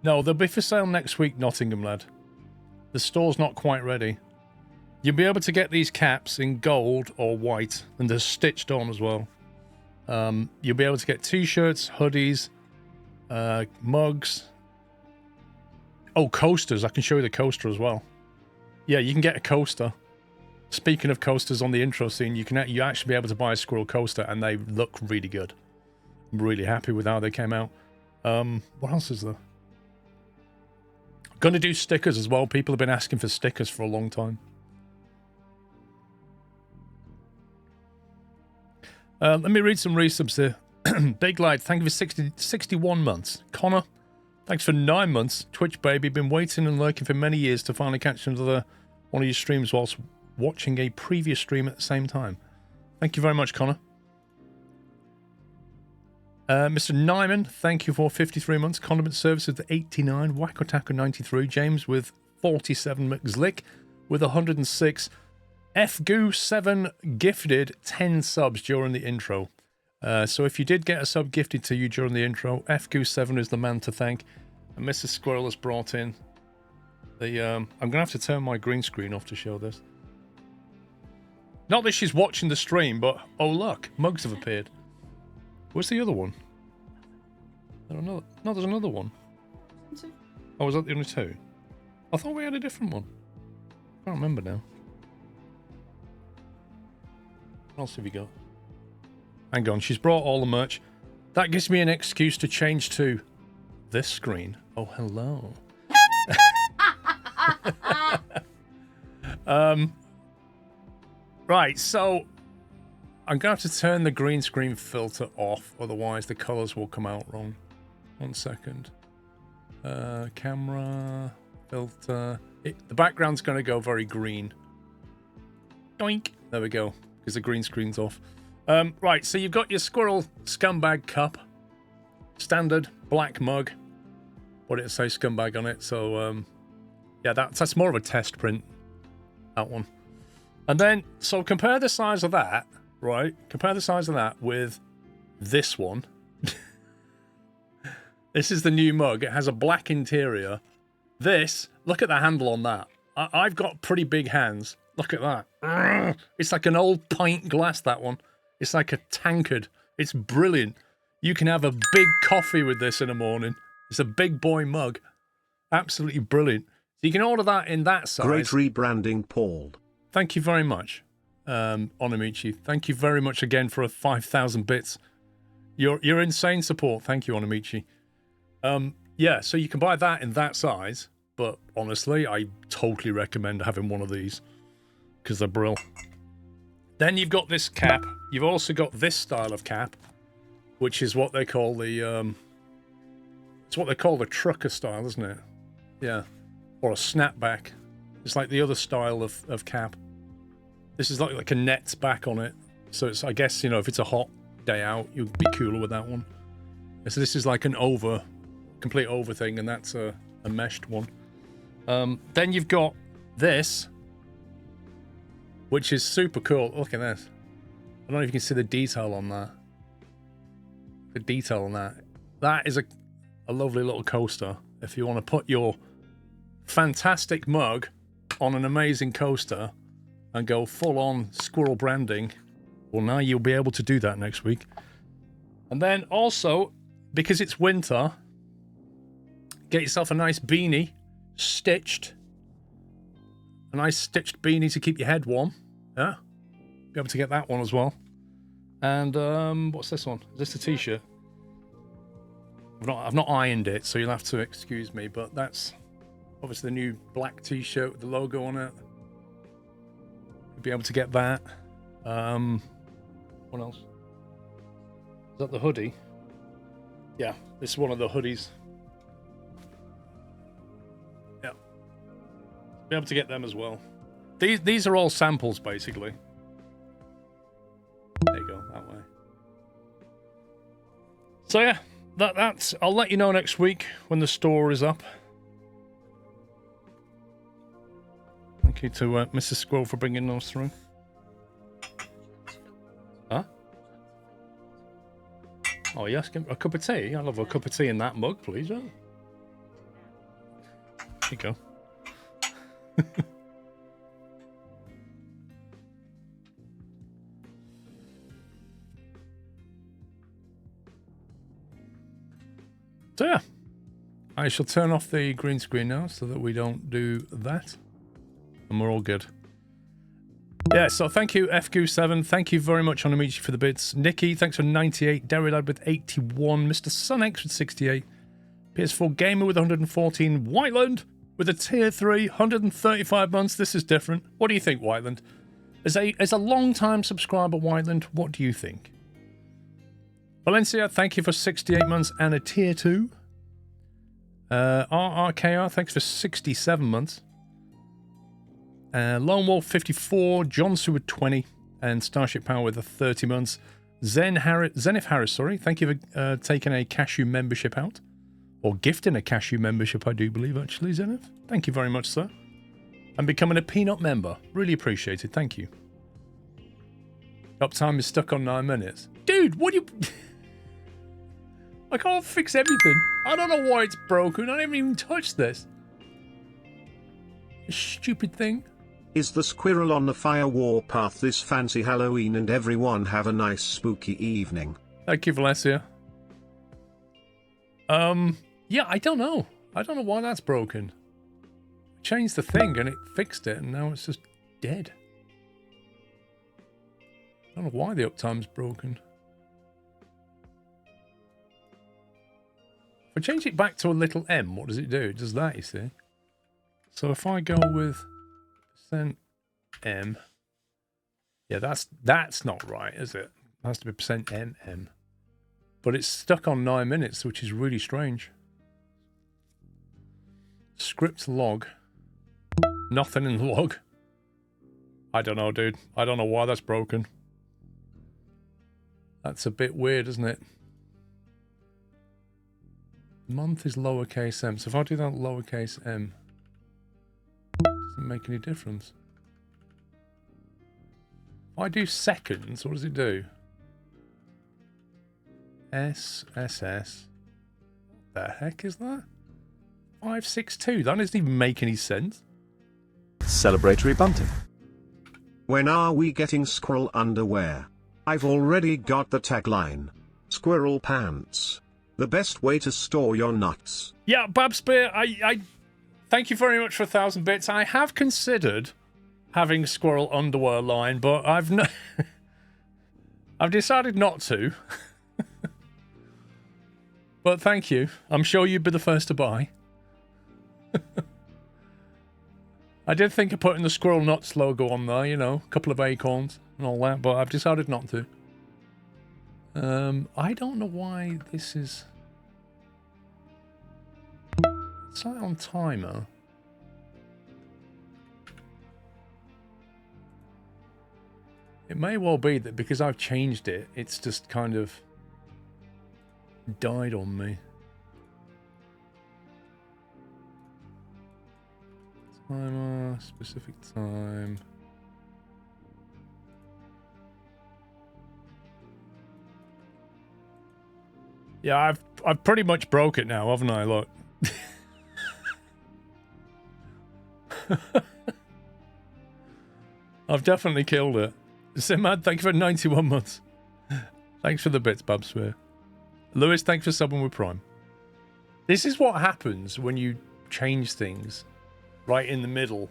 No, they'll be for sale next week, Nottingham lad. The store's not quite ready. You'll be able to get these caps in gold or white, and they're stitched on as well. You'll be able to get t-shirts, hoodies, mugs. Oh, coasters. I can show you the coaster as well. Yeah, you can get a coaster. Speaking of coasters on the intro scene, you actually be able to buy a squirrel coaster, and they look really good. I'm really happy with how they came out. What else is there? Going to do stickers as well. People have been asking for stickers for a long time. Let me read some resubs here. Big Light, thank you for 61 months. Connor, thanks for 9 months. Twitch baby, been waiting and lurking for many years to finally catch another one of your streams whilst watching a previous stream at the same time. Thank you very much, Connor. Mr. Nyman, thank you for 53 months. Condiment Service with 89. Wacko Taco 93. James with 47. McZlick with 106. FGoo7 gifted 10 subs during the intro. So if you did get a sub gifted to you during the intro, FGoo7 is the man to thank. And Mrs. Squirrel has brought in the... I'm going to have to turn my green screen off to show this. Not that she's watching the stream, but oh look, mugs have appeared. Where's the other one? I don't know. No, there's another one. Oh, was that the only two? I thought we had a different one. I can't remember now. What else have you got? Hang on, she's brought all the merch. That gives me an excuse to change to this screen. Oh, hello. Right, so I'm going to have to turn the green screen filter off, otherwise the colours will come out wrong. 1 second. Camera, filter. The background's going to go very green. Doink. There we go, because the green screen's off. Right, so you've got your Squirrel Scumbag Cup. Standard black mug. What did it say, Scumbag on it? So, yeah, that's more of a test print, that one. And then, so compare the size of that, right? Compare the size of that with this one. This is the new mug. It has a black interior. This, look at the handle on that. I've got pretty big hands. Look at that. It's like an old pint glass, that one. It's like a tankard. It's brilliant. You can have a big coffee with this in the morning. It's a big boy mug. Absolutely brilliant. So you can order that in that size. Great rebranding, Paul. Thank you very much, Onamichi. Thank you very much again for a 5,000 bits. Your insane support. Thank you, Onamichi. Yeah, so you can buy that in that size, but honestly, I totally recommend having one of these because they're brill. Then you've got this cap. You've also got this style of cap, which is what they call the it's what they call the trucker style, isn't it? Yeah, or a snapback. It's like the other style of cap. This is like a net back on it. So it's, I guess, you know, if it's a hot day out, you'd be cooler with that one. So this is like an complete over thing, and that's a meshed one. Then you've got this, which is super cool. Look at this. I don't know if you can see the detail on that. The detail on that. That is a lovely little coaster. If you want to put your fantastic mug on an amazing coaster and go full on squirrel branding, well, now you'll be able to do that next week. And then also, because it's winter, get yourself a nice beanie, stitched. A nice stitched beanie to keep your head warm. Yeah, be able to get that one as well. And what's this one? Is this a t-shirt? I've not ironed it, so you'll have to excuse me, but that's obviously the new black t-shirt with the logo on it. You'll be able to get that. What else? Is that the hoodie? Yeah, this is one of the hoodies. Yeah. Be able to get them as well. These are all samples, basically. There you go, that way. So yeah, that's. I'll let you know next week when the store is up. Thank you to Mrs. Squirrel for bringing those through. Huh? Oh yes, a cup of tea. I'll have a cup of tea in that mug, please. Yeah. you go. So yeah, I shall turn off the green screen now so that we don't do that. And we're all good. Yeah, so thank you, FQ7. Thank you very much, Onamichi, for the bits. Nikki, thanks for 98. Derrylad with 81. Mr. Sunex with 68. PS4 Gamer with 114. Whiteland with a tier 3, 135 months. This is different. What do you think, Whiteland? As a long-time subscriber, Whiteland, what do you think? Valencia, thank you for 68 months and a tier 2. RRKR, thanks for 67 months. Lone Wolf 54, Johnson with 20, and Starship Power with 30 months. Zenith Harris, sorry, thank you for taking a Cashew membership out. Or gifting a Cashew membership, I do believe, actually, Zenith. Thank you very much, sir. And becoming a Peanut member. Really appreciated, thank you. Uptime is stuck on 9 minutes. Dude, what do you... I can't fix everything. I don't know why it's broken. I haven't even touched this. A stupid thing. Is the squirrel on the fire warpath this fancy Halloween, and everyone have a nice spooky evening? Thank you, Valencia. Yeah, I don't know. I don't know why that's broken. I changed the thing and it fixed it, and now it's just dead. I don't know why the uptime's broken. If I change it back to a little m, what does it do? It does that, you see. So if I go with %m, yeah, that's not right, is it? It has to be %mm. But it's stuck on 9 minutes, which is really strange. Script log. Nothing in the log. I don't know, dude. I don't know why that's broken. That's a bit weird, isn't it? Month is lowercase m. So if I do that lowercase m, it doesn't make any difference. If I do seconds, what does it do? SSS. What the heck is that? 562. That doesn't even make any sense. Celebratory bunting. When are we getting squirrel underwear? I've already got the tagline. Squirrel pants. The best way to store your nuts. Yeah, Babspear, I thank you very much for 1,000 bits. I have considered having squirrel underwear line, but I've decided not to. But thank you. I'm sure you'd be the first to buy. I did think of putting the Squirrel Nuts logo on there, you know, a couple of acorns and all that, but I've decided not to. I don't know why this is... It's not on timer. It may well be that because I've changed it, it's just kind of died on me. Timer, specific time. Yeah, I've pretty much broke it now, haven't I? Look. I've definitely killed it. Simad, thank you for 91 months. Thanks for the bits, Babswear. Lewis, thanks for subbing with Prime. This is what happens when you change things right in the middle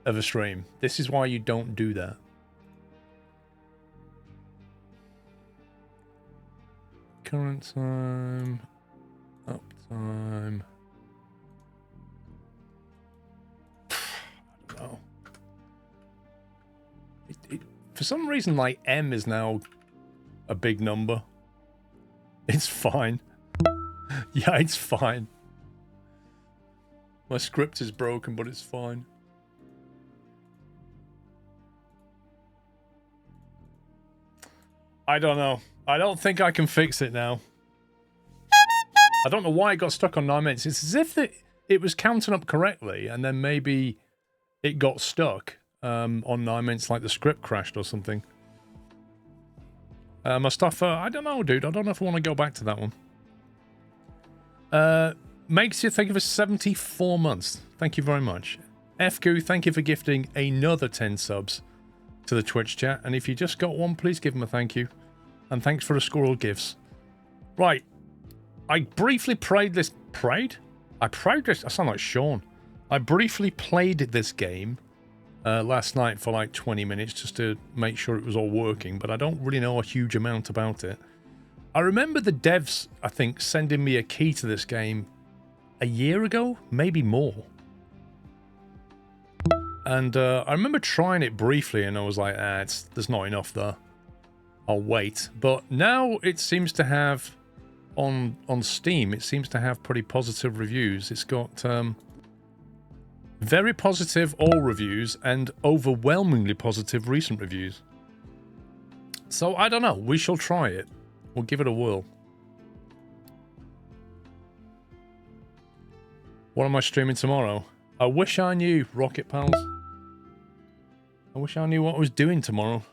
of a stream. This is why you don't do that. Current time. Uptime. I don't know. For some reason, like, M is now a big number. It's fine. Yeah, it's fine. My script is broken, but it's fine. I don't know. I don't think I can fix it now. I don't know why it got stuck on 9 minutes. It's as if it was counting up correctly, and then maybe it got stuck on 9 minutes, like the script crashed or something. Mustafa, I don't know, dude. I don't know if I want to go back to that one. Makes you think of us 74 months. Thank you very much. FQ, thank you for gifting another 10 subs to the Twitch chat. And if you just got one, please give him a thank you. And thanks for the squirrel gifts. Right. I briefly played this... Prayed? I prayed this... I sound like Sean. I briefly played this game last night for like 20 minutes just to make sure it was all working. But I don't really know a huge amount about it. I remember the devs, I think, sending me a key to this game a year ago, maybe more. And I remember trying it briefly and I was like, there's not enough there. I'll wait. But now it seems to have, on Steam, it seems to have pretty positive reviews. It's got very positive all reviews and overwhelmingly positive recent reviews. So I don't know. We shall try it. We'll give it a whirl. What am I streaming tomorrow? I wish I knew, Rocket Pals. I wish I knew what I was doing tomorrow.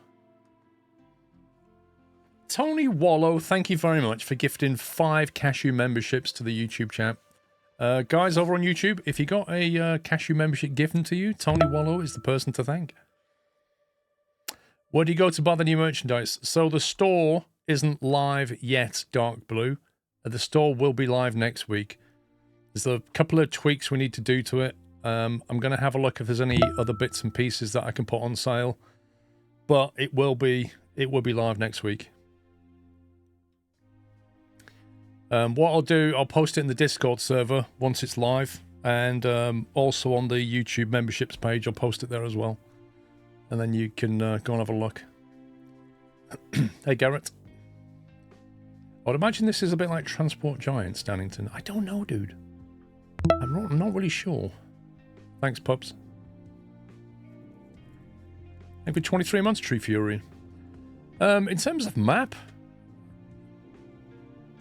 Tony Wallow, thank you very much for gifting 5 Cashew memberships to the YouTube chat. Guys over on YouTube, if you got a Cashew membership given to you, Tony Wallow is the person to thank. Where do you go to buy the new merchandise? So the store isn't live yet, Dark Blue. The store will be live next week. There's a couple of tweaks we need to do to it. I'm going to have a look if there's any other bits and pieces that I can put on sale. But it will be live next week. What I'll do, I'll post it in the Discord server once it's live. And also on the YouTube memberships page, I'll post it there as well. And then you can go and have a look. Hey, Garrett. I'd imagine this is a bit like Transport Giants, Dannington. I don't know, dude. I'm not really sure. Thanks, pups. Thank you for 23 months, Tree Fury. In terms of map...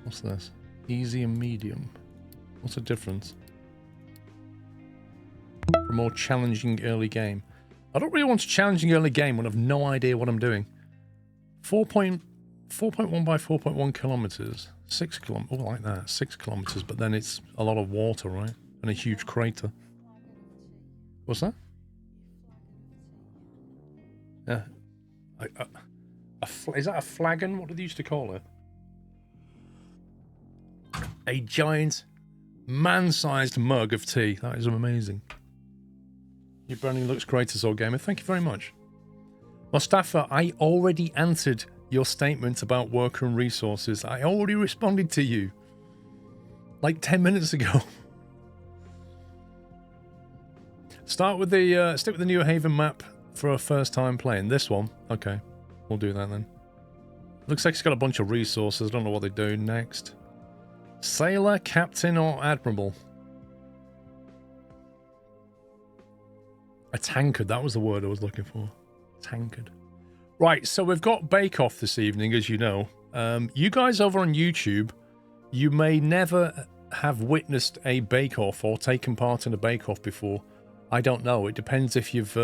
What's this? Easy and medium. What's the difference? For a more challenging early game. I don't really want a challenging early game when I've no idea what I'm doing. 4.1 by 4.1 kilometers. 6 kilometers. Oh, like that. 6 kilometers, but then it's a lot of water, right? And a huge crater. What's that? Yeah. Is that a flagon? What did they used to call it? A giant, man-sized mug of tea. That is amazing. Your branding looks great as all gamer. Thank you very much. Mustafa, I already answered your statement about worker and resources. I already responded to you. Like 10 minutes ago. Stick with the New Haven map for a first time playing. This one. Okay. We'll do that then. Looks like it's got a bunch of resources. I don't know what they do next. Sailor, Captain, or Admiral? A tankard. That was the word I was looking for. Tankard. Right, so we've got Bake Off this evening, as you know. You guys over on YouTube, you may never have witnessed a Bake Off or taken part in a Bake Off before. I don't know. It depends if you've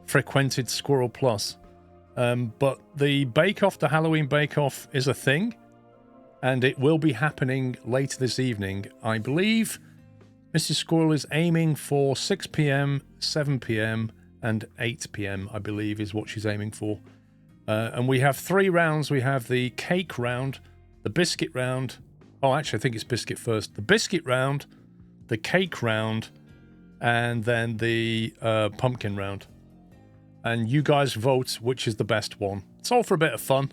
frequented SquirrelPlus. But the Bake Off, the Halloween Bake Off, is a thing. And it will be happening later this evening. I believe Mrs. Squirrel is aiming for 6 p.m., 7 p.m., and 8 p.m., I believe, is what she's aiming for. And we have 3 rounds. We have the cake round, the biscuit round. Oh, actually, I think it's biscuit first. The biscuit round, the cake round, and then the pumpkin round. And you guys vote which is the best one. It's all for a bit of fun.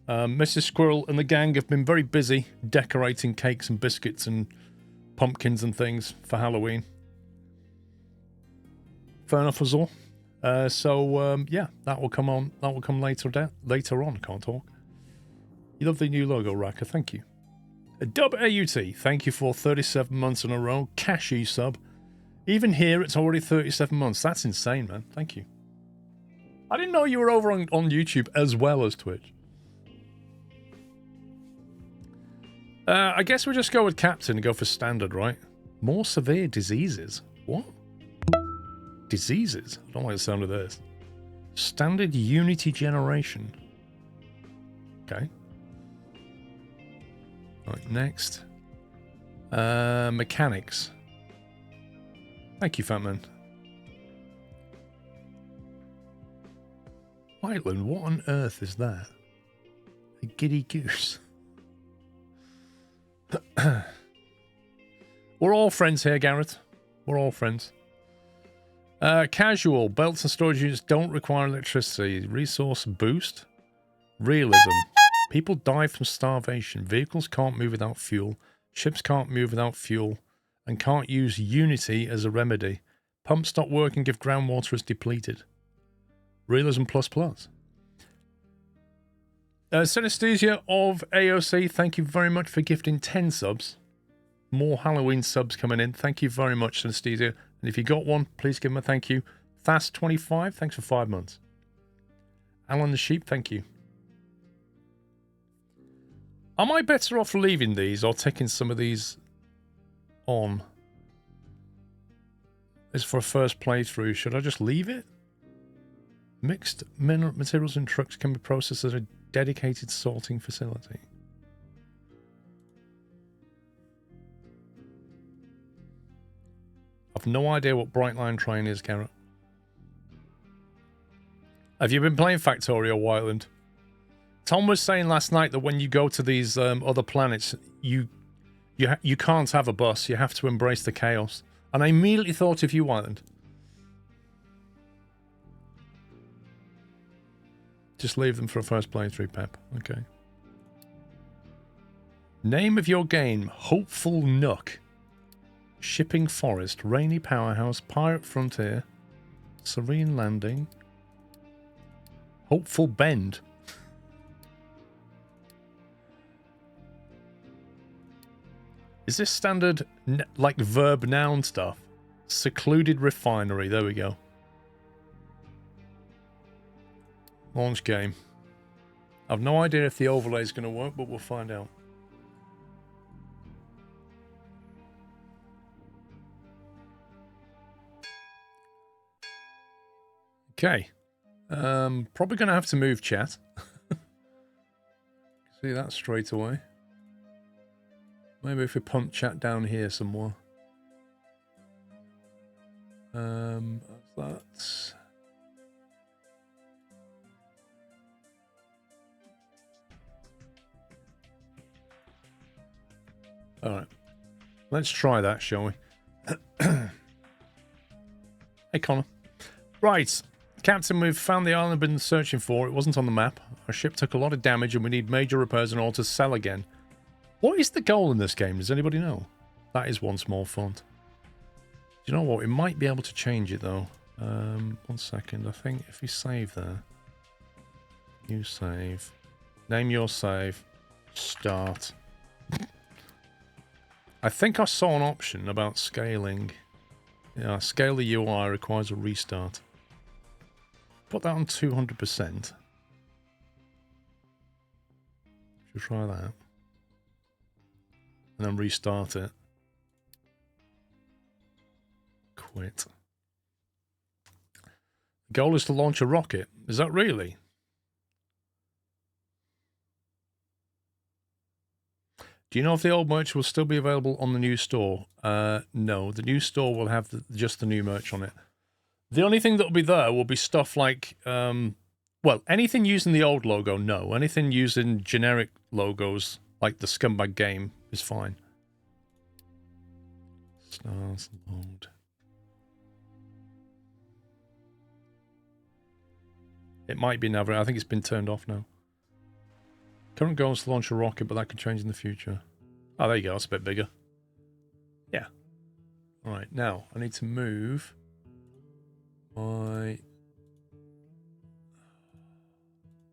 Mrs. Squirrel and the gang have been very busy decorating cakes and biscuits and pumpkins and things for Halloween. Fair enough as all. Yeah, that will come on. That will come later on. I can't talk. You love the new logo, Raka. Thank you. Dub AUT. Thank you for 37 months in a row. Cashy sub. Even here, it's already 37 months. That's insane, man. Thank you. I didn't know you were over on YouTube as well as Twitch. I guess we'll just go with Captain and go for standard, right? More severe diseases. What? Diseases? I don't like the sound of this. Standard Unity generation. Okay. Right, next. Mechanics. Thank you, Fatman. Whiteland, what on earth is that? A giddy goose. We're all friends here, Garrett. We're all friends. Casual. Belts and storage units don't require electricity. Resource boost. Realism. People die from starvation. Vehicles can't move without fuel. Ships can't move without fuel. And can't use Unity as a remedy. Pumps stop working if groundwater is depleted. Realism plus plus. Synesthesia of AOC, thank you very much for gifting 10 subs. More Halloween subs coming in. Thank you very much, Synesthesia. And if you got one, please give him a thank you. Thas25, thanks for 5 months. Alan the Sheep, thank you. Am I better off leaving these or taking some of these on? It's for a first playthrough. Should I just leave it? Mixed mineral materials and trucks can be processed at a dedicated sorting facility. I've no idea what Brightline Train is, Garrett. Have you been playing Factorio, Whiteland? Tom was saying last night that when you go to these other planets, you can't have a bus. You have to embrace the chaos. And I immediately thought of you, Whiteland. Just leave them for a first playthrough, Pep. Okay. Name of your game: Hopeful Nook, Shipping Forest, Rainy Powerhouse, Pirate Frontier, Serene Landing, Hopeful Bend. Is this standard, like, verb-noun stuff? Secluded Refinery. There we go. Launch game. I've no idea if the overlay is going to work, but we'll find out. Okay. Probably going to have to move chat. See that straight away. Maybe if we pump chat down here somewhere. That's... Alright. Let's try that, shall we? Hey, Connor. Right. Captain, we've found the island we've been searching for. It wasn't on the map. Our ship took a lot of damage and we need major repairs in order to sell again. What is the goal in this game? Does anybody know? That is one small font. Do you know what? We might be able to change it, though. 1 second. I think if you save there. You save. Name your save. Start. I think I saw an option about scaling. Yeah, scale the UI requires a restart. Put that on 200%. Should we try that? And then restart it. Quit. The goal is to launch a rocket. Is that really? Do you know if the old merch will still be available on the new store? No, the new store will have just the new merch on it. The only thing that will be there will be stuff like, well, anything using the old logo, no. Anything using generic logos, like the Scumbag game, is fine. Stars load. It might be now, but I think it's been turned off now. Current goal is to launch a rocket, but that could change in the future. Oh, there you go. That's a bit bigger. Yeah. All right. Now, I need to move my...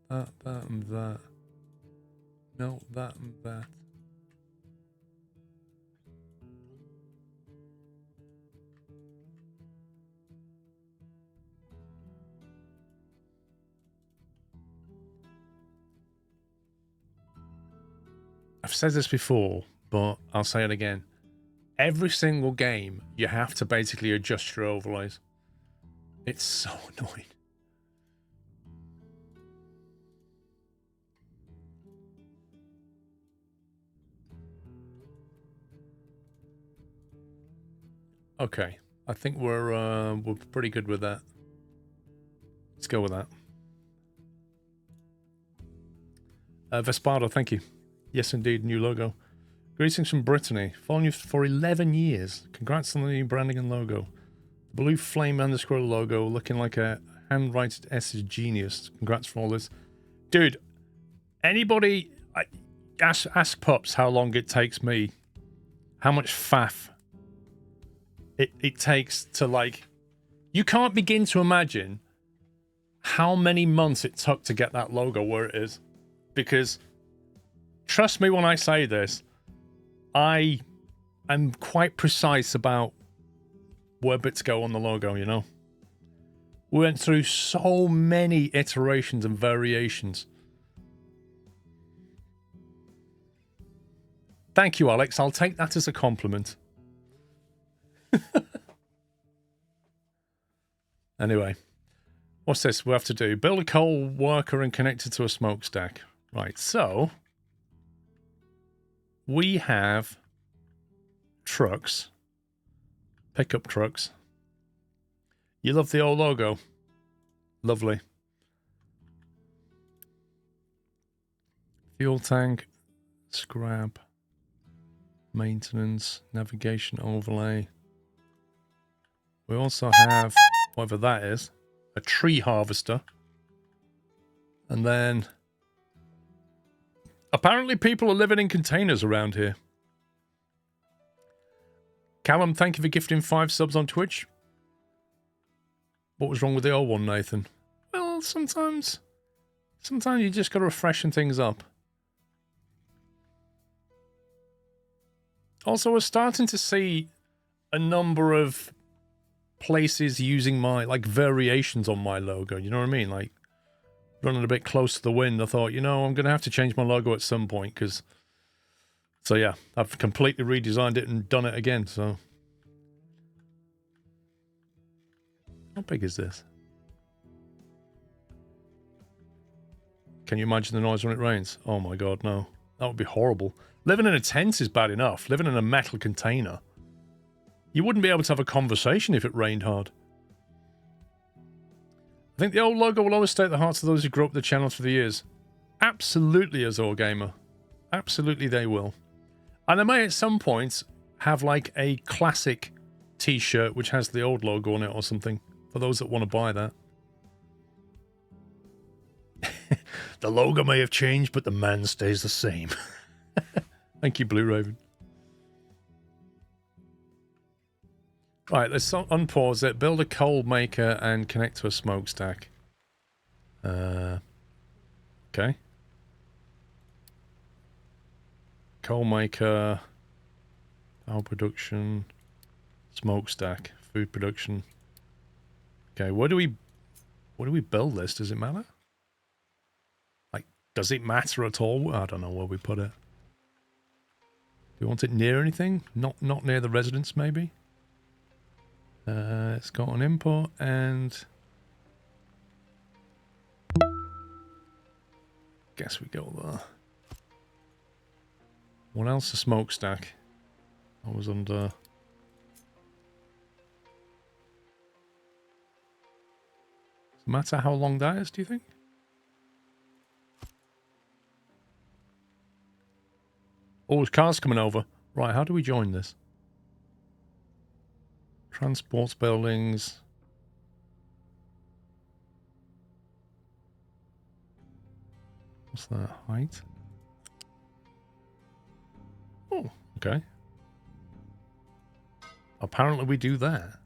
that, and that. No, that and that. I've said this before, but I'll say it again. Every single game, you have to basically adjust your overlays. It's so annoying. Okay. I think we're pretty good with that. Let's go with that. Vespado, thank you. Yes, indeed, new logo. Greetings from Brittany. Following you for 11 years. Congrats on the new branding and logo. Blue flame and the squirrel logo looking like a handwrited S is genius. Congrats for all this. Dude, anybody... ask Pups how long it takes me. How much faff it takes to, like... You can't begin to imagine how many months it took to get that logo where it is. Because, trust me when I say this, I am quite precise about where bits go on the logo, you know? We went through so many iterations and variations. Thank you, Alex. I'll take that as a compliment. Anyway, what's this we have to do? Build a coal worker and connect it to a smokestack. Right, so we have trucks, pickup trucks. You love the old logo. Lovely. Fuel tank, scrap, maintenance, navigation overlay. We also have, whatever that is, a tree harvester. And then apparently people are living in containers around here. Callum, thank you for gifting 5 subs on Twitch. What was wrong with the old one, Nathan? Well, sometimes you just got to freshen things up. Also, we're starting to see a number of places using my, like, variations on my logo. You know what I mean? Like, running a bit close to the wind, I thought, you know, I'm going to have to change my logo at some point, because... So, yeah, I've completely redesigned it and done it again, so... How big is this? Can you imagine the noise when it rains? Oh my god, no. That would be horrible. Living in a tent is bad enough. Living in a metal container. You wouldn't be able to have a conversation if it rained hard. I think the old logo will always stay at the hearts of those who grew up the channel through the years. Absolutely, Azor Gamer. Absolutely they will. And I may at some point have like a classic t-shirt which has the old logo on it or something. For those that want to buy that. The logo may have changed, but the man stays the same. Thank you, Blue Raven. Right, let's unpause it. Build a coal maker and connect to a smokestack. Okay. Coal maker. Power production. Smokestack. Food production. Okay, where do we build this? Does it matter? Like, does it matter at all? I don't know where we put it. Do you want it near anything? Not near the residence, maybe? It's got an import and... Guess we go there. What else? A smokestack. I was under... Does it matter how long that is, do you think? Oh, there's cars coming over. Right, how do we join this? Transports buildings. What's that? Height? Oh, okay. Apparently we do that.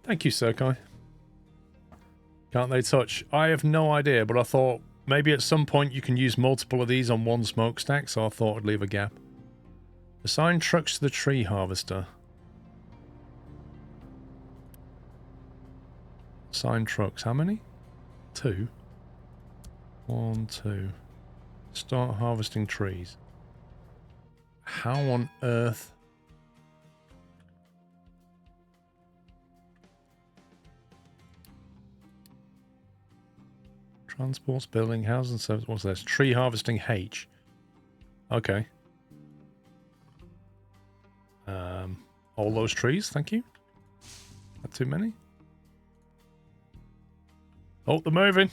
Thank you, Serkai. Can't they touch? I have no idea, but I thought maybe at some point you can use multiple of these on one smokestack, so I thought I'd leave a gap. Assign trucks to the tree harvester. Assign trucks. How many? 2. 1, 2. Start harvesting trees. How on earth... Transports, building, housing service. What's this? Tree harvesting H. Okay. All those trees, thank you. Not too many. Oh, they're moving.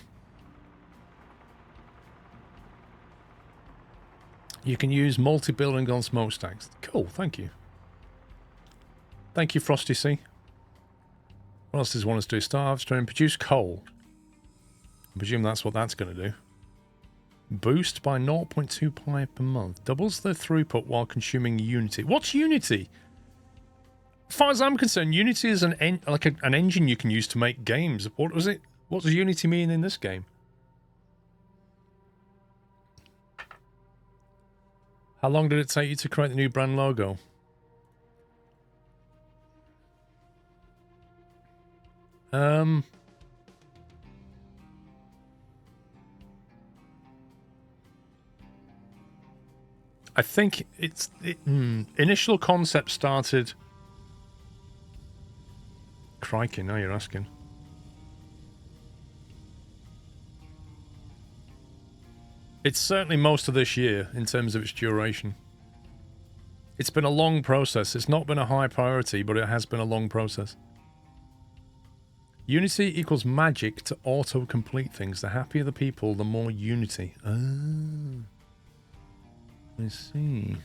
You can use multi-building on smokestacks. Cool, thank you. Thank you, Frosty C. What else does it want us to do? Start upstream, produce coal. I presume that's what that's going to do. Boost by 0.2 pi per month. Doubles the throughput while consuming Unity. What's Unity? As far as I'm concerned, Unity is an engine you can use to make games. What was it? What does Unity mean in this game? How long did it take you to create the new brand logo? I think initial concept started. Crikey, now you're asking. It's certainly most of this year in terms of its duration. It's been a long process. It's not been a high priority, but it has been a long process. Unity equals magic to auto-complete things. The happier the people, the more Unity. Ah. I see.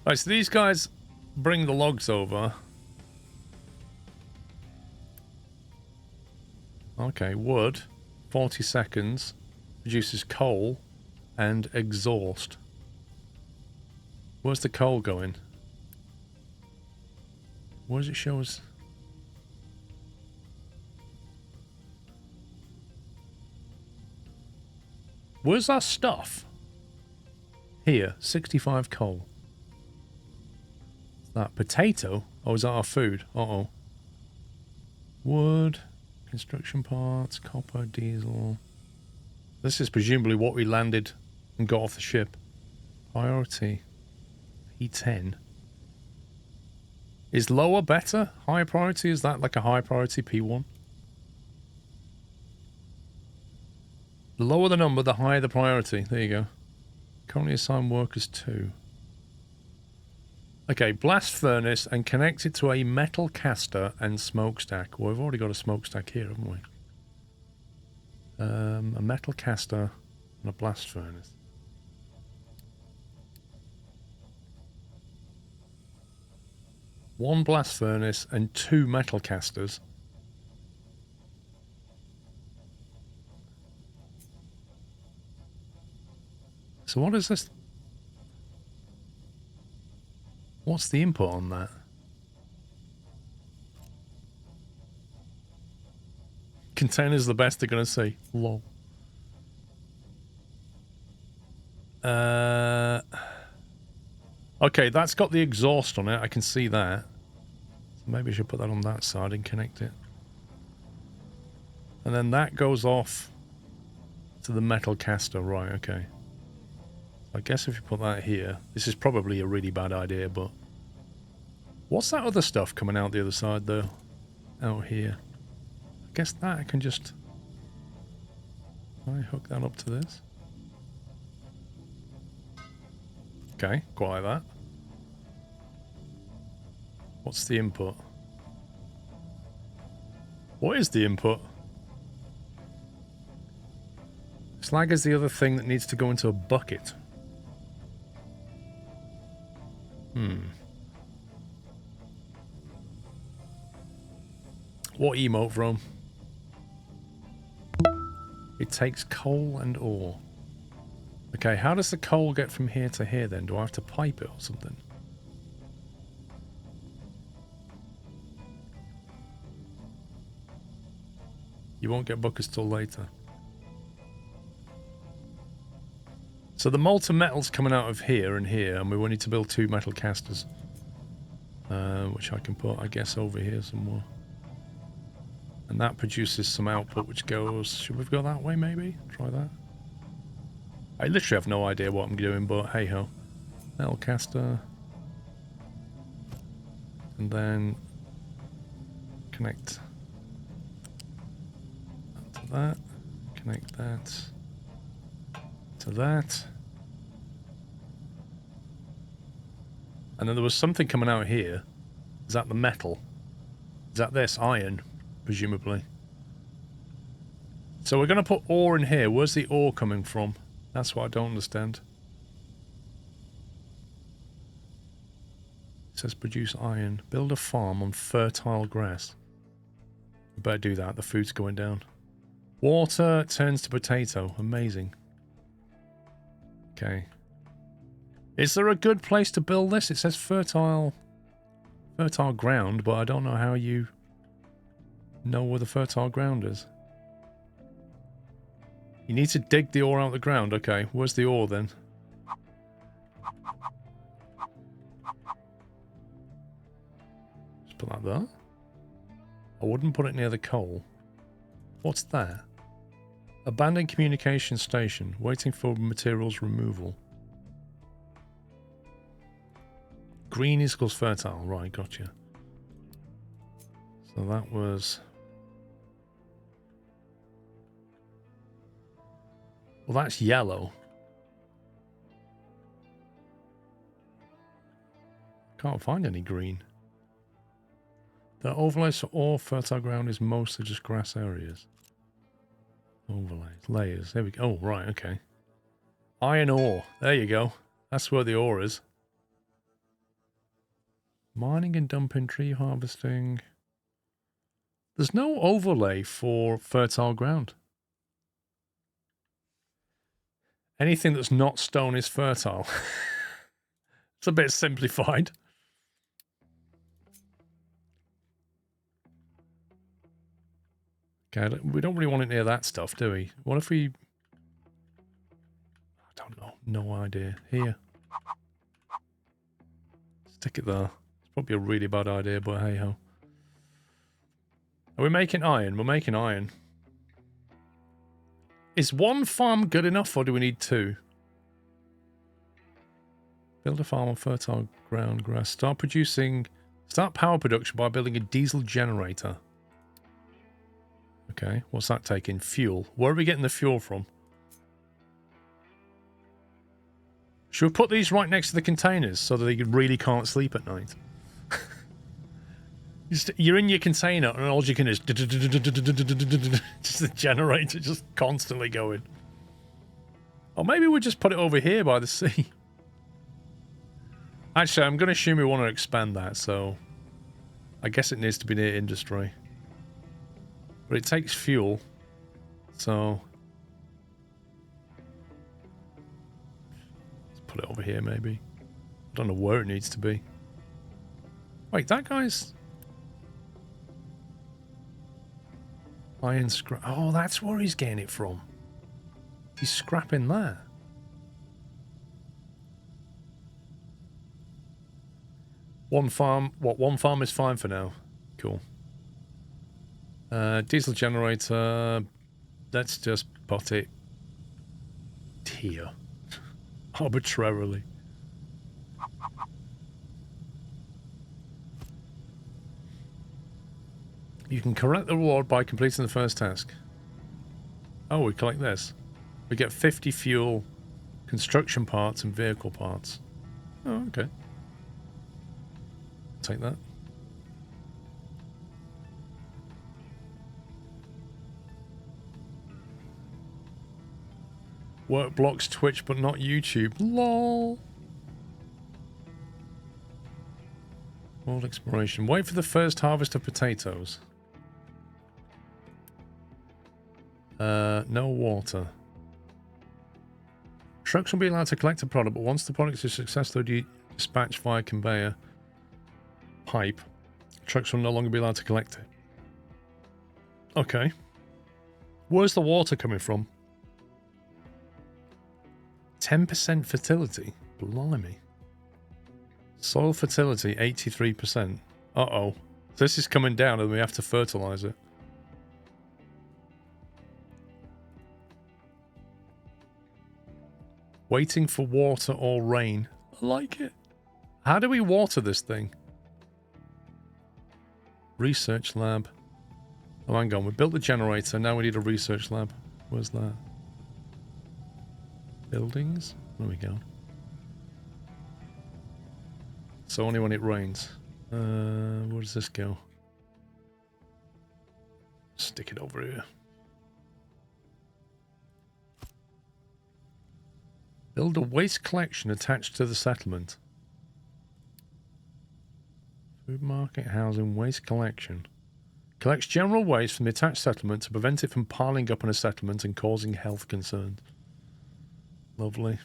Alright, so these guys bring the logs over. Okay, wood. 40 seconds. Produces coal and exhaust. Where's the coal going? Where does it show us? Where's our stuff? Here, 65 coal. Is that potato? Or is that our food? Uh-oh. Wood, construction parts, copper, diesel. This is presumably what we landed and got off the ship. Priority. P10. Is lower better? Higher priority? Is that like a high priority P1? The lower the number, the higher the priority. There you go. Currently assigned workers 2. Okay, blast furnace and connect it to a metal caster and smokestack. Well, we've already got a smokestack here, haven't we? A metal caster and a blast furnace. One blast furnace and 2 metal casters. So what is this? What's the input on that? Container's the best they're going to see. Lol. Okay, that's got the exhaust on it. I can see that. So maybe I should put that on that side and connect it. And then that goes off to the metal caster. Right, okay. I guess if you put that here, this is probably a really bad idea, but what's that other stuff coming out the other side though? Out here. I guess that I can just hook that up to this. Okay, quite like that. What's the input? What is the input? Slag is the other thing that needs to go into a bucket. What emote from? It takes coal and ore. Okay, how does the coal get from here to here then? Do I have to pipe it or something? You won't get buckets till later. So the molten metal's coming out of here and here, and we will need to build 2 metal casters. Which I can put, I guess, over here somewhere. And that produces some output which goes... Should we go that way, maybe? Try that. I literally have no idea what I'm doing, but hey-ho. Metal caster. And then... connect that to that. Connect that to that. And then there was something coming out here. Is that the metal? Is that this? Iron, presumably. So we're going to put ore in here. Where's the ore coming from? That's what I don't understand. It says produce iron. Build a farm on fertile grass. We better do that. The food's going down. Water turns to potato. Amazing. Okay. Is there a good place to build this? It says fertile ground, but I don't know how you know where the fertile ground is. You need to dig the ore out of the ground. Okay, where's the ore then? Just put that there. I wouldn't put it near the coal. What's that? Abandoned communication station, waiting for materials removal. Green equals fertile. Right, gotcha. So that was... Well, that's yellow. Can't find any green. The overlays for all fertile ground is mostly just grass areas. Overlays, layers. There we go. Oh, right, okay. Iron ore. There you go. That's where the ore is. Mining and dumping, tree harvesting. There's no overlay for fertile ground. Anything that's not stone is fertile. It's a bit simplified. Okay, we don't really want it near that stuff, do we? What if we... I don't know. No idea. Here. Stick it there. It's probably a really bad idea, but hey-ho. Are we making iron? We're making iron. Is one farm good enough, or do we need two? Build a farm on fertile ground grass. Start power production by building a diesel generator. Okay, what's that taking? Fuel. Where are we getting the fuel from? Should we put these right next to the containers so that they really can't sleep at night? You're in your container and all you can is just the generator just constantly going. Or maybe we just put it over here by the sea. Actually, I'm going to assume we want to expand that, so I guess it needs to be near industry. But it takes fuel, so let's put it over here maybe. I don't know where it needs to be. Wait, that guy's... Iron scrap. Oh, that's where he's getting it from. He's scrapping there. One farm. What? One farm is fine for now. Cool. Diesel generator. Let's just put it here. Arbitrarily. You can collect the reward by completing the first task. Oh, we collect this. We get 50 fuel, construction parts, and vehicle parts. Oh, okay. Take that. Work blocks Twitch, but not YouTube. LOL. World exploration. Wait for the first harvest of potatoes. No water. Trucks will be allowed to collect a product, but once the product is successfully dispatched via conveyor pipe, trucks will no longer be allowed to collect it. Okay. Where's the water coming from? 10% fertility? Blimey. Soil fertility, 83%. Uh-oh. This is coming down and we have to fertilize it. Waiting for water or rain. I like it. How do we water this thing? Research lab. Oh, hang on. We built the generator. Now we need a research lab. Where's that? Buildings? There we go. so only when it rains. Where does this go? Stick it over here. Build a waste collection attached to the settlement. Food market, housing, waste collection. Collects general waste from the attached settlement to prevent it from piling up in a settlement and causing health concerns. Lovely.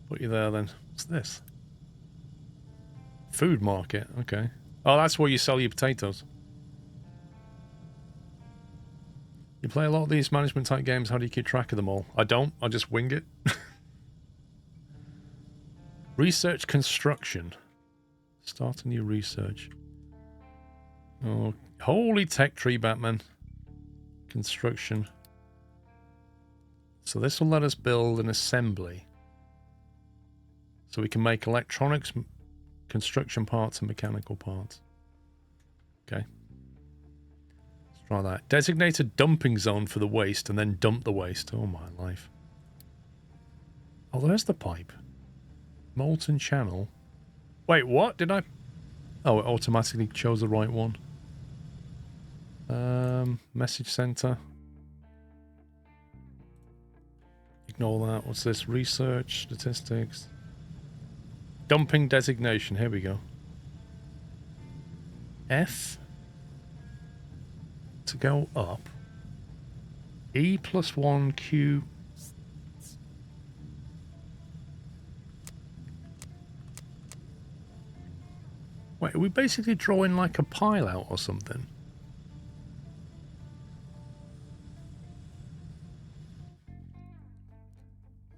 Put you there then. What's this? Food market. Okay. Oh, that's where you sell your potatoes. You play a lot of these management type games. How do you keep track of them all? I don't. I just wing it. Research construction. Start a new research. Oh, holy tech tree, Batman. Construction. So this will let us build an assembly. So we can make electronics, construction parts, and mechanical parts. Okay. Let's try that. Designate a dumping zone for the waste and then dump the waste. Oh my life. Oh, there's the pipe. Molten channel. Wait, what? Did I? Oh, it automatically chose the right one. Message center. Ignore that. What's this? Research, statistics. Dumping designation. Here we go. F to go up. E+1 Q. Wait, are we basically drawing like a pile out or something?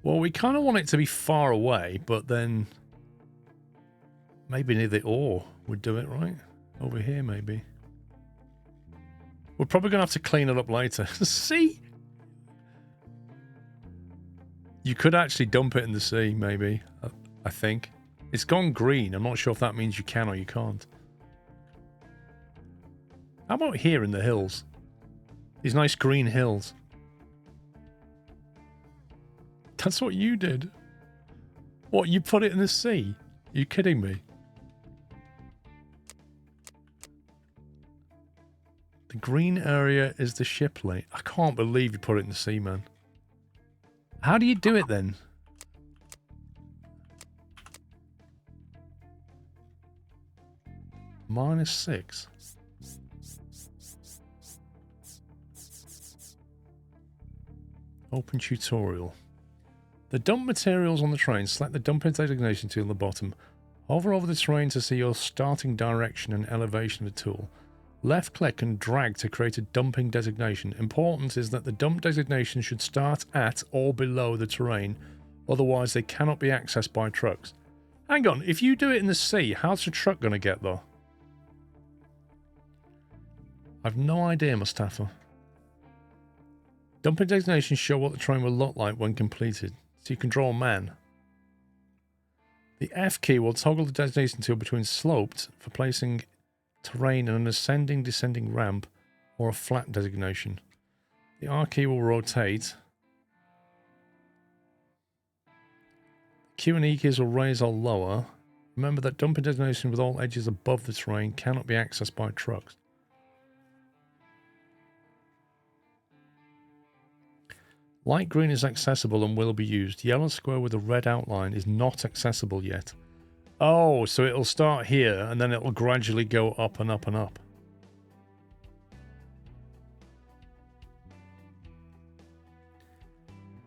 Well, we kind of want it to be far away, but then maybe near the ore would do it, right? Over here, maybe. We're probably going to have to clean it up later. See? You could actually dump it in the sea, maybe. I think. It's gone green. I'm not sure if that means you can or you can't. How about here in the hills? These nice green hills. That's what you did. What, you put it in the sea? Are you kidding me? The green area is the ship lane. I can't believe you put it in the sea, man. How do you do it then? -6. Open tutorial. The dump materials on the train. Select the dumping designation tool on the bottom. Hover over the terrain to see your starting direction and elevation of the tool. Left click and drag to create a dumping designation. Important is that the dump designation should start at or below the terrain, otherwise they cannot be accessed by trucks. Hang on, if you do it in the sea, how's the truck going to get there? I've no idea, Mustafa. Dumping designations show what the train will look like when completed, so you can draw a man. The F key will toggle the designation tool between sloped for placing terrain in an ascending descending ramp or a flat designation. The R key will rotate. Q and E keys will raise or lower. Remember that dumping designation with all edges above the terrain cannot be accessed by trucks. Light green is accessible and will be used. Yellow square with a red outline is not accessible yet. Oh, so it'll start here and then it'll gradually go up and up and up.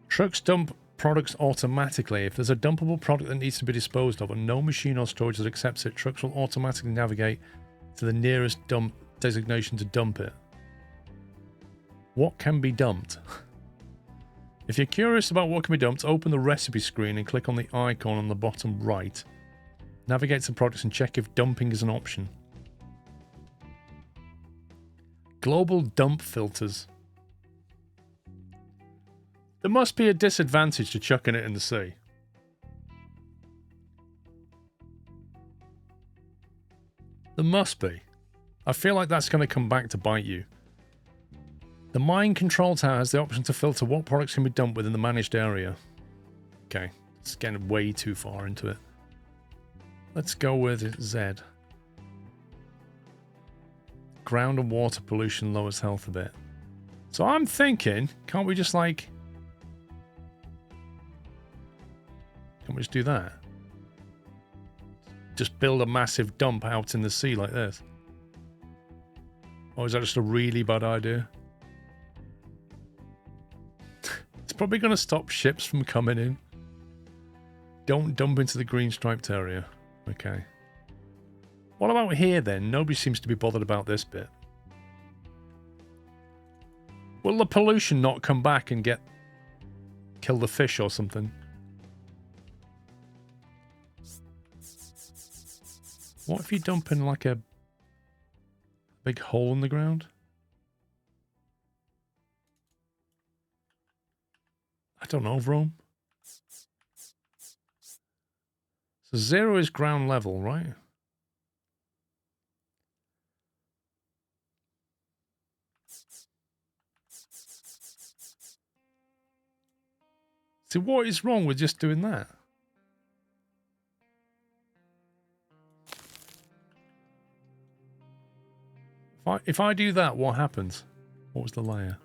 Trucks dump products automatically. If there's a dumpable product that needs to be disposed of and no machine or storage that accepts it, trucks will automatically navigate to the nearest dump designation to dump it. What can be dumped? If you're curious about what can be dumped, open the recipe screen and click on the icon on the bottom right. Navigate to products and check if dumping is an option. Global dump filters. There must be a disadvantage to chucking it in the sea. There must be. I feel like that's going to come back to bite you. The mine control tower has the option to filter what products can be dumped within the managed area. Okay, it's getting way too far into it. Let's go with Z. Ground and water pollution lowers health a bit. So I'm thinking, can't we just like... Can't we just do that? Just build a massive dump out in the sea like this? Or is that just a really bad idea? It's probably going to stop ships from coming in. Don't dump into the green striped area. Okay. What about here then? Nobody seems to be bothered about this bit. Will the pollution not come back and kill the fish or something? What if you dump in like a big hole in the ground? I don't know, Rome. So 0 is ground level, right? See, what is wrong with just doing that? If I do that, what happens? What was the layer?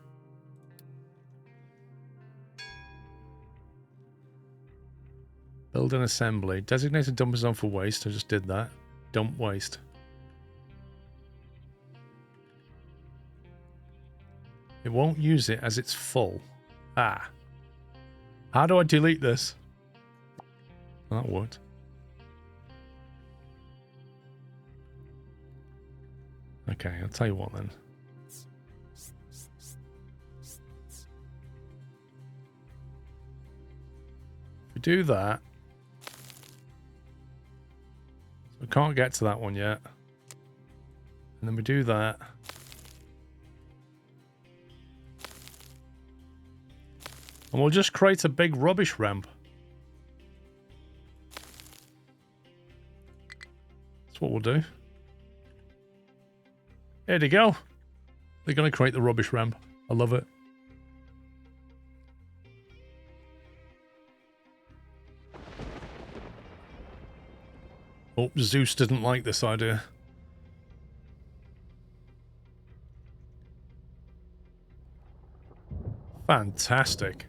Build an assembly. Designated dump zone for waste. I just did that. Dump waste. It won't use it as it's full. Ah. How do I delete this? That worked. Okay, I'll tell you what then. If we do that, so we can't get to that one yet. And then we do that. And we'll just create a big rubbish ramp. That's what we'll do. Here they go. They're going to create the rubbish ramp. I love it. Oh, Zeus didn't like this idea. Fantastic.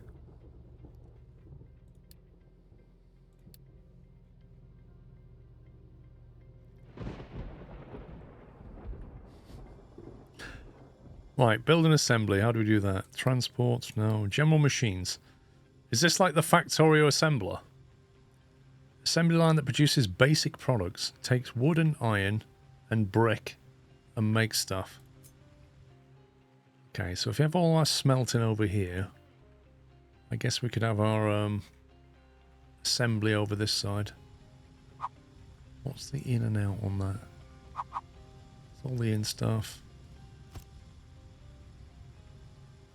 Right, build an assembly. How do we do that? Transport? No. General machines. Is this like the Factorio assembler? Assembly line that produces basic products. Takes wood and iron and brick and makes stuff. Okay, so if we have all our smelting over here, I guess we could have our assembly over this side. What's the in and out on that? It's all the in stuff.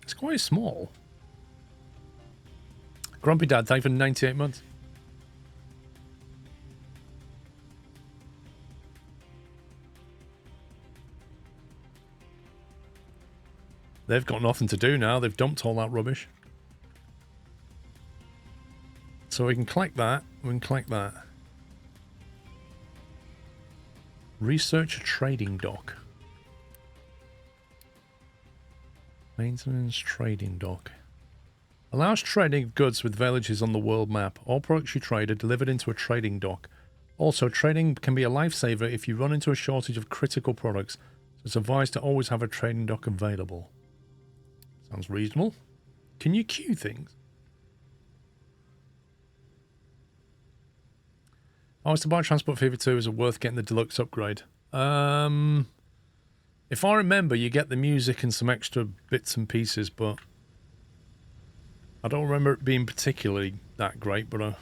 It's quite small. Grumpy Dad, thank you for 98 months. They've got nothing to do now. They've dumped all that rubbish. So we can collect that. We can collect that. Research a trading dock. Maintenance trading dock. Allows trading of goods with villages on the world map. All products you trade are delivered into a trading dock. Also, trading can be a lifesaver if you run into a shortage of critical products. So it's advised to always have a trading dock available. Sounds reasonable. Can you queue things? I was to buy Transport Fever 2, is it worth getting the deluxe upgrade? If I remember, you get the music and some extra bits and pieces, but I don't remember it being particularly that great, but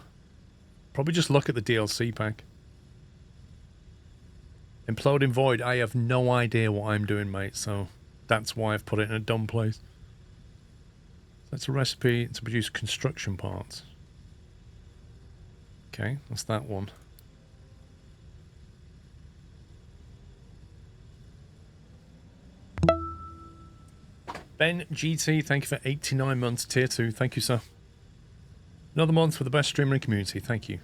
probably just look at the DLC pack. Imploding Void, I have no idea what I'm doing, mate, so that's why I've put it in a dumb place. That's a recipe to produce construction parts. Okay, that's that one. Ben GT, thank you for 89 months, tier 2. Thank you, sir. Another month for the best streamer in community. Thank you.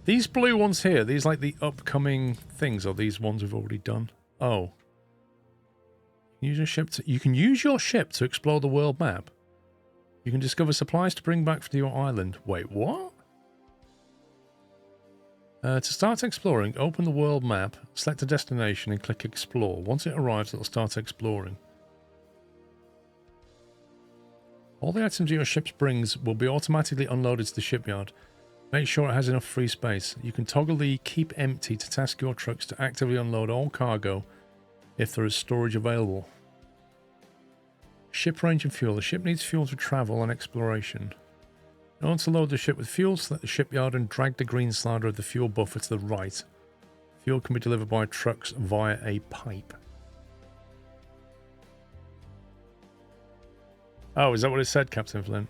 These blue ones here, these like the upcoming things, or these ones we've already done? Oh. You can use your ship to explore the world map. You can discover supplies to bring back to your island. Wait, what? To start exploring, open the world map, select a destination and click explore. Once it arrives, it'll start exploring. All the items your ship brings will be automatically unloaded to the shipyard. Make sure it has enough free space. You can toggle the keep empty to task your trucks to actively unload all cargo if there is storage available. Ship range and fuel. The ship needs fuel to travel and exploration. In order to load the ship with fuel, select the shipyard and drag the green slider of the fuel buffer to the right. Fuel can be delivered by trucks via a pipe. Oh, is that what it said, Captain Flint?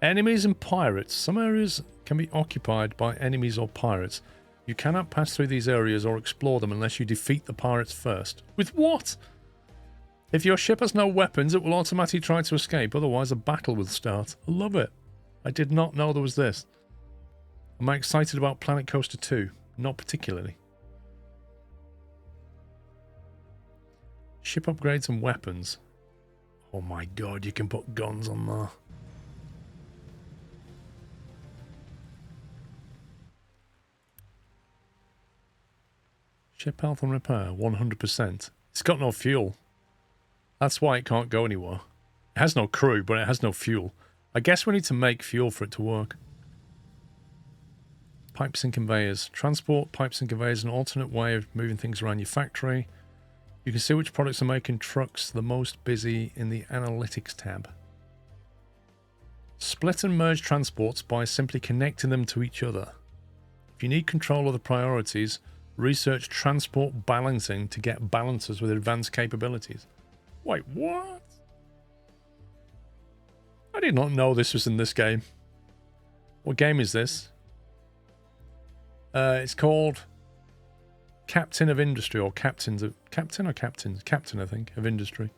Enemies and pirates. Some areas can be occupied by enemies or pirates. You cannot pass through these areas or explore them unless you defeat the pirates first. With what? If your ship has no weapons, it will automatically try to escape. Otherwise, a battle will start. I love it. I did not know there was this. Am I excited about Planet Coaster 2? Not particularly. Ship upgrades and weapons. Oh my god, you can put guns on there. Ship health and repair, 100%. It's got no fuel. That's why it can't go anywhere. It has no crew, but it has no fuel. I guess we need to make fuel for it to work. Pipes and conveyors. Transport, pipes and conveyors, an alternate way of moving things around your factory. You can see which products are making trucks the most busy in the Analytics tab. Split and merge transports by simply connecting them to each other. If you need control of the priorities, research transport balancing to get balancers with advanced capabilities. Wait, what? I did not know this was in this game. What game is this? It's called Captain of Industry, or Captain, I think, of Industry.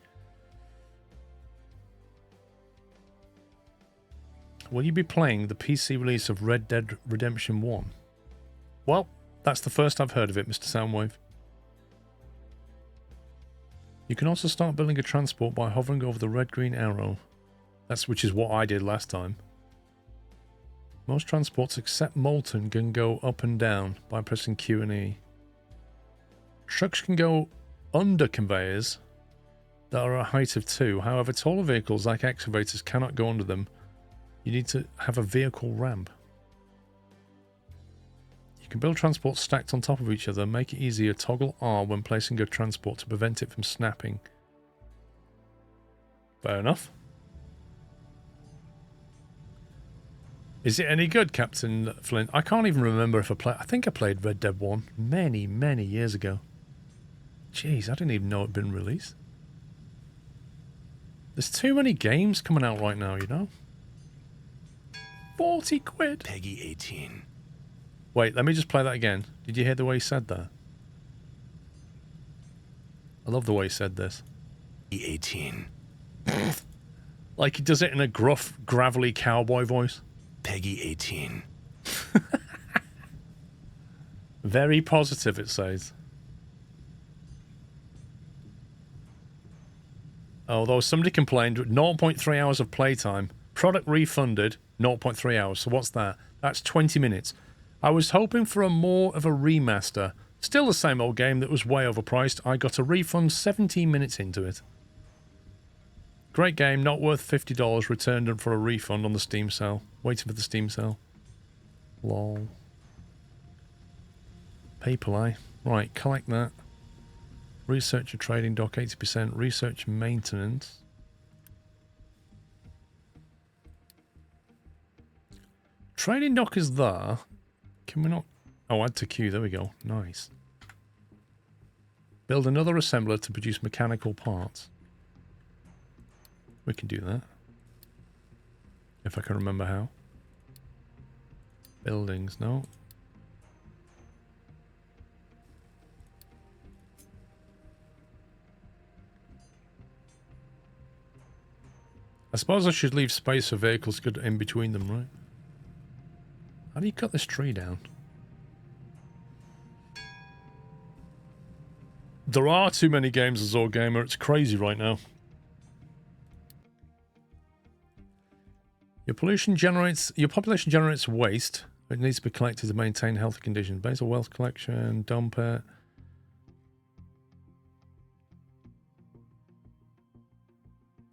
Will you be playing the PC release of Red Dead Redemption 1? Well, that's the first I've heard of it, Mr. Soundwave. You can also start building a transport by hovering over the red-green arrow. Which is what I did last time. Most transports except Molten can go up and down by pressing Q and E. Trucks can go under conveyors that are a height of 2. However, taller vehicles like excavators cannot go under them. You need to have a vehicle ramp. You can build transports stacked on top of each other. Make it easier. Toggle R when placing a transport to prevent it from snapping. Fair enough. Is it any good, Captain Flint? I can't even remember if I think I played Red Dead 1 many, many years ago. Jeez, I didn't even know it had been released. There's too many games coming out right now, you know? 40 quid. Peggy 18. Wait, let me just play that again. Did you hear the way he said that? I love the way he said this. 18. Like he does it in a gruff, gravelly cowboy voice. Peggy 18. Very positive, it says. Although somebody complained, 0.3 hours of playtime. Product refunded, 0.3 hours. So what's that? That's 20 minutes. I was hoping for more of a remaster. Still the same old game that was way overpriced. I got a refund 17 minutes into it. Great game, not worth $50. Returned them for a refund on the Steam sale. Waiting for the Steam sale. Lol. People, eh? Right, collect that. Research and trading dock, 80%. Research and maintenance. Trading dock is there. Can we not... Oh, add to queue. There we go. Nice. Build another assembler to produce mechanical parts. We can do that. If I can remember how. Buildings, no. suppose I should leave space for vehicles to get in between them, right? How do you cut this tree down? There are too many games as Zor Gamer. It's crazy right now. Your population generates waste. It needs to be collected to maintain healthy conditions. Basal wealth collection, dump it.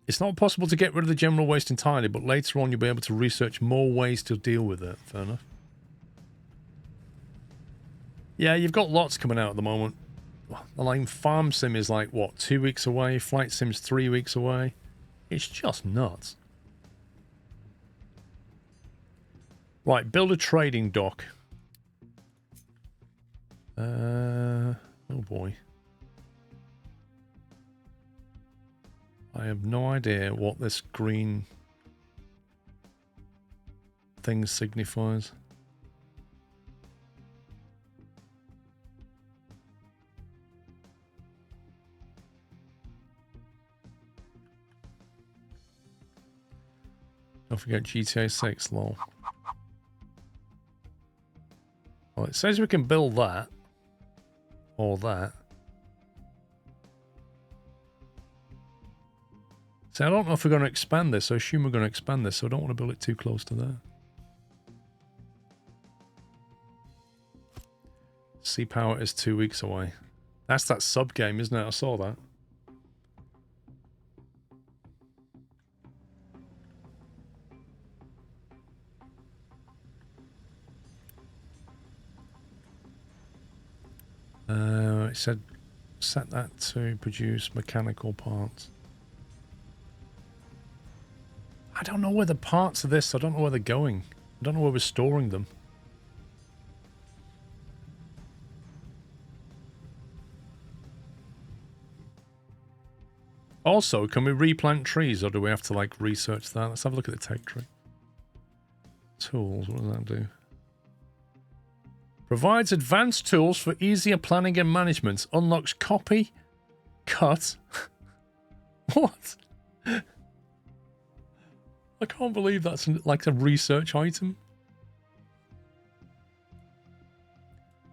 It's not possible to get rid of the general waste entirely, but later on you'll be able to research more ways to deal with it. Fair enough. Yeah, you've got lots coming out at the moment. Like Farm Sim is like, what, 2 weeks away? Flight Sim's 3 weeks away? It's just nuts. Right, build a trading dock. Oh boy. I have no idea what this green thing signifies. Don't forget GTA 6, lol. Well, it says we can build that. Or that. So I don't know if we're going to expand this. I assume we're going to expand this, so I don't want to build it too close to there. Sea Power is 2 weeks away. That's that sub game, isn't it? I saw that. It said set that to produce mechanical parts. I don't know where the parts of this, I don't know where they're going. I don't know where we're storing them. Also, can we replant trees or do we have to like research that? Let's have a look at the tech tree. Tools, what does that do? Provides advanced tools for easier planning and management. Unlocks copy, cut. What? I can't believe that's like a research item.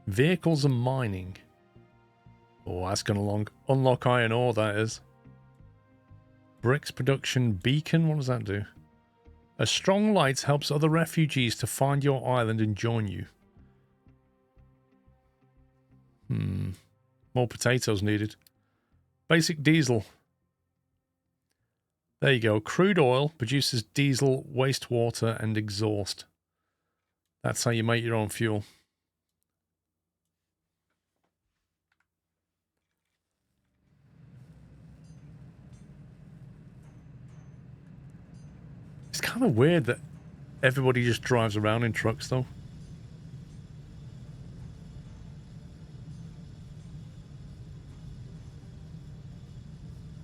Vehicles and mining. Oh, that's going to unlock iron ore, that is. Bricks production beacon. What does that do? A strong light helps other refugees to find your island and join you. More potatoes needed. Basic diesel. There you go. Crude oil produces diesel, wastewater, and exhaust. That's how you make your own fuel. It's kind of weird that everybody just drives around in trucks, though.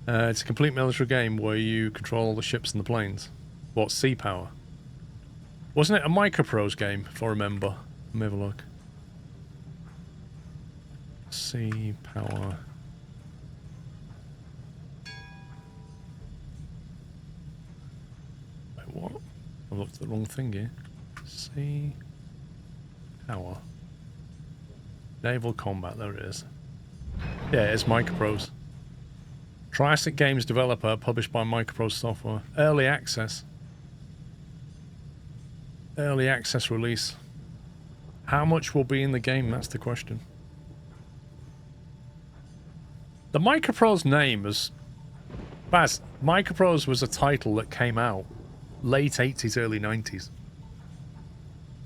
It's a complete military game where you control all the ships and the planes. What, Sea Power? Wasn't it a Microprose game, if I remember? Let me have a look. Sea Power. Wait, what? I looked at the wrong thing here. Sea Power. Naval Combat, there it is. Yeah, it's Microprose. Triassic Games developer, published by Microprose Software. Early access. Early access release. How much will be in the game? That's the question. The Microprose name was... Baz, Microprose was a title that came out late 80s, early 90s.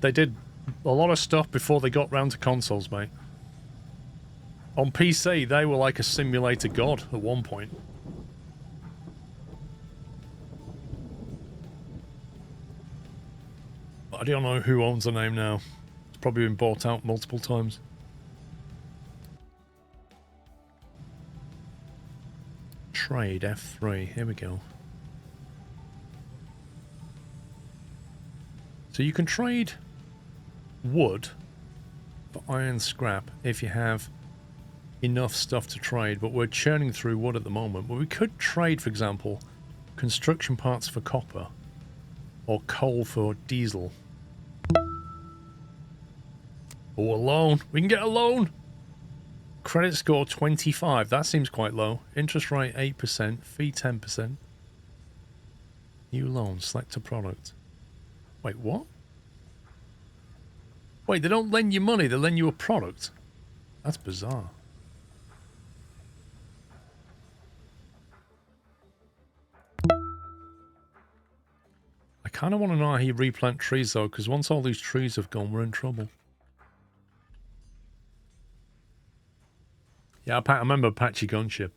They did a lot of stuff before they got round to consoles, mate. On PC, they were like a simulator god at one point. I don't know who owns the name now. It's probably been bought out multiple times. Trade F3. Here we go. So you can trade wood for iron scrap if you have enough stuff to trade, but we're churning through wood at the moment. But we could trade, for example, Construction parts for copper. Or coal for diesel. Oh, a loan. We can get a loan. Credit score 25. That seems quite low. Interest rate 8%. Fee 10%. New loan. Select a product. Wait, what? Wait, they don't lend you money. They lend you a product. That's bizarre. I kind of want to know how you replant trees, though, because once all these trees have gone, we're in trouble. Yeah, I remember Apache Gunship.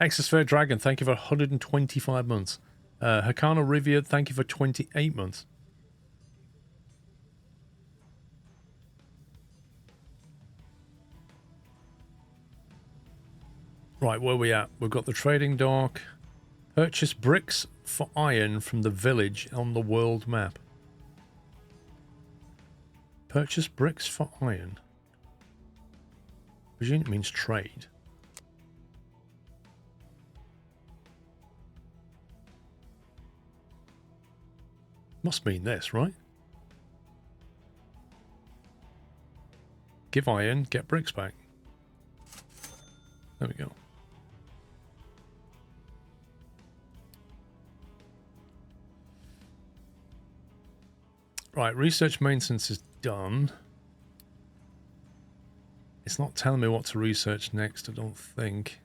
Exosphere Dragon, thank you for 125 months. Hakana Rivia, thank you for 28 months. Right, where are we at? We've got the trading dock. Purchase bricks for iron from the village on the world map. Purchase bricks for iron. Presume it means trade. Must mean this, right? Give iron, get bricks back. There we go. Right, research maintenance is done. It's not telling me what to research next, I don't think.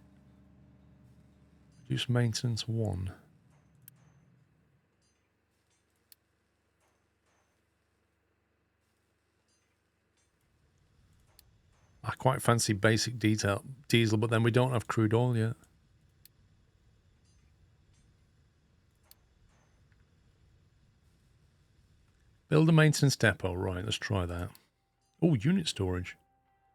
Reduce maintenance 1. I quite fancy basic diesel, but then we don't have crude oil yet. Build a maintenance depot. Right, let's try that. Oh, unit storage.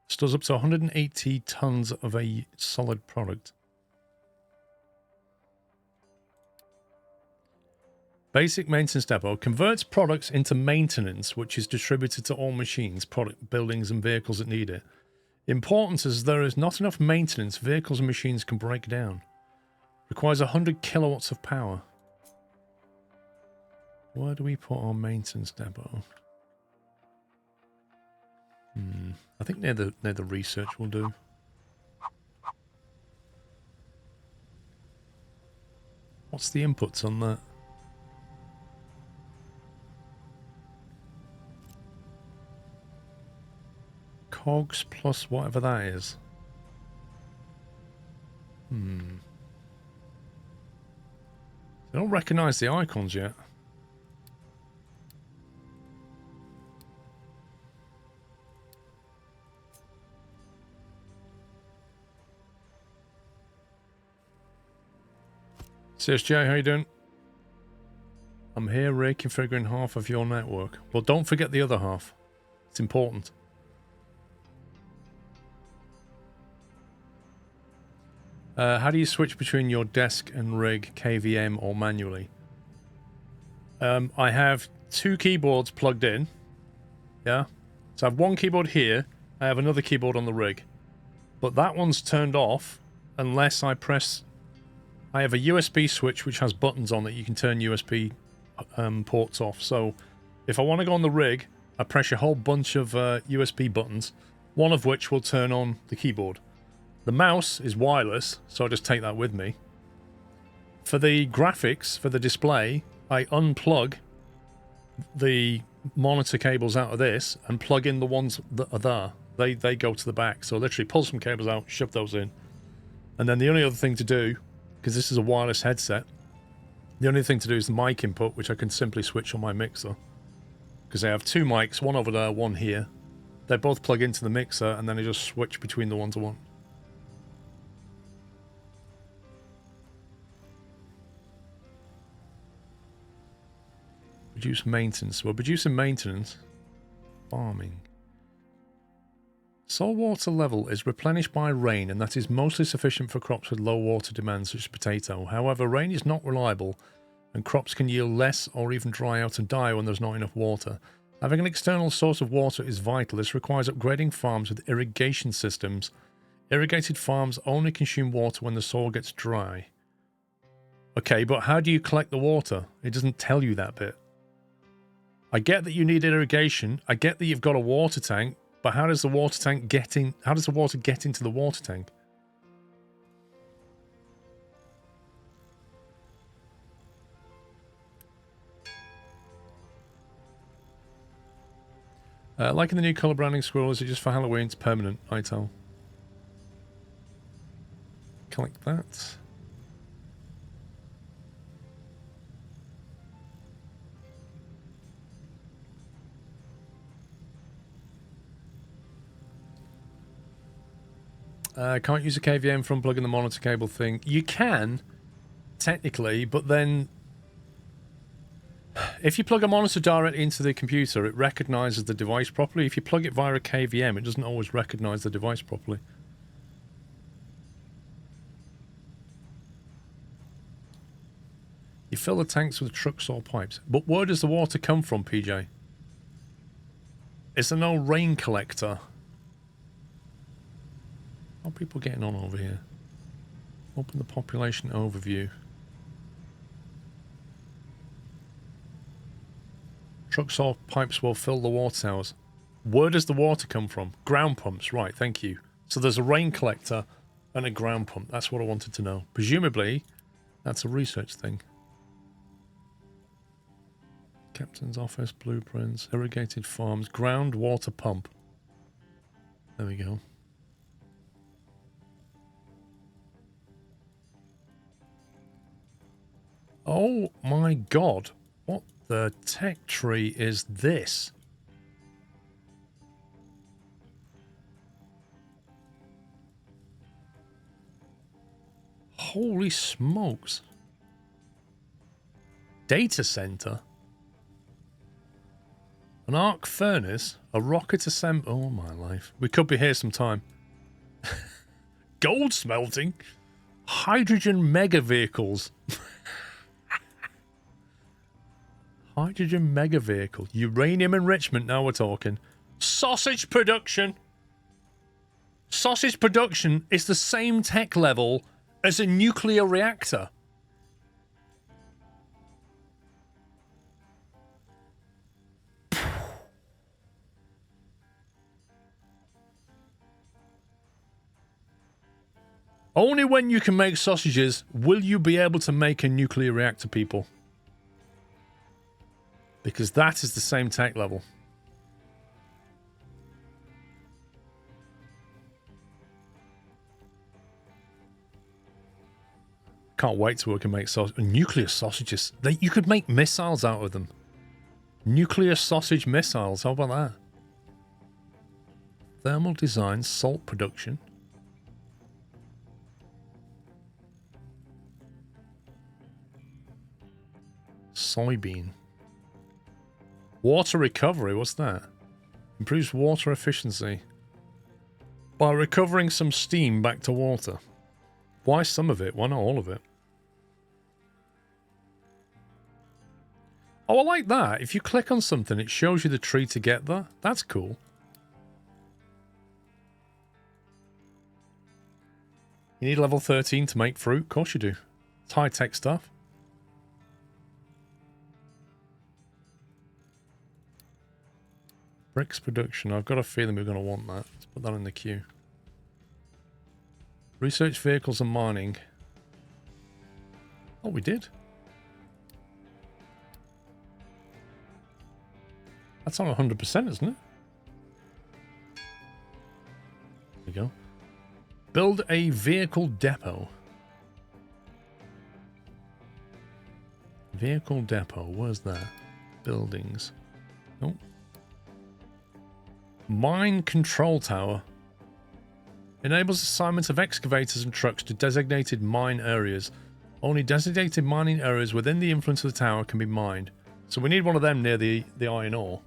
Stores up to 180 tons of a solid product. Basic maintenance depot converts products into maintenance, which is distributed to all machines, product buildings, and vehicles that need it. Important as there is not enough maintenance, vehicles and machines can break down. Requires 100 kilowatts of power. Where do we put our maintenance depot? I think near the research will do. What's the inputs on that? Cogs plus whatever that is. I don't recognise the icons yet. CSJ, how you doing? I'm here reconfiguring half of your network. Well, don't forget the other half. It's important. How do you switch between your desk and rig, KVM or manually? I have 2 keyboards plugged in. Yeah. So I have one keyboard here. I have another keyboard on the rig. But that one's turned off unless I press... I have a USB switch which has buttons on it. You can turn USB ports off. So if I want to go on the rig, I press a whole bunch of USB buttons, one of which will turn on the keyboard. The mouse is wireless, so I just take that with me. For the graphics, for the display, I unplug the monitor cables out of this and plug in the ones that are there. They go to the back. So literally pull some cables out, shove those in. And then the only other thing to do, because this is a wireless headset, the only thing to do is the mic input, which I can simply switch on my mixer. Because I have 2 mics, one over there, one here. They both plug into the mixer, and then I just switch between the ones I want. Reduce maintenance. Well, reducing maintenance. Farming. Soil water level is replenished by rain, and that is mostly sufficient for crops with low water demands such as potato. However, rain is not reliable, and crops can yield less or even dry out and die when there's not enough water. Having an external source of water is vital. This requires upgrading farms with irrigation systems. Irrigated farms only consume water when the soil gets dry. Okay, but how do you collect the water? It doesn't tell you that bit. I get that you need irrigation. I get that you've got a water tank, but how does the water tank get in? How does the water get into the water tank? Liking the new colour branding, Squirrel. Is it just for Halloween? It's permanent, I tell. Collect that. Can't use a KVM from plugging the monitor cable thing. You can, technically, but then if you plug a monitor directly into the computer, it recognizes the device properly. If you plug it via a KVM, it doesn't always recognize the device properly. You fill the tanks with trucks or pipes. But where does the water come from, PJ? Is there no rain collector? How are people getting on over here? Open the population overview. Trucks or pipes will fill the water towers. Where does the water come from? Ground pumps, right, thank you. So there's a rain collector and a ground pump. That's what I wanted to know. Presumably, that's a research thing. Captain's office, blueprints, irrigated farms, groundwater pump. There we go. Oh my god. What the tech tree is this? Holy smokes. Data center? An arc furnace? A rocket assembly? Oh my life. We could be here some time. Gold smelting? Hydrogen mega vehicles? Hydrogen mega vehicle. Uranium enrichment, now we're talking. Sausage production. Sausage production is the same tech level as a nuclear reactor. Only when you can make sausages will you be able to make a nuclear reactor, people. Because that is the same tech level. Can't wait till we can make nuclear sausages. You could make missiles out of them. Nuclear sausage missiles. How about that? Thermal design, salt production. Soybean. Water recovery, what's that? Improves water efficiency. By recovering some steam back to water. Why some of it? Why not all of it? Oh, I like that. If you click on something, it shows you the tree to get there. That's cool. You need level 13 to make fruit? Of course you do. It's high-tech stuff. Bricks production. I've got a feeling we're going to want that. Let's put that in the queue. Research vehicles and mining. Oh, we did. That's on 100%, isn't it? There we go. Build a vehicle depot. Vehicle depot. Where's that? Buildings. Nope. Mine control tower. Enables assignment of excavators and trucks to designated mine areas. Only designated mining areas within the influence of the tower can be mined. So we need one of them near the iron ore.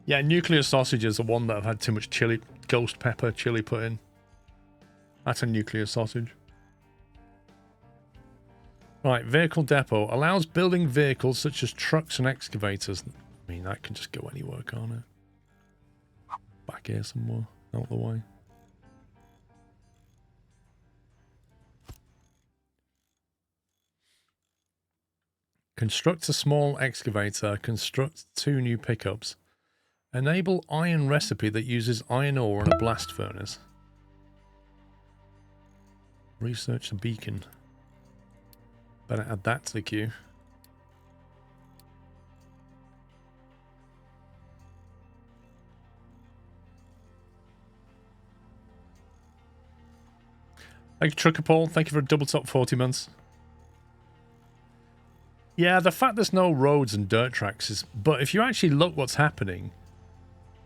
Yeah, nuclear sausages are one that have had too much chili, ghost pepper chili put in. That's a nuclear sausage. Right, vehicle depot. Allows building vehicles such as trucks and excavators. I mean, that can just go anywhere, can't it? Back here somewhere, out the way. Construct a small excavator. Construct 2 new pickups. Enable iron recipe that uses iron ore and a blast furnace. Research the beacon. Better add that to the queue. Thank you, Trucker Paul. Thank you for a double top 40 months. Yeah, the fact there's no roads and dirt tracks is... But if you actually look what's happening,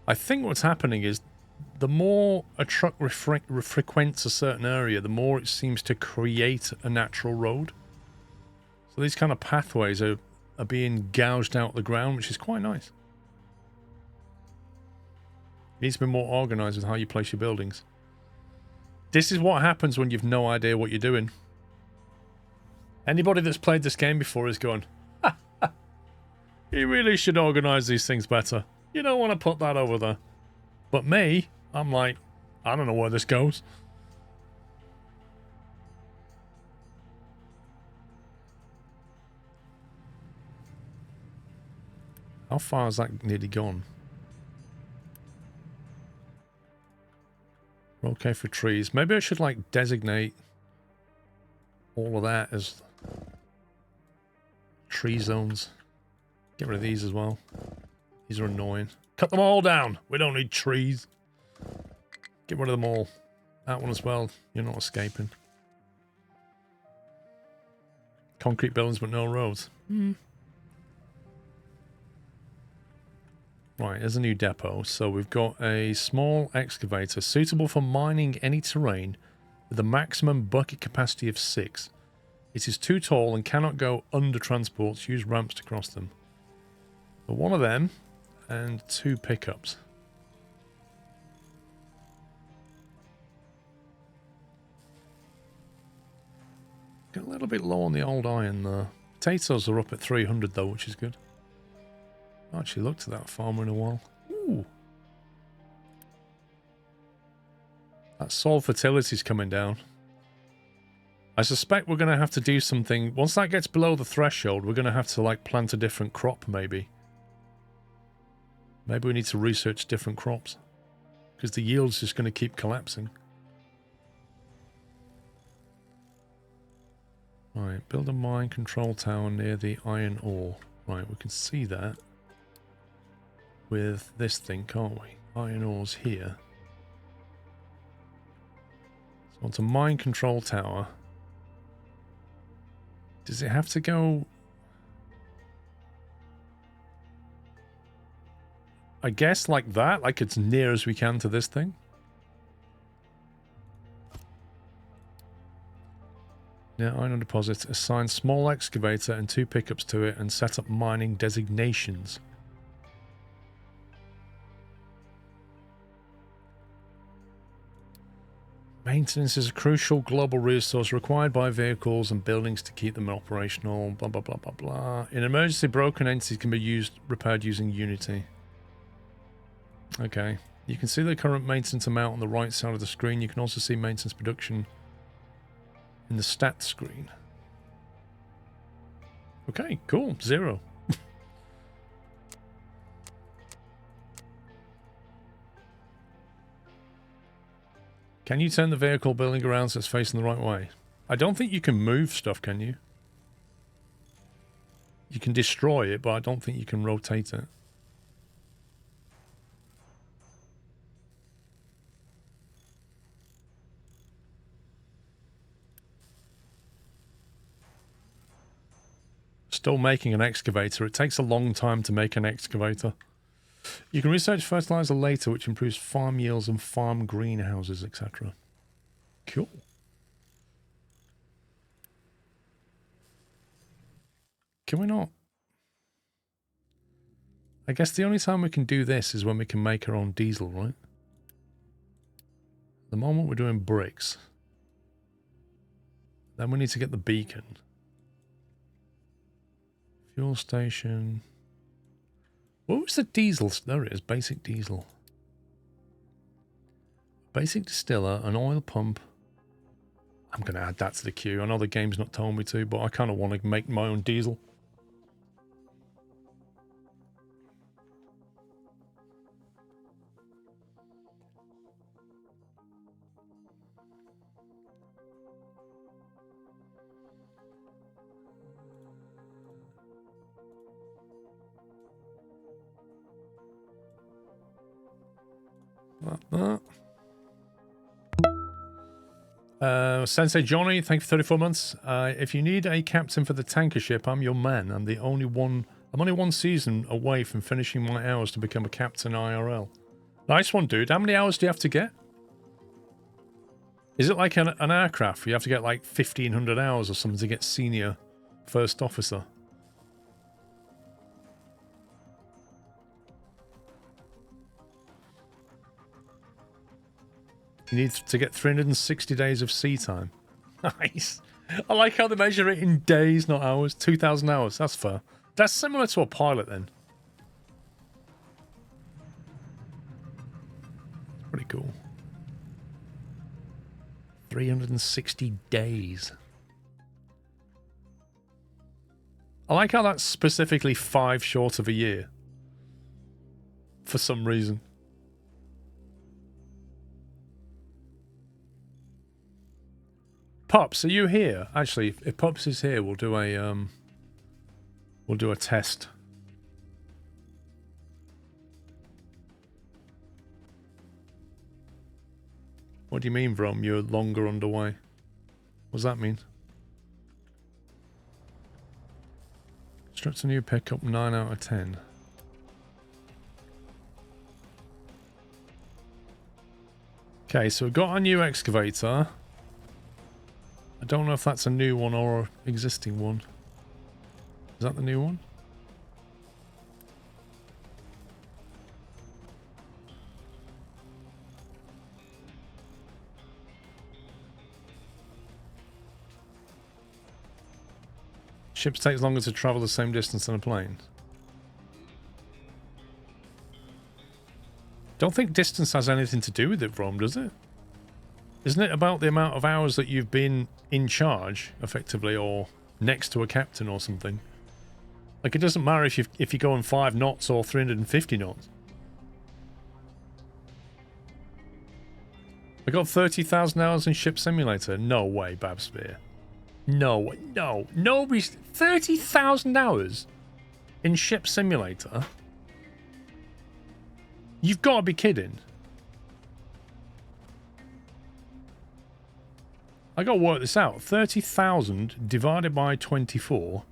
I think what's happening is the more a truck frequents a certain area, the more it seems to create a natural road. So these kind of pathways are being gouged out the ground, which is quite nice. It needs to be more organised with how you place your buildings. This is what happens when you've no idea what you're doing. Anybody that's played this game before is going, ha, ha, you really should organise these things better. You don't want to put that over there. But me, I'm like, I don't know where this goes. How far has that nearly gone? We're okay for trees. Maybe I should like designate all of that as tree zones. Get rid of these as well. These are annoying. Cut them all down. We don't need trees. Get rid of them all. That one as well. You're not escaping. Concrete buildings but no roads. Right, there's a new depot. So we've got a small excavator suitable for mining any terrain with a maximum bucket capacity of 6. It is too tall and cannot go under transports. Use ramps to cross them. But one of them and 2 pickups. Get a little bit low on the old iron there. Potatoes are up at 300 though, which is good. I actually looked at that farmer in a while. Ooh. That soil fertility's coming down. I suspect we're going to have to do something. Once that gets below the threshold, we're going to have to like plant a different crop maybe. Maybe we need to research different crops. Because the yield's just going to keep collapsing. Right, build a mine control tower near the iron ore. Right, we can see that with this thing, can't we? Iron ore's here. So onto mine control tower. Does it have to go... I guess like that, like it's near as we can to this thing. Near iron deposit, assign small excavator and 2 pickups to it and set up mining designations. Maintenance is a crucial global resource required by vehicles and buildings to keep them operational, blah blah blah blah blah. In emergency, broken entities can be repaired using Unity. Okay, you can see the current maintenance amount on the right side of the screen. You can also see maintenance production in the stats screen. Okay, cool. 0. Can you turn the vehicle building around so it's facing the right way? I don't think you can move stuff, can you? You can destroy it, but I don't think you can rotate it. Still making an excavator. It takes a long time to make an excavator. You can research fertilizer later, which improves farm yields and farm greenhouses, etc. Cool. Can we not? I guess the only time we can do this is when we can make our own diesel, right? At the moment we're doing bricks. Then we need to get the beacon. Fuel station. What was the diesel? There it is, basic diesel. Basic distiller, an oil pump. I'm going to add that to the queue. I know the game's not told me to, but I kind of want to make my own diesel. Sensei Johnny, thank you for 34 months. If you need a captain for the tanker ship, I'm your man. I'm only one season away from finishing my hours to become a captain IRL. Nice one, dude. How many hours do you have to get? Is it like an aircraft? You have to get like 1,500 hours or something to get senior first officer. You need to get 360 days of sea time. Nice. I like how they measure it in days, not hours. 2,000 hours. That's fair. That's similar to a pilot then. Pretty cool. 360 days. I like how that's specifically 5 short of a year. For some reason. Pops, are you here? Actually, if Pops is here, we'll do a test. What do you mean, Brom? You're longer underway. What does that mean? Construct a new pickup, 9 out of 10. Okay, so we've got a new excavator. I don't know if that's a new one or an existing one. Is that the new one? Ships takes longer to travel the same distance than a plane. Don't think distance has anything to do with it, Rom, does it? Isn't it about the amount of hours that you've been in charge, effectively, or next to a captain or something? Like, it doesn't matter if you're going 5 knots or 350 knots. I got 30,000 hours in Ship Simulator. No way, Babsphere. No way. No. Nobody's... 30,000 hours in Ship Simulator? You've got to be kidding. I got to work this out. 30,000 divided by 24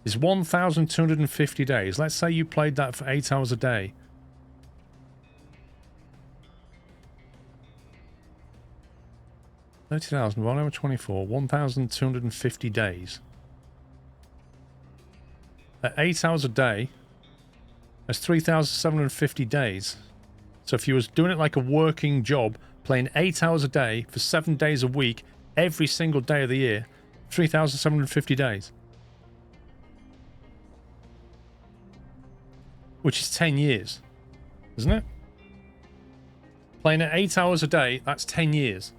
is 1,250 days. Let's say you played that for 8 hours a day. $30,000 divided by 24, 1,250 days. At 8 hours a day, that's 3,750 days. So if you was doing it like a working job, playing 8 hours a day for 7 days a week, every single day of the year, 3,750 days. Which is 10 years, isn't it? Playing at 8 hours a day, that's 10 years.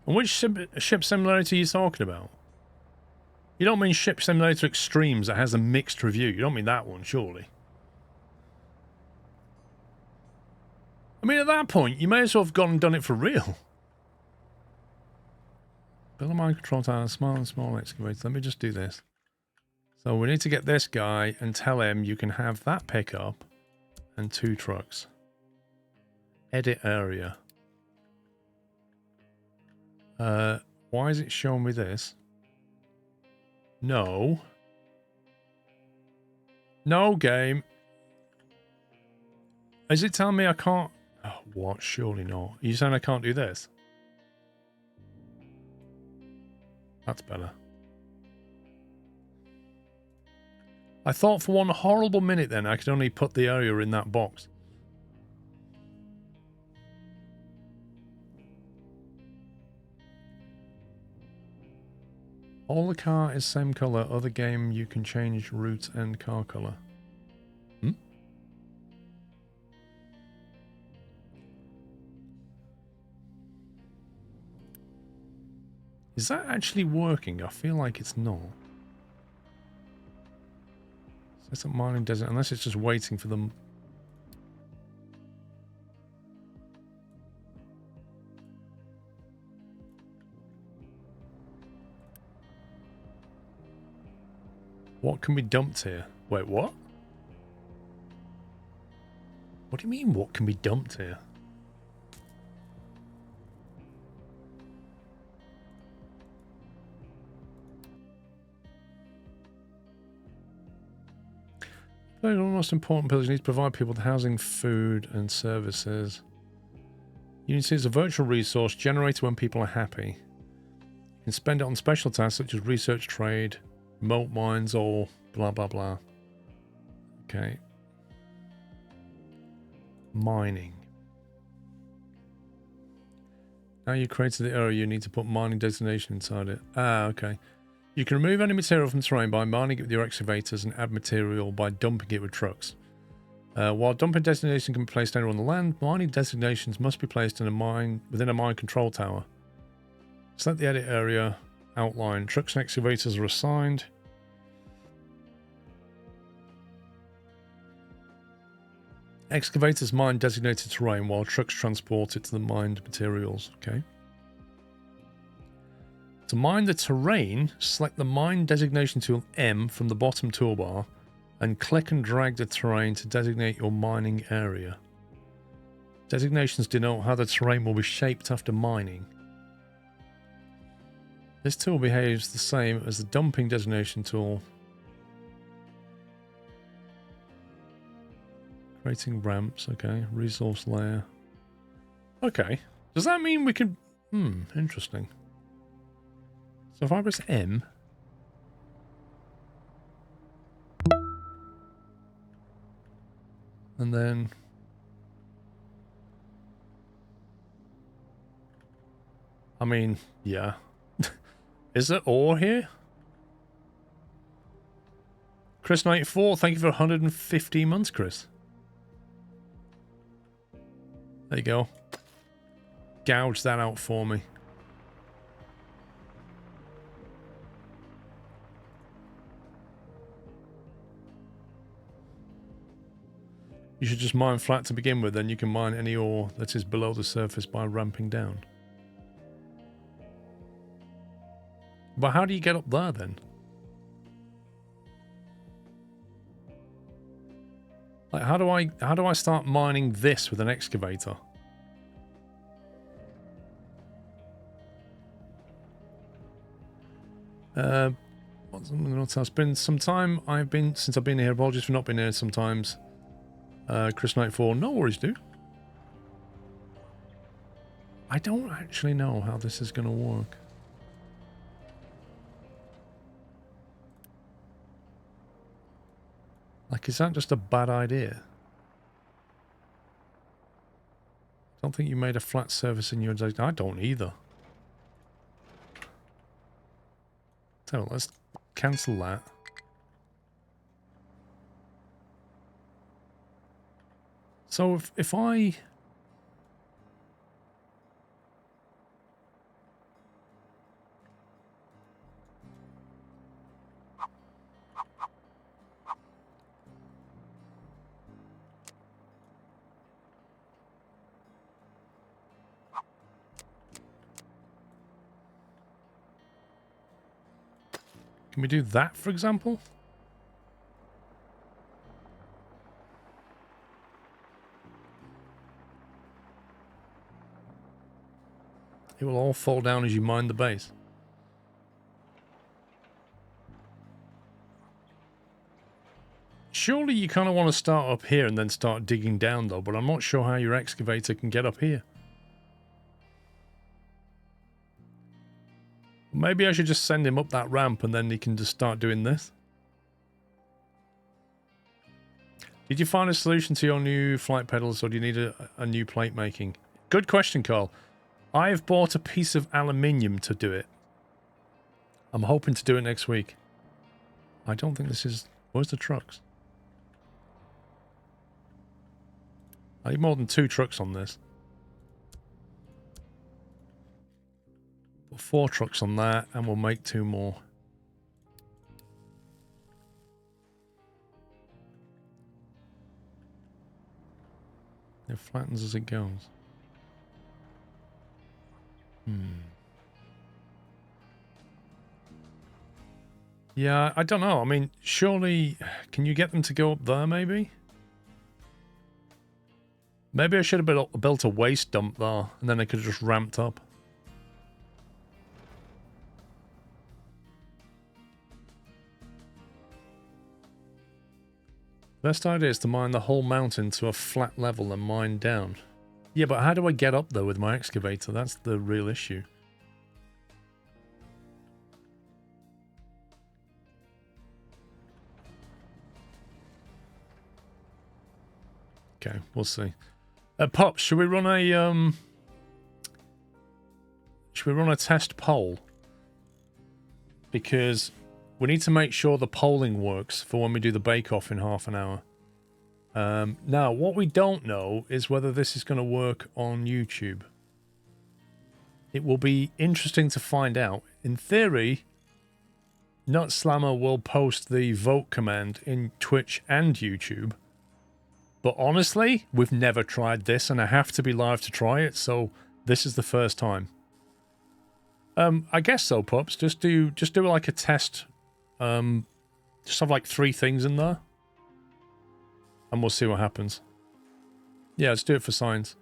And which ship simulator are you talking about? You don't mean Ship Simulator Extremes that has a mixed review. You don't mean that one, surely. I mean, at that point, you may as well have gone and done it for real. Build a mind control tower, small and small excavator. Let me just do this. So we need to get this guy and tell him you can have that pickup and 2 trucks. Edit area. Why is it showing me this? No. No, game. Is it telling me I can't... Oh, what? Surely not. Are you saying I can't do this? That's better. I thought for one horrible minute then I could only put the area in that box. All the car is same colour. Other game you can change route and car colour. Is that actually working? I feel like it's not. Set up mining desert, unless it's just waiting for them. What can be dumped here? Wait, what? What do you mean, what can be dumped here? One of the most important pillars, you need to provide people with housing, food, and services. Unity is a virtual resource generated when people are happy. You can spend it on special tasks such as research, trade, remote mines, or blah blah blah. Okay. Mining. Now you created the area, you need to put mining designation inside it. Ah, okay. You can remove any material from terrain by mining it with your excavators and add material by dumping it with trucks. While dumping designation can be placed anywhere on the land, mining designations must be placed in a mine within a mine control tower. Select the edit area outline. Trucks and excavators are assigned. Excavators mine designated terrain while trucks transport it to the mined materials. Okay. To mine the terrain, select the Mine Designation tool M from the bottom toolbar and click and drag the terrain to designate your mining area. Designations denote how the terrain will be shaped after mining. This tool behaves the same as the Dumping Designation tool. Creating ramps, okay. Resource layer. Okay. Does that mean we can... interesting. So if I press M... and then... I mean, yeah. Is there ore here? Chris94, thank you for 150 months, Chris. There you go. Gouge that out for me. You should just mine flat to begin with, then you can mine any ore that is below the surface by ramping down. But how do you get up there then? Like how do I start mining this with an excavator? What's something else? It's been some time since I've been here. Apologies for not being here sometimes. Chris Knight 4, no worries, dude. I don't actually know how this is going to work. Like, is that just a bad idea? I don't think you made a flat surface in your... I don't either. So, let's cancel that. So, if I... Can we do that, for example? It will all fall down as you mine the base. Surely you kind of want to start up here and then start digging down, though, but I'm not sure how your excavator can get up here. Maybe I should just send him up that ramp and then he can just start doing this. Did you find a solution to your new flight pedals, or do you need a new plate making? Good question, Carl. I've bought a piece of aluminium to do it. I'm hoping to do it next week. I don't think this is... Where's the trucks? I need more than 2 trucks on this. Put 4 trucks on that, and we'll make 2 more. It flattens as it goes. Yeah, I don't know. I mean, surely, can you get them to go up there, maybe? Maybe I should have built a waste dump there, and then they could have just ramped up. Best idea is to mine the whole mountain to a flat level and mine down. Yeah, but how do I get up there with my excavator? That's the real issue. Okay, we'll see. Pops, should we run a test poll? Because we need to make sure the polling works for when we do the bake-off in half an hour. Now, what we don't know is whether this is going to work on YouTube. It will be interesting to find out. In theory, Nutslammer will post the vote command in Twitch and YouTube. But honestly, we've never tried this, and I have to be live to try it, so this is the first time. I guess so, Pups. Just do like a test. Just have like 3 things in there. And we'll see what happens. Yeah, let's do it for science.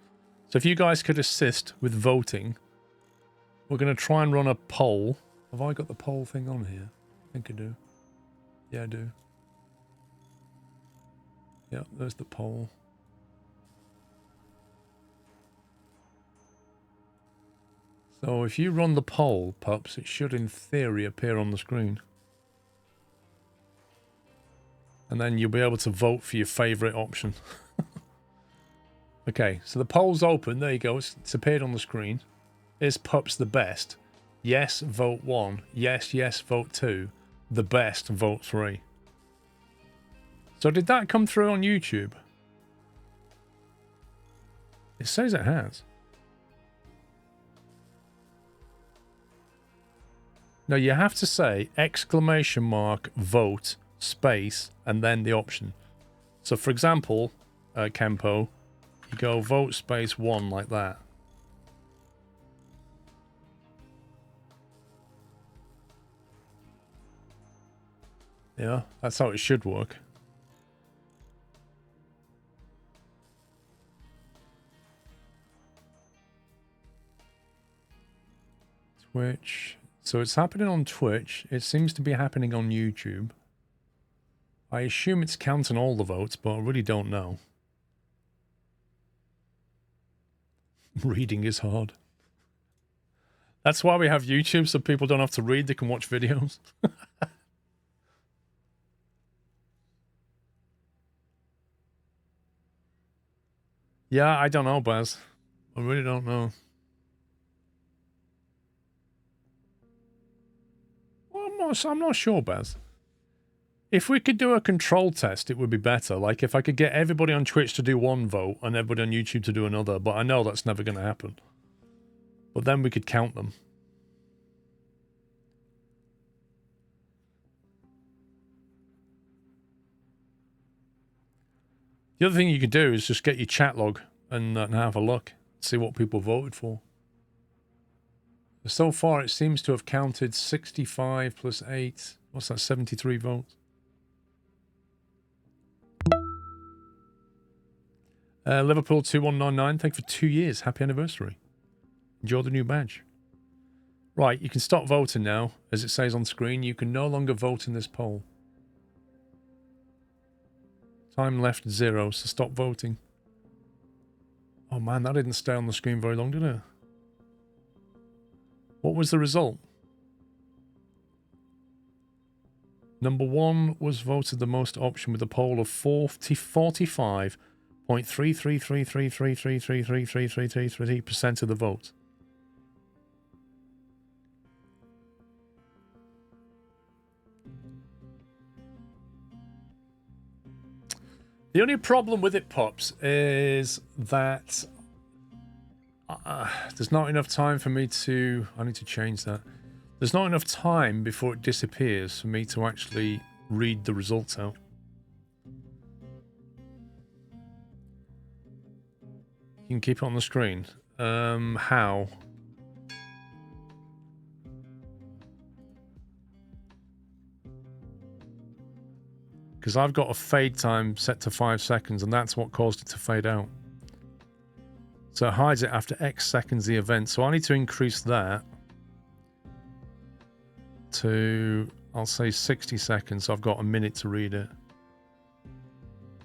So if you guys could assist with voting, we're going to try and run a poll. Have I got the poll thing on here? I think I do. Yeah, I do. Yeah, there's the poll. So if you run the poll, Pups, it should in theory appear on the screen. And then you'll be able to vote for your favourite option. Okay, so the poll's open. There you go. It's appeared on the screen. Is Pups the best? Yes, vote 1. Yes, yes, vote 2. The best, vote 3. So did that come through on YouTube? It says it has. Now you have to say exclamation mark vote space and then the option. So for example, Kempo, you go vote space 1 like that. Yeah, that's how it should work. Twitch. So it's happening on Twitch. It seems to be happening on YouTube. I assume it's counting all the votes, but I really don't know. Reading is hard. That's why we have YouTube, so people don't have to read, they can watch videos. Yeah, I don't know, Baz. I really don't know. Well, I'm not sure, Baz. If we could do a control test, it would be better. Like, if I could get everybody on Twitch to do 1 vote and everybody on YouTube to do another, but I know that's never going to happen. But then we could count them. The other thing you could do is just get your chat log and have a look. See what people voted for. So far, it seems to have counted 65 plus 8. What's that, 73 votes? Liverpool 2199, thank you for 2 years. Happy anniversary. Enjoy the new badge. Right, you can stop voting now. As it says on screen, you can no longer vote in this poll. Time left 0, so stop voting. Oh man, that didn't stay on the screen very long, did it? What was the result? Number 1 was voted the most option with a poll of 45.3333333333333% of the vote. The only problem with it, Pops, is that there's not enough time for me to... I need to change that. There's not enough time before it disappears for me to actually read the results out. You can keep it on the screen. How? Because I've got a fade time set to 5 seconds, and that's what caused it to fade out. So it hides it after X seconds the event. So I need to increase that to, I'll say 60 seconds. So I've got a minute to read it.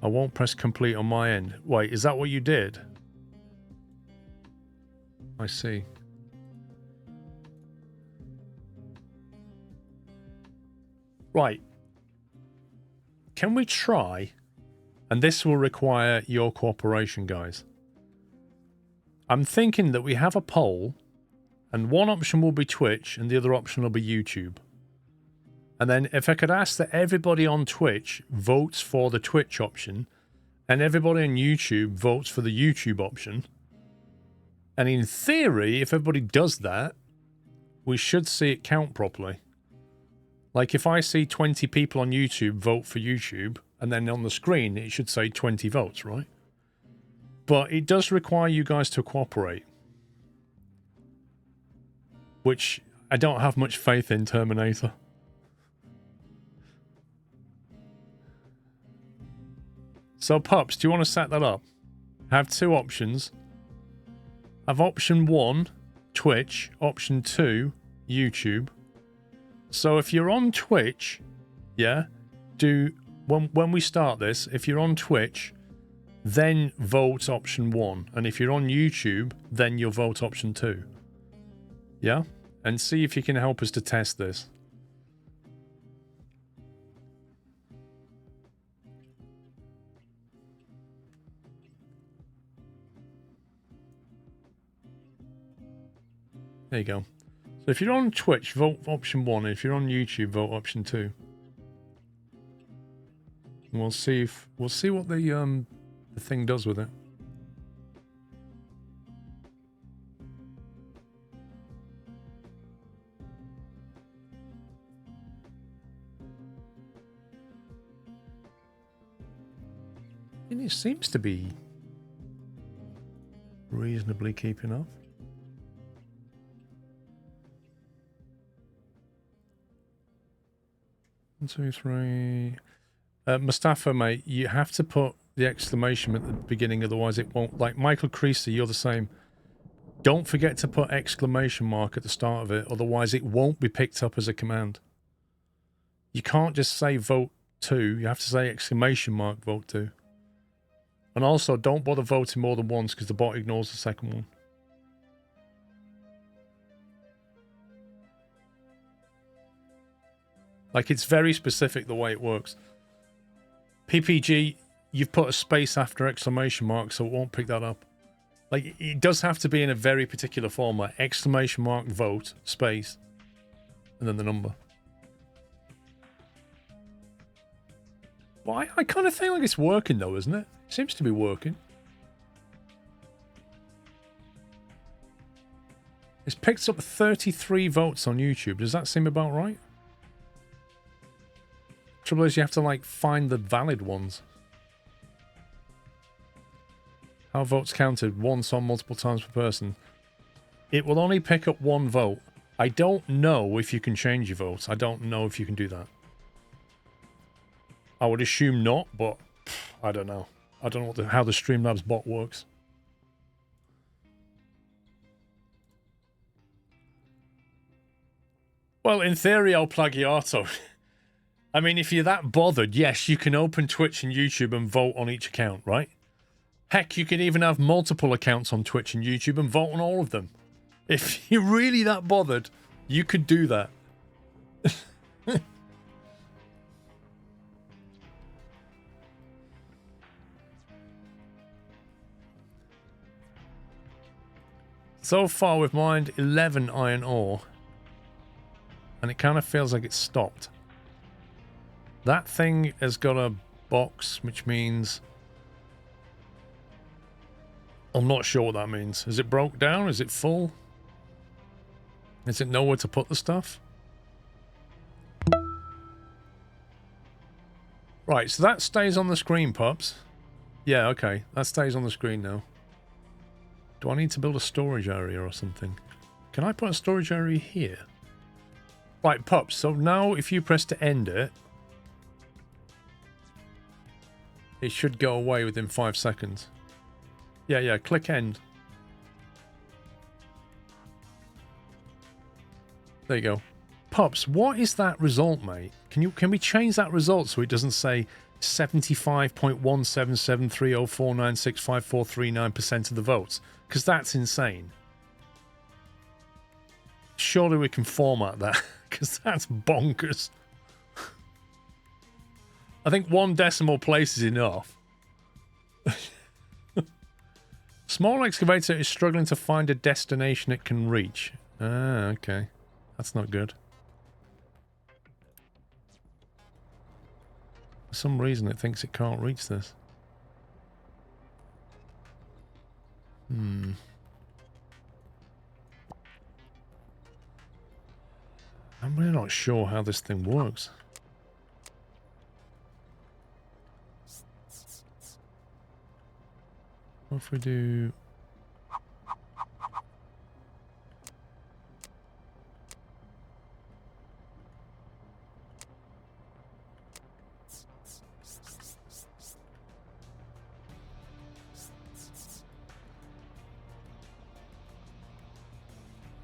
I won't press complete on my end. Wait, is that what you did? I see. Right. Can we try? And this will require your cooperation, guys. I'm thinking that we have a poll, and one option will be Twitch, and the other option will be YouTube. And then if I could ask that everybody on Twitch votes for the Twitch option, and everybody on YouTube votes for the YouTube option, and in theory, if everybody does that, we should see it count properly. Like if I see 20 people on YouTube vote for YouTube, and then on the screen it should say 20 votes, right? But it does require you guys to cooperate. Which I don't have much faith in, Terminator. So, Pups, do you want to set that up? Have two options. Have option 1, Twitch. Option 2, YouTube. So if you're on Twitch, yeah, when we start this, if you're on Twitch, then vote option 1. And if you're on YouTube, then you'll vote option 2. Yeah? And see if you can help us to test this. There you go. So if you're on Twitch, vote option 1. If you're on YouTube, vote option 2. And we'll see what the thing does with it. And it seems to be reasonably keeping up. 1, 2, 3. Mustafa, mate, you have to put the exclamation at the beginning, otherwise it won't. Like Michael Creasy, you're the same. Don't forget to put exclamation mark at the start of it, otherwise it won't be picked up as a command. You can't just say vote 2, you have to say exclamation mark vote 2. And also, don't bother voting more than once because the bot ignores the second one. Like, it's very specific the way it works. PPG, you've put a space after exclamation mark, so it won't pick that up. Like, it does have to be in a very particular format. Exclamation mark, vote, space, and then the number. Well, I kind of think like it's working, though, isn't it? It seems to be working. It's picked up 33 votes on YouTube. Does that seem about right? Trouble is, you have to, like, find the valid ones. How votes counted? Once on multiple times per person. It will only pick up 1 vote. I don't know if you can change your votes. I don't know if you can do that. I would assume not, but I don't know. I don't know how the Streamlabs bot works. Well, in theory, El Plagiato. I mean, if you're that bothered, yes, you can open Twitch and YouTube and vote on each account, right? Heck, you can even have multiple accounts on Twitch and YouTube and vote on all of them. If you're really that bothered, you could do that. So far, we've mined 11 iron ore. And it kind of feels like it's stopped. That thing has got a box, which means... I'm not sure what that means. Is it broke down? Is it full? Is it nowhere to put the stuff? Right, so that stays on the screen, pups. Yeah, okay. That stays on the screen now. Do I need to build a storage area or something? Can I put a storage area here? Right, pups. So now if you press to end it, it should go away within 5 seconds. Yeah, click end. There you go. Pups, what is that result, mate? Can we change that result so it doesn't say 75.17730496543.9% of the votes? Because that's insane. Surely we can format that, because that's bonkers. I think 1 decimal place is enough. Small excavator is struggling to find a destination it can reach. Ah, okay. That's not good. For some reason it thinks it can't reach this. I'm really not sure how this thing works. What if we do...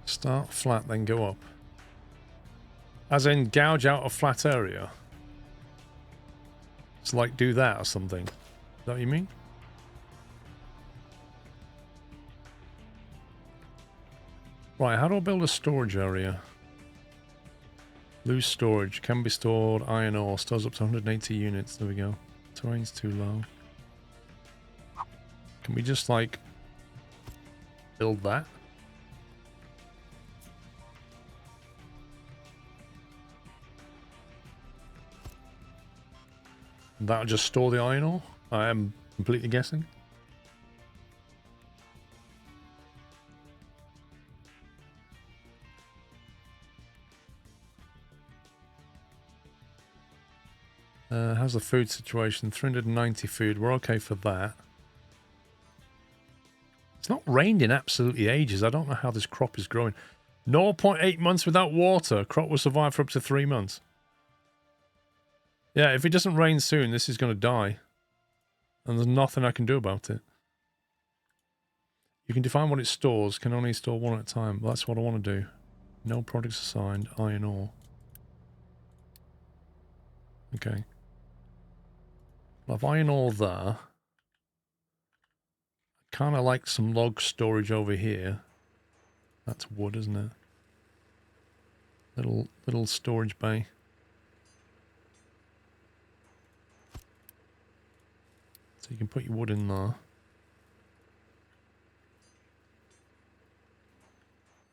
Start flat, then go up. As in, gouge out a flat area. It's like do that or something. Is that what you mean? Right, how do I build a storage area? Loose storage. Can be stored iron ore. Stores up to 180 units. There we go. Terrain's too low. Can we just, like, build that? That'll just store the iron ore? I am completely guessing. How's the food situation? 390 food. We're okay for that. It's not rained in absolutely ages. I don't know how this crop is growing. 0.8 months without water. Crop will survive for up to 3 months. Yeah, if it doesn't rain soon, this is going to die. And there's nothing I can do about it. You can define what it stores. Can only store 1 at a time. Well, that's what I want to do. No products assigned. Iron ore. Okay. I'll have iron ore there. Kind of like some log storage over here. That's wood, isn't it? Little storage bay. So you can put your wood in there.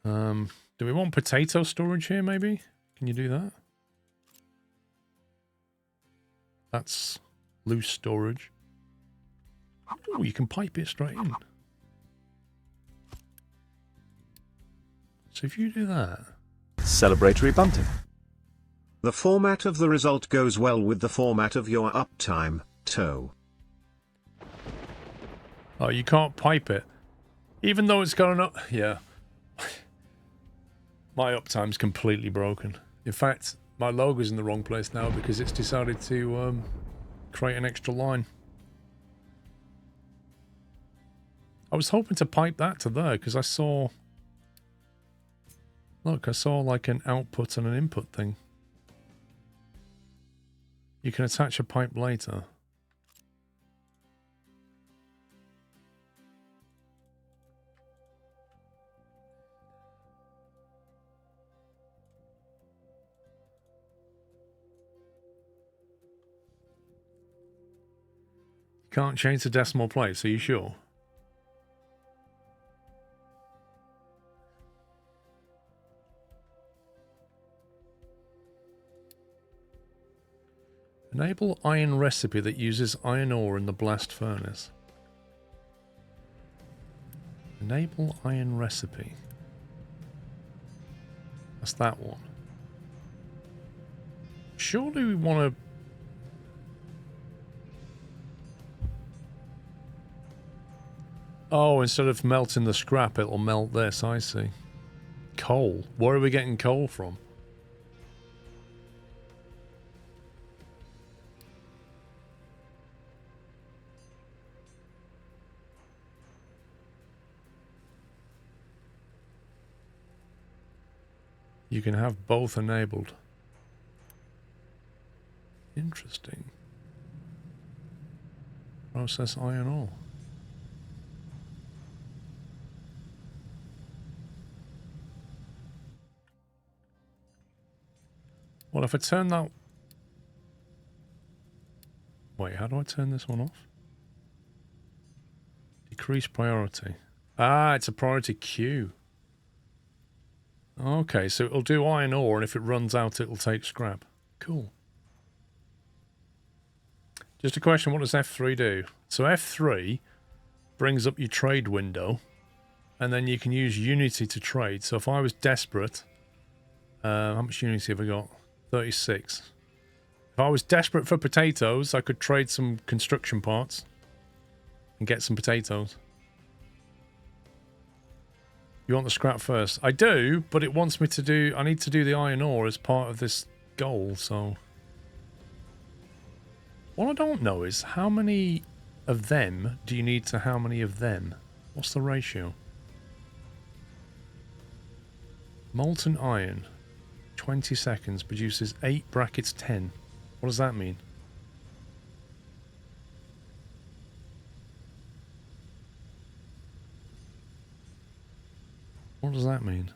Do we want potato storage here, maybe? Can you do that? That's loose storage. Oh, you can pipe it straight in. So if you do that... Celebratory bunting. The format of the result goes well with the format of your uptime, toe. Oh, you can't pipe it. Even though it's got an up... Yeah. My uptime's completely broken. In fact, my logo's in the wrong place now because it's decided to create an extra line. I was hoping to pipe that to there because I saw... Look, I saw like an output and an input thing. You can attach a pipe later. Can't change the decimal place, are you sure? Enable iron recipe that uses iron ore in the blast furnace. Enable iron recipe. That's that one. Surely we want to... Oh, instead of melting the scrap, it'll melt this, I see. Coal. Where are we getting coal from? You can have both enabled. Interesting. Process iron ore. Well, if I turn that... Wait, how do I turn this one off? Decrease priority. Ah, it's a priority queue. Okay, so it'll do iron ore, and if it runs out, it'll take scrap. Cool. Just a question, what does F3 do? So F3 brings up your trade window, and then you can use Unity to trade. So if I was desperate... how much Unity have I got? 36. If I was desperate for potatoes, I could trade some construction parts and get some potatoes. You want the scrap first? I do, but it wants me to do... I need to do the iron ore as part of this goal, so... What I don't know is how many of them do you need to how many of them? What's the ratio? Molten iron. 20 seconds produces 8 brackets 10. What does that mean? What does that mean?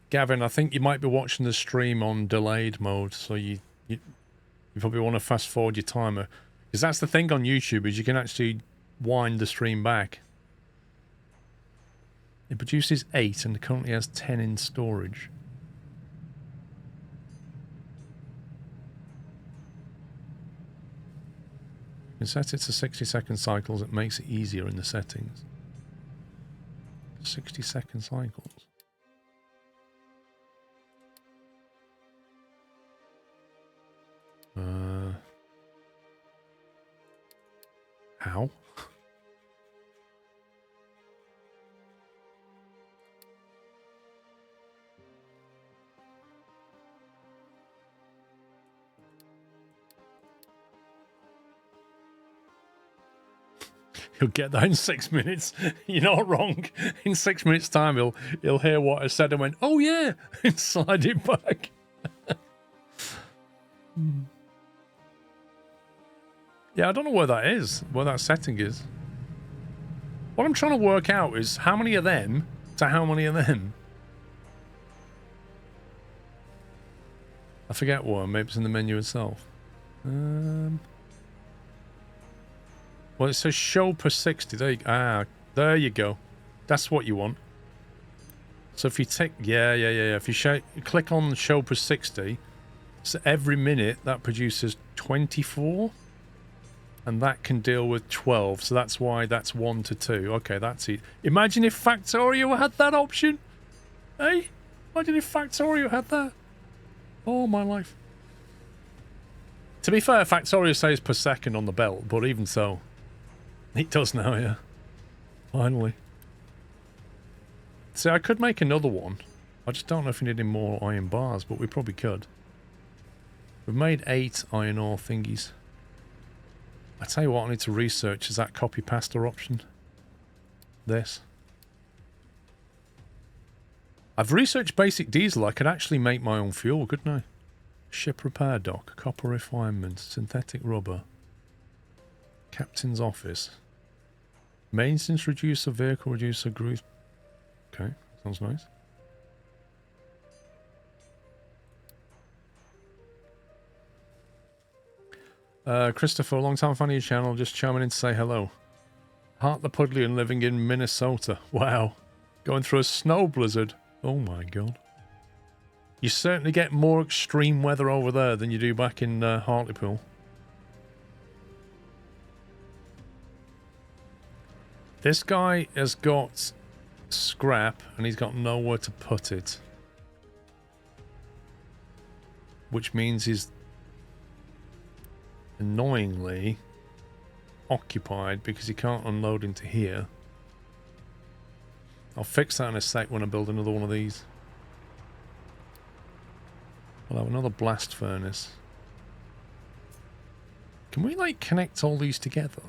Gavin, I think you might be watching the stream on delayed mode, so you probably want to fast forward your timer. Because that's the thing on YouTube, is you can actually wind the stream back. It produces 8 and currently has 10 in storage. You can set it to 60-second cycles. It makes it easier in the settings. 60-second cycles. How? He'll get that in 6 minutes. You're not wrong. In 6 minutes' time, he'll hear what I said and went, "Oh yeah," and slide it back. Yeah, I don't know where that is, where that setting is. What I'm trying to work out is how many of them to how many of them. I forget what. Maybe it's in the menu itself. Well, it says show per 60. There you go. That's what you want. So if you tick, yeah. If you click on show per 60, so every minute that produces 24, and that can deal with 12. So that's why that's 1 to 2. Okay, that's it. Imagine if Factorio had that option. Hey, imagine if Factorio had that. Oh my life. To be fair, Factorio says per second on the belt, but even so. It does now, yeah. Finally. See, I could make another one. I just don't know if we need any more iron bars, but we probably could. We've made 8 iron ore thingies. I tell you what I need to research is that copy pasta option. This. I've researched basic diesel. I could actually make my own fuel, couldn't I? Ship repair dock, copper refinement, synthetic rubber. Captain's office. Maintenance reducer, vehicle reducer, group. Okay, sounds nice. Christopher, long time fan of your channel, just chiming in to say hello. Hart the Pudlian living in Minnesota. Wow. Going through a snow blizzard. Oh my god. You certainly get more extreme weather over there than you do back in Hartlepool. This guy has got scrap and he's got nowhere to put it. Which means he's annoyingly occupied because he can't unload into here. I'll fix that in a sec when I build another one of these. I'll have another blast furnace. Can we like connect all these together?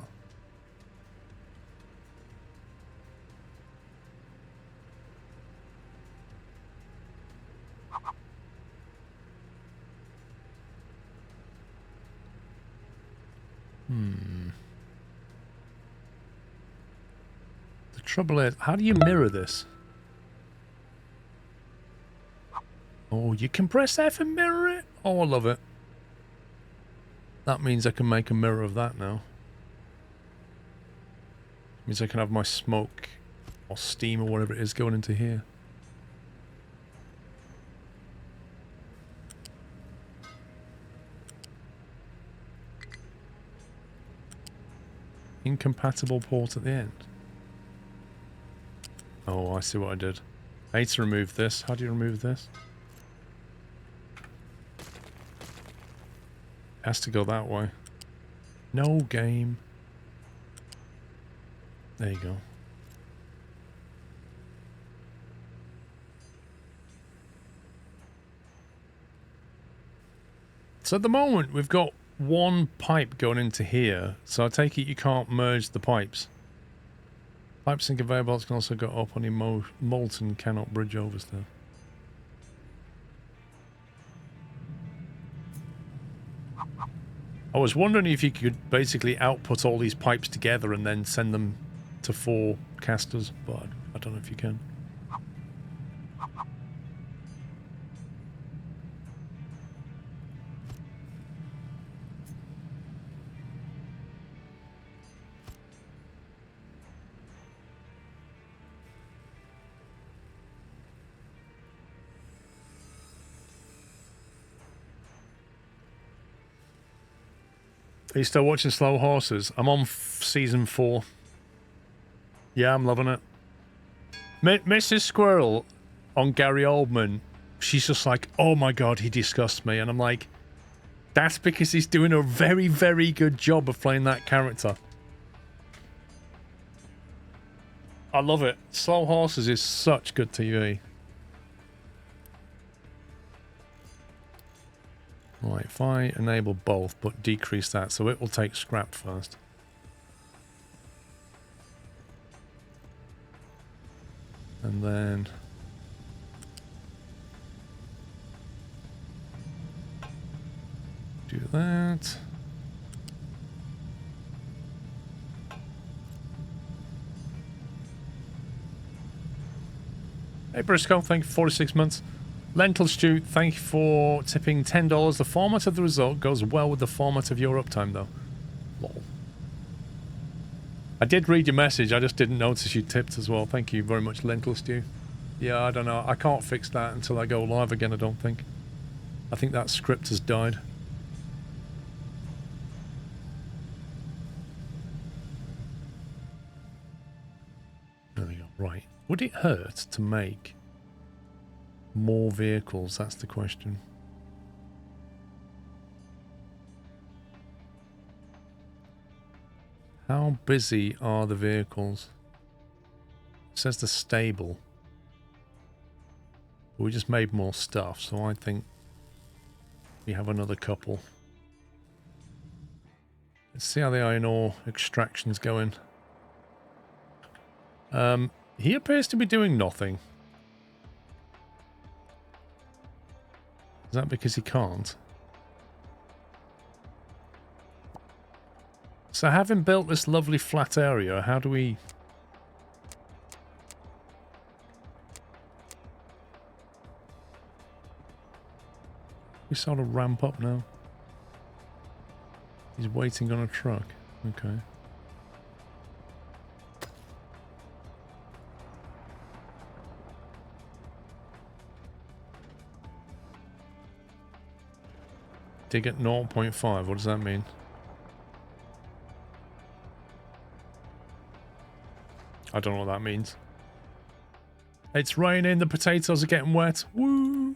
The trouble is, how do you mirror this? Oh, you can press F and mirror it? Oh, I love it. That means I can make a mirror of that now. Means I can have my smoke or steam or whatever it is going into here. Incompatible port at the end. Oh, I see what I did. I need to remove this. How do you remove this? It has to go that way. No game. There you go. So at the moment, we've got one pipe going into here. So I take it you can't merge the pipes. Pipes and conveyor belts can also go up on molten, cannot bridge over stuff. I was wondering if you could basically output all these pipes together and then send them to 4 casters, but I don't know if you can. Are you still watching Slow Horses? I'm on season 4. Yeah, I'm loving it. Mrs. Squirrel on Gary Oldman, she's just like, oh my god, he disgusts me. And I'm like, that's because he's doing a very, very good job of playing that character. I love it. Slow Horses is such good TV. Right, if I enable both, but decrease that, so it will take scrap first. And then... do that. Hey Briscoe, thank you for 46 months. Lentil Stew, thank you for tipping $10. The format of the result goes well with the format of your uptime, though. Lol. I did read your message, I just didn't notice you tipped as well. Thank you very much, Lentil Stew. Yeah, I don't know. I can't fix that until I go live again, I don't think. I think that script has died. There we go. Right. Would it hurt to make more vehicles? That's the question. How busy are the vehicles? It says the stable. We just made more stuff, so I think we have another couple. Let's see how the iron ore extraction's going. He appears to be doing nothing. Is that because he can't? So having built this lovely flat area, how do we... we sort of ramp up now? He's waiting on a truck. Okay. Dig at 0.5. What does that mean? I don't know what that means. It's raining, the potatoes are getting wet. Woo!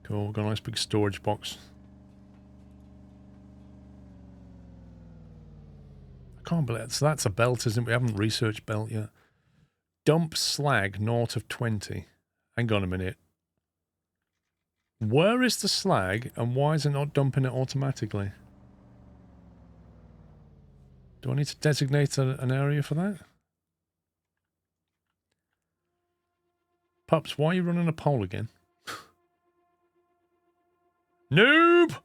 Cool, got a nice big storage box. I can't believe it. So that's a belt, isn't it? We haven't researched belt yet. Dump slag north of 20. Hang on a minute. Where is the slag and why is it not dumping it automatically? Do I need to designate an area for that? Pups, why are you running a poll again? Noob!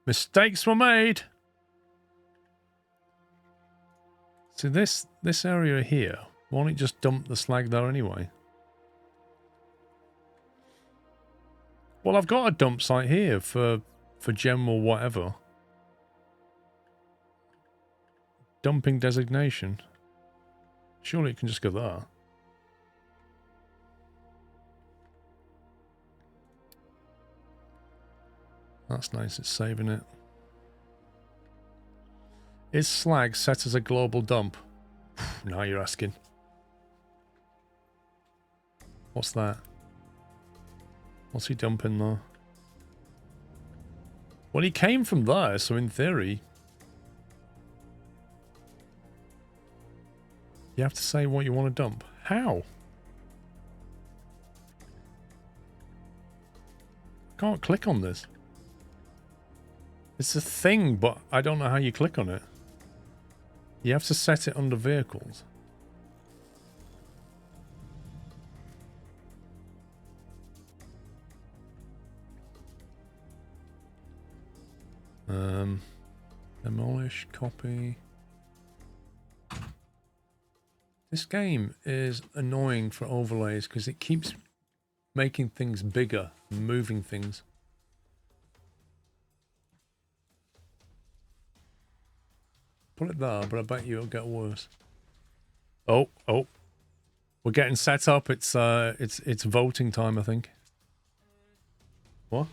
Mistakes were made. So this area here, why don't you just dump the slag there anyway? Well, I've got a dump site here for general whatever. Dumping designation. Surely it can just go there. That's nice, it's saving it. Is slag set as a global dump? Now you're asking. What's that? What's he dumping there? Well, he came from there, so in theory... You have to say what you want to dump. How? I can't click on this. It's a thing, but I don't know how you click on it. You have to set it under vehicles. Demolish, copy. This game is annoying for overlays because it keeps making things bigger, moving things. Put it there, but I bet you it'll get worse. Oh, we're getting set up. It's voting time, I think. What?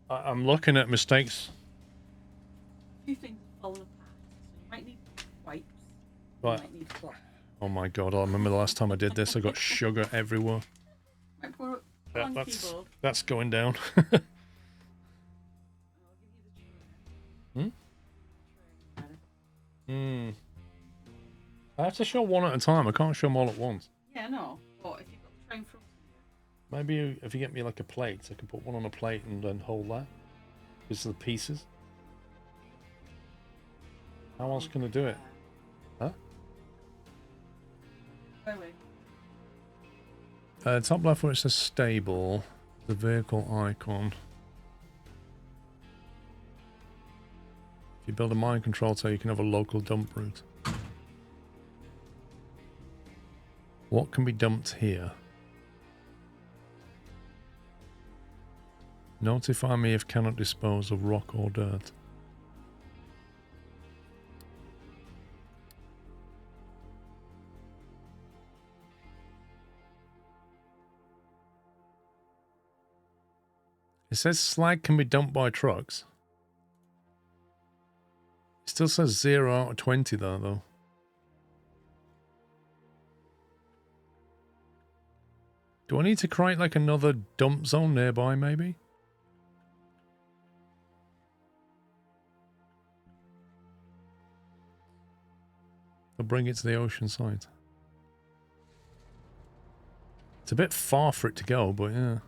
I'm looking at mistakes. A few things are falling apart. So you might need wipes. Right. You might need cloth. Oh my god! I remember the last time I did this. I got sugar everywhere. Might pour it Yeah, on the keyboard. that's going down. I'll give you the tray. Hmm. I have to show one at a time. I can't show them all at once. Yeah, no. But if you've got the tray in front of you. Maybe if you get me like a plate, I can put one on a plate and then hold that. These are the pieces. How else can I do it? Huh? Wait. Top left where it says stable, the vehicle icon. If you build a mine control tower, you can have a local dump route. What can be dumped here? Notify me if cannot dispose of rock or dirt. It says slag can be dumped by trucks. It still says 0 out of 20 there, though. Do I need to create like another dump zone nearby, maybe? Or bring it to the ocean side. It's a bit far for it to go, but yeah.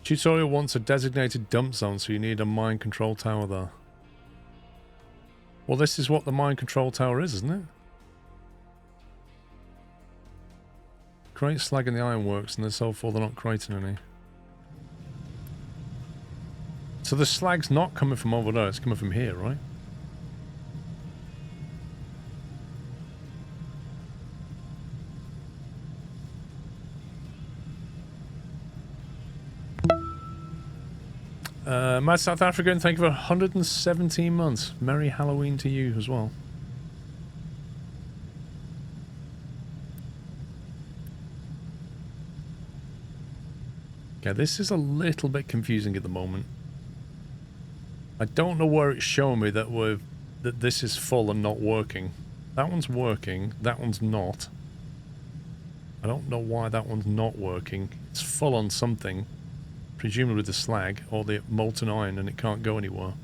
Tutorial wants a designated dump zone, so you need a mine control tower there. Well, this is what the mine control tower is, isn't it? Create slag in the ironworks, and so far they're not creating any. So the slag's not coming from over there, it's coming from here, right? Mad South African, thank you for 117 months. Merry Halloween to you as well. Okay, this is a little bit confusing at the moment. I don't know where it's showing me that this is full and not working. That one's working, that one's not. I don't know why that one's not working. It's full on something, presumably the slag or the molten iron, and it can't go anywhere.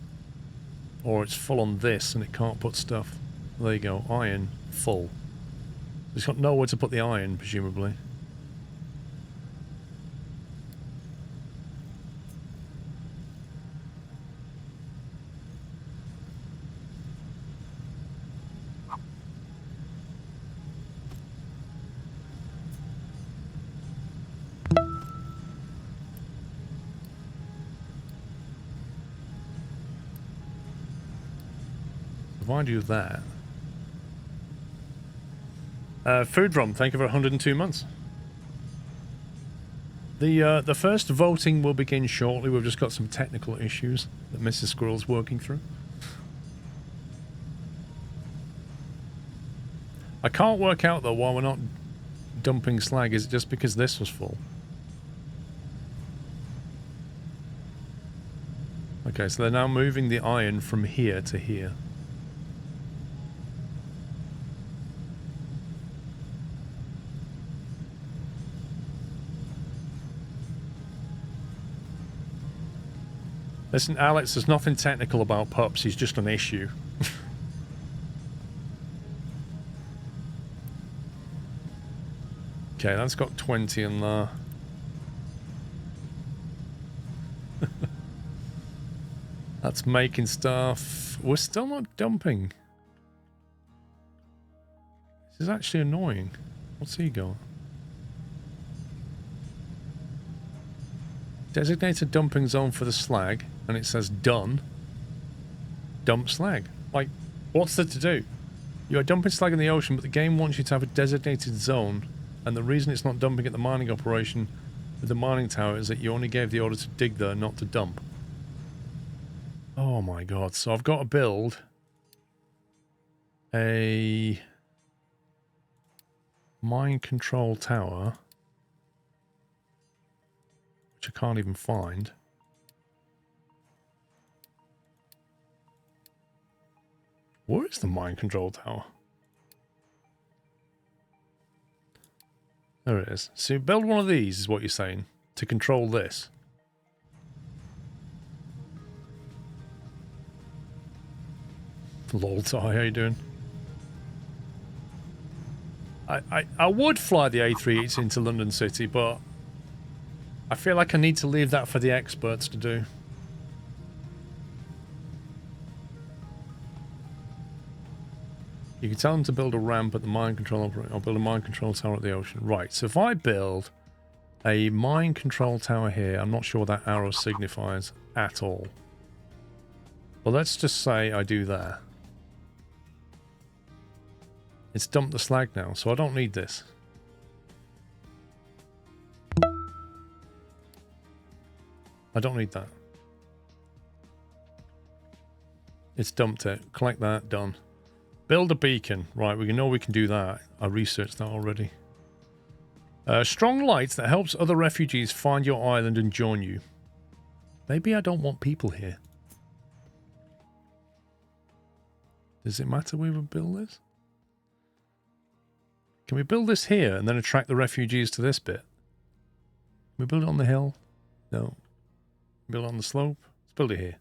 Or it's full on this and it can't put stuff. There you go, iron, full. It's got nowhere to put the iron, presumably. If I do that... Food Rum, thank you for 102 months. The first voting will begin shortly. We've just got some technical issues that Mrs. Squirrel's working through. I can't work out, though, why we're not dumping slag. Is it just because this was full? Okay, so they're now moving the iron from here to here. Listen, Alex, there's nothing technical about pups. He's just an issue. Okay, that's got 20 in there. That's making stuff. We're still not dumping. This is actually annoying. What's he got? Designated dumping zone for the slag, and it says done. Dump slag. Like, what's there to do? You are dumping slag in the ocean, but the game wants you to have a designated zone, and the reason it's not dumping at the mining operation with the mining tower is that you only gave the order to dig there, not to dump. Oh my god, so I've got to build a mine control tower, which I can't even find. Where is the mine control tower? There it is. So you build one of these, is what you're saying, to control this. Lol, Ty, how you doing? I would fly the A380 into London City, but I feel like I need to leave that for the experts to do. You can tell them to build a ramp at the mine control operator, or build a mine control tower at the ocean. Right, so if I build a mine control tower here, I'm not sure what that arrow signifies at all. But let's just say I do that. It's dumped the slag now, so I don't need this. I don't need that. It's dumped it. Collect that. Done. Build a beacon. Right, we know we can do that. I researched that already. Strong light that helps other refugees find your island and join you. Maybe I don't want people here. Does it matter we would build this? Can we build this here and then attract the refugees to this bit? Can we build it on the hill? No. Build it on the slope? Let's build it here.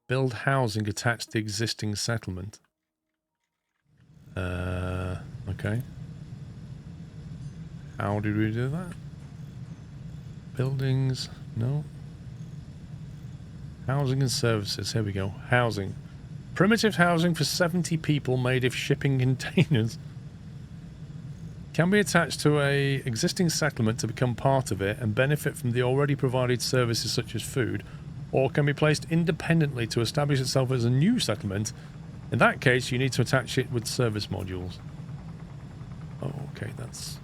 Build housing attached to the existing settlement. Okay. How did we do that? Buildings, no. Housing and services, here we go. Housing. Primitive housing for 70 people made of shipping containers. Can be attached to a existing settlement to become part of it and benefit from the already provided services such as food, or can be placed independently to establish itself as a new settlement. In that case, you need to attach it with service modules. Okay, that's...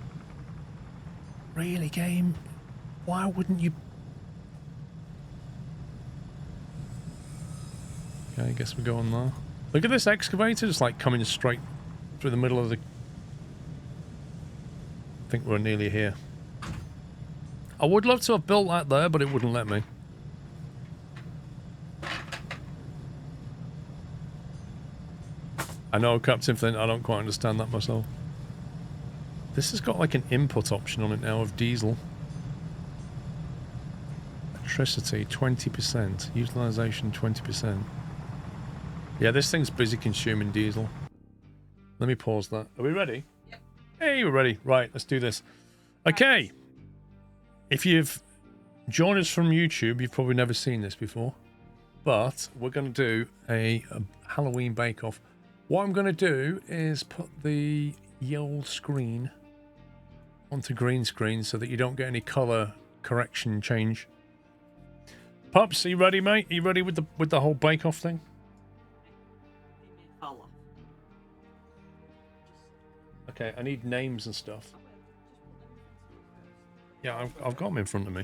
Really, game? Why wouldn't you... Okay, I guess we're going there. Look at this excavator, just like coming straight through the middle of the... I think we're nearly here. I would love to have built that there, but it wouldn't let me. I know, Captain Flint, I don't quite understand that myself. This has got like an input option on it now of diesel. Electricity, 20%. Utilization, 20%. Yeah, this thing's busy consuming diesel. Let me pause that. Are we ready? Yep. Hey, we're ready. Right, let's do this. Okay. If you've joined us from YouTube, you've probably never seen this before. But we're going to do a Halloween bake-off. What I'm going to do is put the yellow screen onto green screen so that you don't get any color correction change. Pups, are you ready, mate? Are you ready with the whole bake-off thing? Follow. Okay, I need names and stuff. Yeah, I've got them in front of me.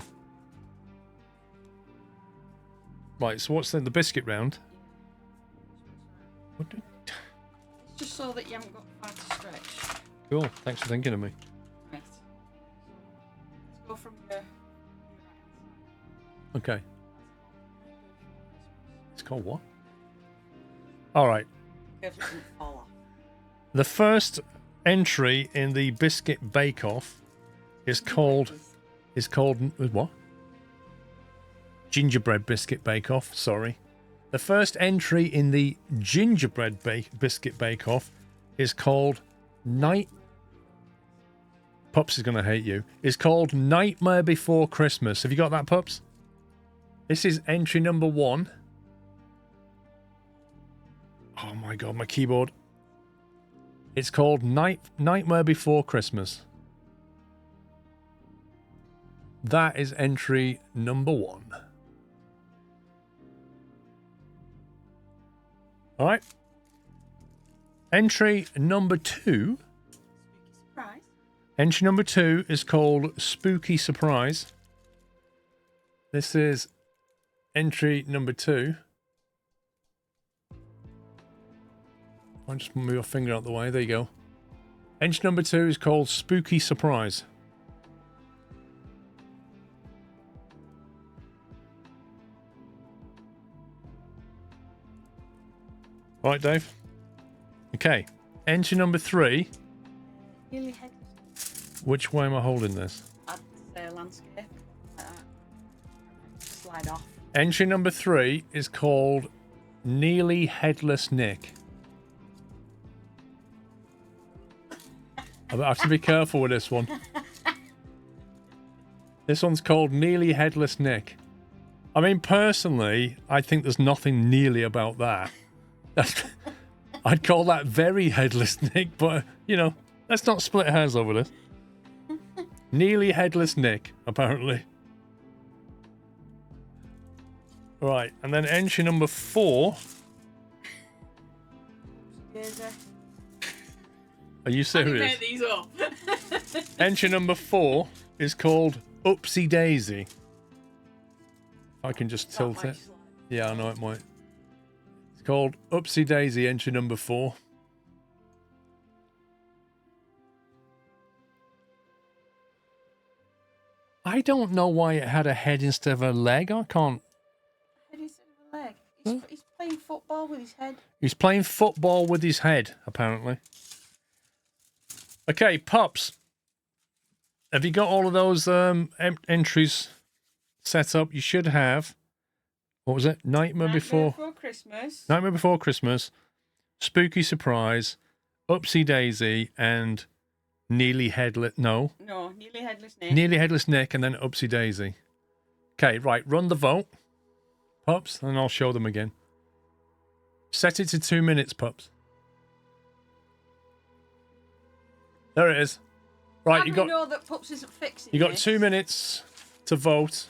Right, so what's then the biscuit round? What do... It's just so that you haven't got far to stretch. Cool, thanks for thinking of me. Right. Let's go from your Okay. It's called what? Alright. careful it doesn't fall off. The first entry in the biscuit bake-off is called what? Gingerbread biscuit bake-off, sorry. The first entry in the gingerbread biscuit bake-off is called Pups is going to hate you. It's called Nightmare Before Christmas. Have you got that, Pups? This is entry number 1. Oh my god, my keyboard. It's called Nightmare Before Christmas. That is entry number 1. Alright. Entry number 2. Surprise. Entry number 2 is called Spooky Surprise. This is entry number 2. I'll just move your finger out the way. There you go. Entry number 2 is called Spooky Surprise. Right, Dave? Okay. Entry number 3. Nearly headless. Which way am I holding this? I'd say a landscape. Slide off. Entry number 3 is called Nearly Headless Nick. I have to be careful with this one. This one's called Nearly Headless Nick. I mean, personally, I think there's nothing nearly about that. I'd call that very headless Nick, but, you know, let's not split hairs over this. Nearly Headless Nick, apparently. Right, and then entry number 4. Are you serious? I made these up. Entry number 4 is called Oopsie Daisy. I can just tilt it. Yeah, I know it might. It's called Oopsie Daisy, entry number 4. I don't know why it had a head instead of a leg. I can't. Head instead of a leg. He's playing football with his head. He's playing football with his head, apparently. Okay, Pups. Have you got all of those entries set up? You should have. What was it? Nightmare Before Christmas. Nightmare Before Christmas, Spooky Surprise, Oopsie Daisy, and Nearly Headless... No, Nearly Headless Nick. Nearly Headless Nick, and then Oopsie Daisy. Okay, right, run the vote, Pups, and I'll show them again. Set it to 2 minutes, Pups. There it is. Right, you know that Pups isn't fixing. You got this? 2 minutes to vote.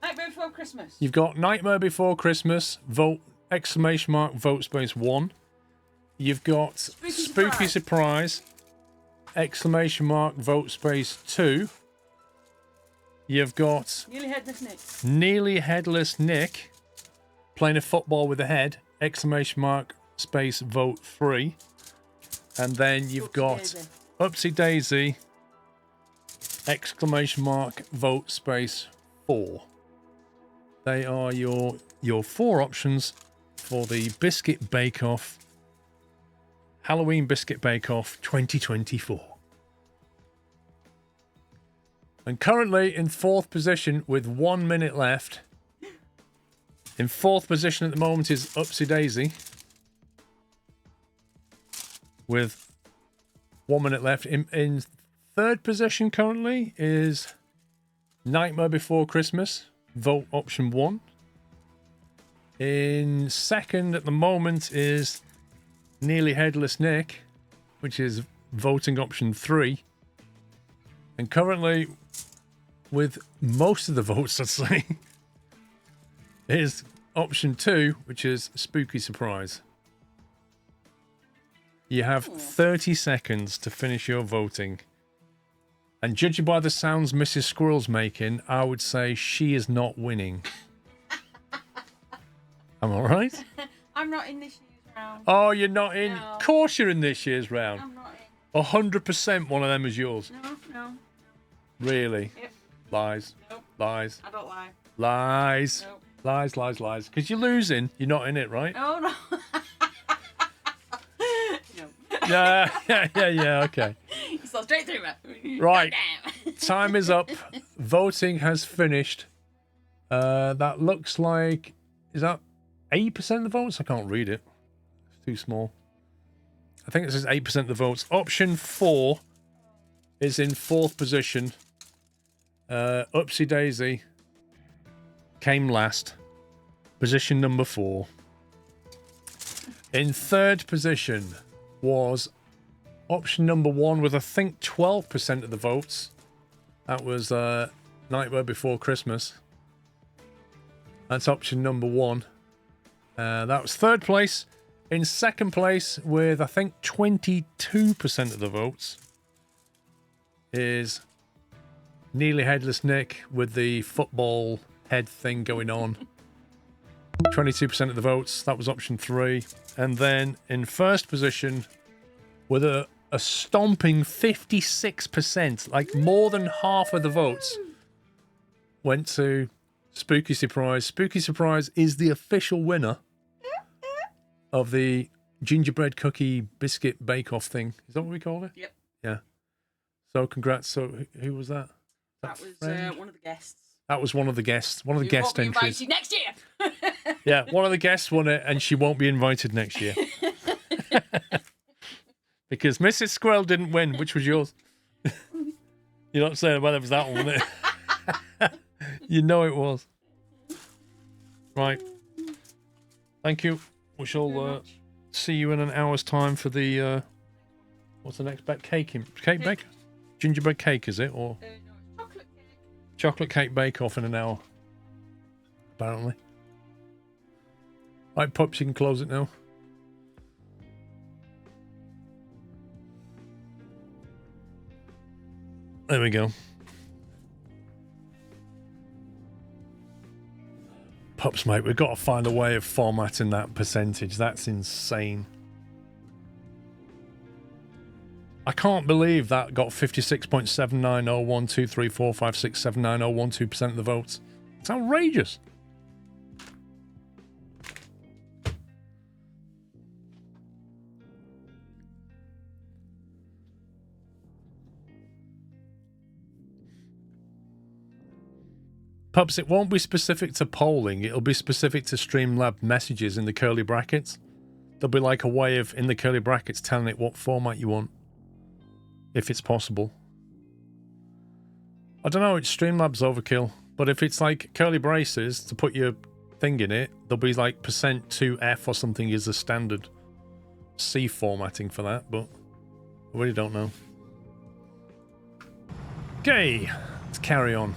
Nightmare Before Christmas. You've got Nightmare Before Christmas, vote, exclamation mark, vote space 1. You've got Spooky Surprise, exclamation mark, vote space 2. You've got Nearly headless Nick. Nearly Headless Nick playing a football with a head, exclamation mark, space, vote 3. And then you've got Upsy Daisy, exclamation mark, vote space 4. They are your 4 options for the Biscuit Bake Off, Halloween Biscuit Bake Off 2024. And currently in 4th position with 1 minute left. In 4th position at the moment is Upsy Daisy with 1 minute left. In 3rd position currently is Nightmare Before Christmas, vote option 1. In 2nd at the moment is Nearly Headless Nick, which is voting option 3. And currently, with most of the votes, I'd say, is option 2, which is Spooky Surprise. You have 30 seconds to finish your voting. And judging by the sounds Mrs. Squirrel's making, I would say she is not winning. Am I right? I'm not in this year's round. Oh, you're not in? No. Of course you're in this year's round. I'm not in. 100% one of them is yours. No. Really? Yep. Lies. Nope. Lies. I don't lie. Lies. Nope. Lies. Because you're losing. You're not in it, right? Oh, no. No. Yeah, okay. You saw straight through it. Right. Goddamn. Time is up. Voting has finished. That looks like... Is that 8% of the votes? I can't read it. It's too small. I think it says 8% of the votes. Option 4 is in 4th position. Upsy Daisy came last. Position number 4. In 3rd position was option number 1 with I think 12% of the votes. That was Nightmare Before Christmas. That's option number 1. That was 3rd place. In 2nd place with I think 22% of the votes is Nearly Headless Nick with the football head thing going on. 22% of the votes. That was option 3. And then in 1st position with a stomping 56%, like more than half of the votes went to Spooky Surprise. Spooky Surprise is the official winner of the gingerbread cookie biscuit bake-off thing. Is that what we call it? Yep. Yeah. So congrats. So who was that? That was one of the guests. That was one of the guests. One of the You guest won't be entries. invited next year. Yeah, one of the guests won it, and she won't be invited next year. Because Mrs. Squirrel didn't win, which was yours. You're not saying whether it was that one, was it? You know it was. Right. Thank you. We shall see you in an hour's time for the... what's the next bet? Cake bake? Gingerbread cake, is it? Or No, it's chocolate cake. chocolate cake bake-off in an hour. Apparently. Right, Pups, you can close it now. There we go. Pups, mate, we've got to find a way of formatting that percentage. That's insane. I can't believe that got 56.79012345679012% of the votes. It's outrageous. Pups, it won't be specific to polling. It'll be specific to Streamlab messages in the curly brackets. There'll be like a way of, in the curly brackets, telling it what format you want. If it's possible. I don't know, it's Streamlabs overkill. But if it's like curly braces to put your thing in it, there'll be like %2F or something is the standard C formatting for that, but I really don't know. Okay, let's carry on.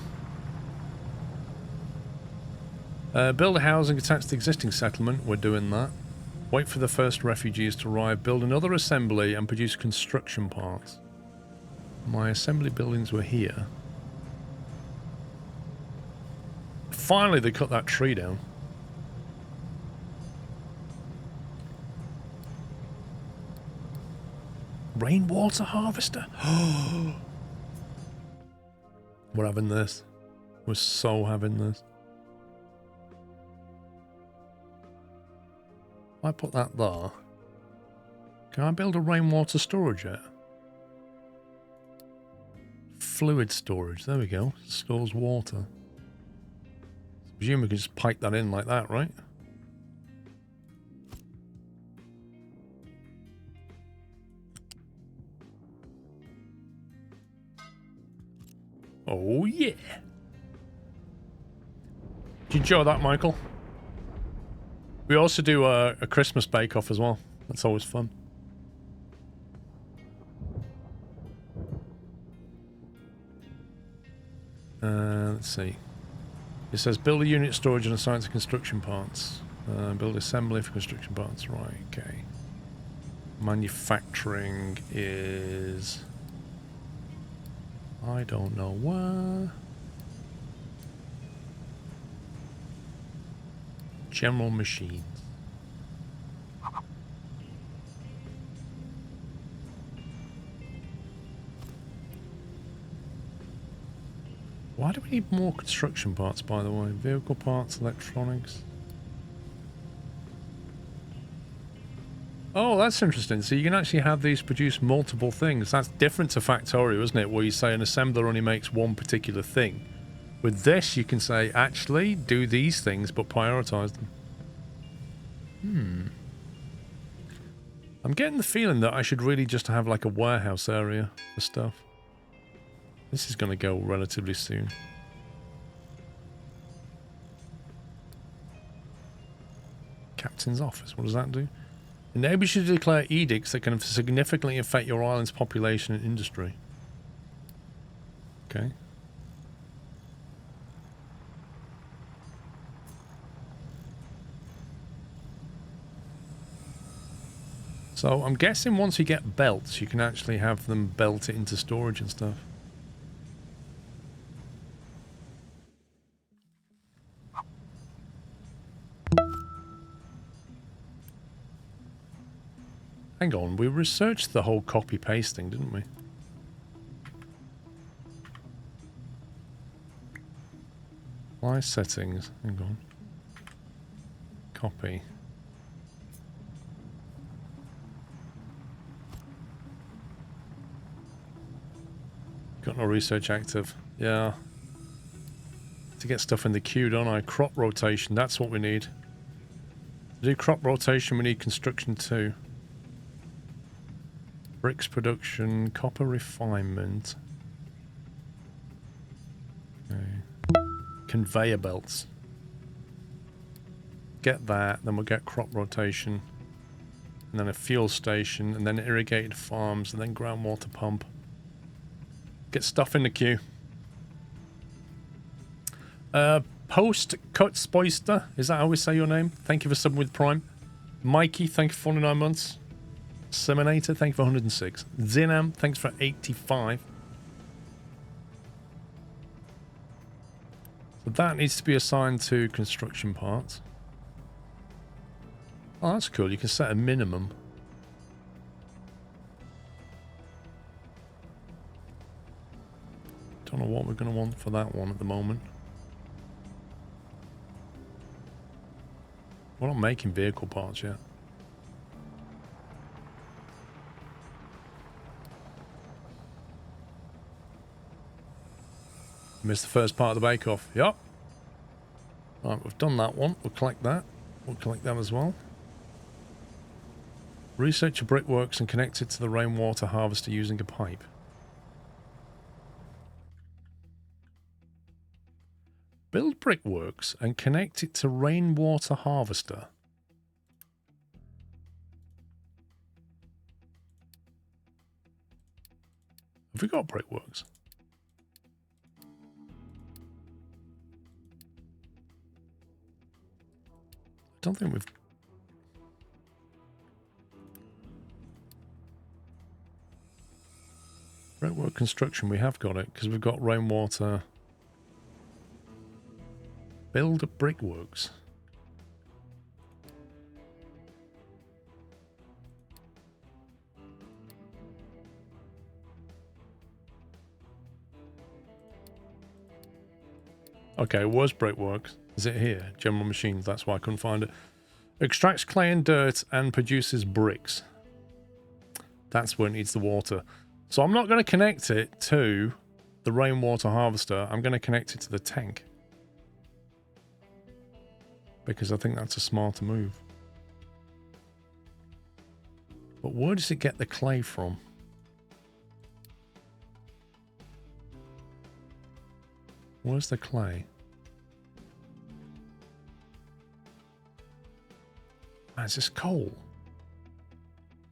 Build a housing attached to the existing settlement. We're doing that. Wait for the first refugees to arrive. Build another assembly and produce construction parts. My assembly buildings were here. Finally, they cut that tree down. Rainwater harvester. We're having this. We're so having this. If I put that there, can I build a rainwater storage yet? Fluid storage. There we go. Stores water. I presume we can just pipe that in like that, right? Oh, yeah. Did you enjoy that, Michael? We also do a Christmas bake-off as well. That's always fun. Let's see. It says build a unit storage and assign to construction parts. Build assembly for construction parts. Right, okay. Manufacturing is... I don't know where. General machines. Why do we need more construction parts, by the way? Vehicle parts, electronics. Oh, that's interesting. So you can actually have these produce multiple things. That's different to Factorio, isn't it? Where you say an assembler only makes one particular thing. With this, you can say, actually, do these things, but prioritize them. I'm getting the feeling that I should really just have like a warehouse area for stuff. This is going to go relatively soon. Captain's office. What does that do? Enables you to declare edicts that can significantly affect your island's population and industry. Okay. So I'm guessing once you get belts, you can actually have them belt it into storage and stuff. Hang on, we researched the whole copy-paste thing, didn't we? Apply settings. Hang on. Copy. Got no research active. Yeah. To get stuff in the queue, don't I? Crop rotation, that's what we need. To do crop rotation, we need construction too. Bricks production, copper refinement. Okay. Conveyor belts. Get that, then we'll get crop rotation. And then a fuel station, and then irrigated farms, and then groundwater pump. Get stuff in the queue. Post Kutzboister, is that how we say your name? Thank you for subbing with Prime. Mikey, thank you for 49 months. Seminator, thank you for 106. Zinam, thanks for 85. So that needs to be assigned to construction parts. Oh, that's cool. You can set a minimum. Don't know what we're going to want for that one at the moment. We're not making vehicle parts yet. Missed the first part of the bake-off. Yup. Right, we've done that one. We'll collect that. We'll collect that as well. Research your brickworks and connect it to the rainwater harvester using a pipe. Build brickworks and connect it to rainwater harvester. Have we got brickworks? I don't think we've... Brickwork construction, we have got it, because we've got rainwater. Build brickworks. Okay, where's brickworks? Is it here? General machines, that's why I couldn't find it. Extracts clay and dirt and produces bricks. That's where it needs the water. So I'm not going to connect it to the rainwater harvester. I'm going to connect it to the tank. Because I think that's a smarter move. But where does it get the clay from? Where's the clay? Ah, is this coal?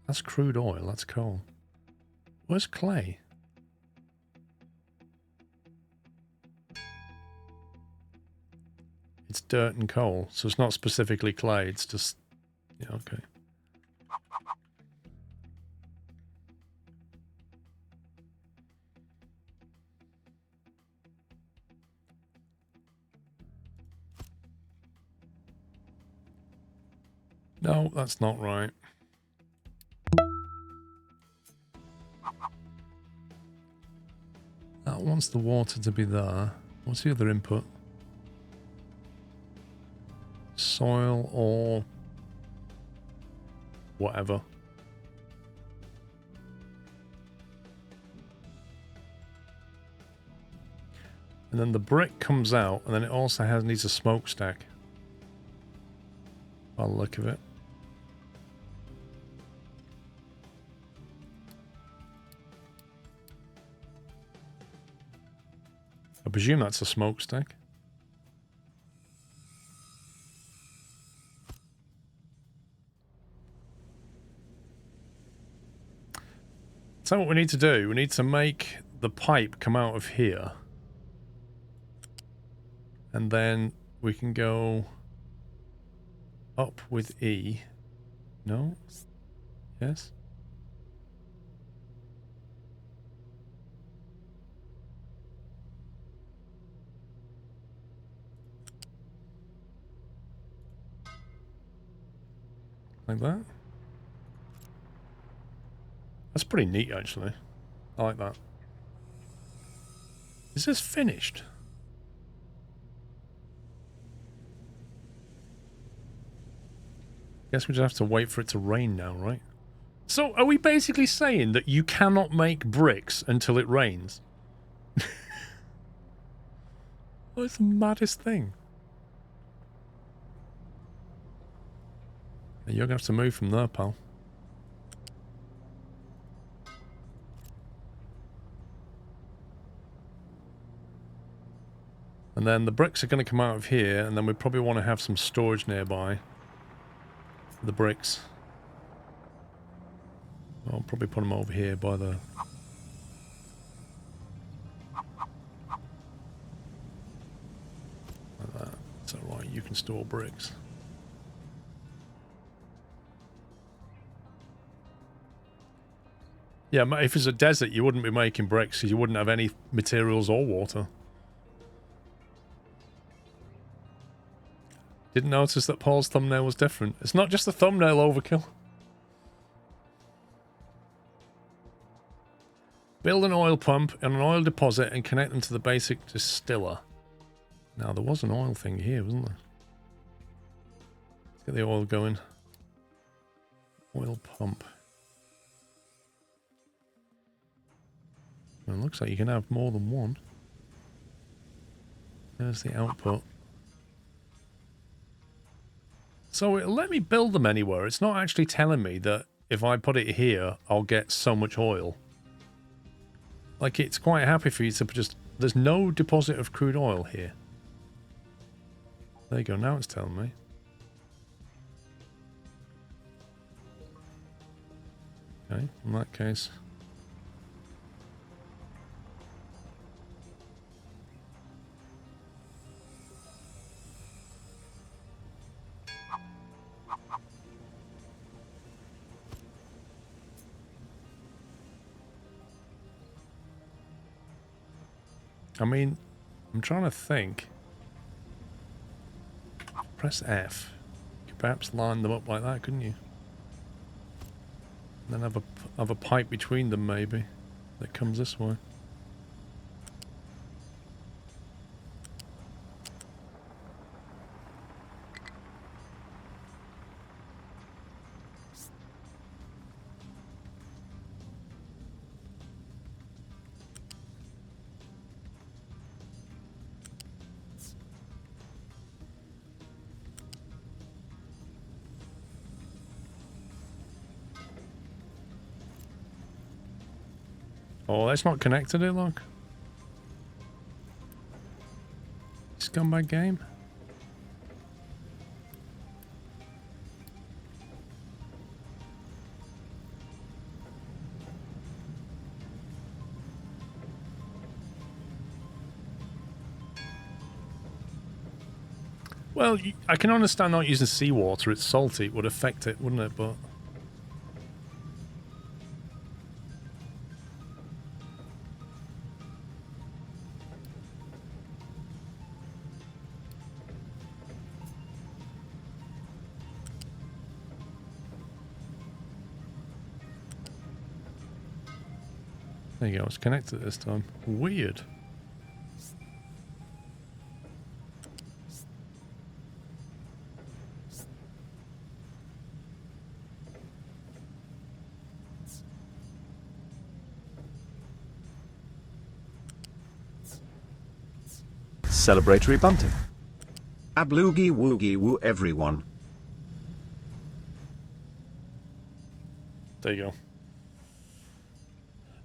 That's crude oil, that's coal. Where's clay? It's dirt and coal, so it's not specifically clay, it's just... Yeah, okay. No, that's not right. That wants the water to be there. What's the other input? Soil or whatever. And then the brick comes out, and then it also needs a smokestack. By the look of it. I presume that's a smokestack. So what we need to do, we need to make the pipe come out of here. And then we can go up with E. No? Yes? Like that? That's pretty neat, actually. I like that. Is this finished? Guess we just have to wait for it to rain now, right? So, are we basically saying that you cannot make bricks until it rains? That's the maddest thing. You're going to have to move from there, pal. And then the bricks are going to come out of here, and then we probably want to have some storage nearby. The bricks. I'll probably put them over here by the... Like that. It's alright, you can store bricks. Yeah, if it's a desert, you wouldn't be making bricks because you wouldn't have any materials or water. Didn't notice that Paul's thumbnail was different. It's not just the thumbnail overkill. Build an oil pump and an oil deposit and connect them to the basic distiller. Now, there was an oil thing here, wasn't there? Let's get the oil going. Oil pump. Well, it looks like you can have more than one. There's the output. So it'll let me build them anywhere. It's not actually telling me that if I put it here, I'll get so much oil. Like, it's quite happy for you to just... There's no deposit of crude oil here. There you go, now it's telling me. Okay, in that case... I mean, I'm trying to think. Press F. You could perhaps line them up like that, couldn't you? And then have a pipe between them, maybe, that comes this way. Oh, that's not connected, it, look. Scumbag game. Well, I can understand not using seawater. It's salty. It would affect it, wouldn't it? But... there you go. It's connected this time. Weird. Celebratory bunting. Abloogie woogie woo everyone. There you go.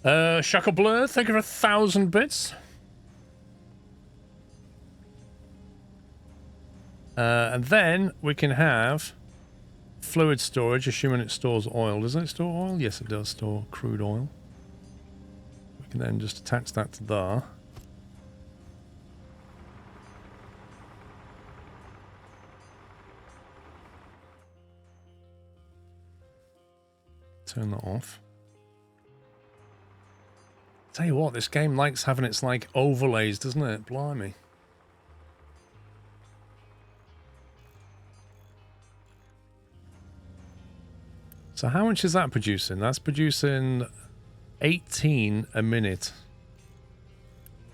SquirrelPlus, thank you for 1,000 bits. And then we can have fluid storage, assuming it stores oil. Doesn't it store oil? Yes, it does store crude oil. We can then just attach that to there. Turn that off. Tell you what, this game likes having its, like, overlays, doesn't it? Blimey. So how much is that producing? That's producing 18 a minute.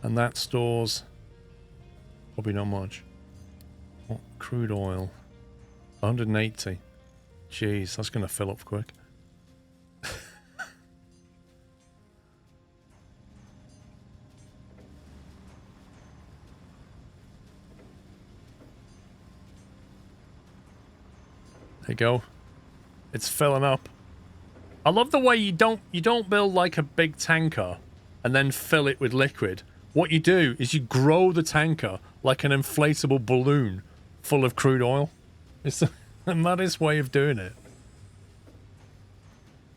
And that stores probably not much. What? Crude oil. 180. Jeez, that's going to fill up quick. There you go. It's filling up. I love the way you don't build like a big tanker and then fill it with liquid. What you do is you grow the tanker like an inflatable balloon full of crude oil. It's the maddest way of doing it.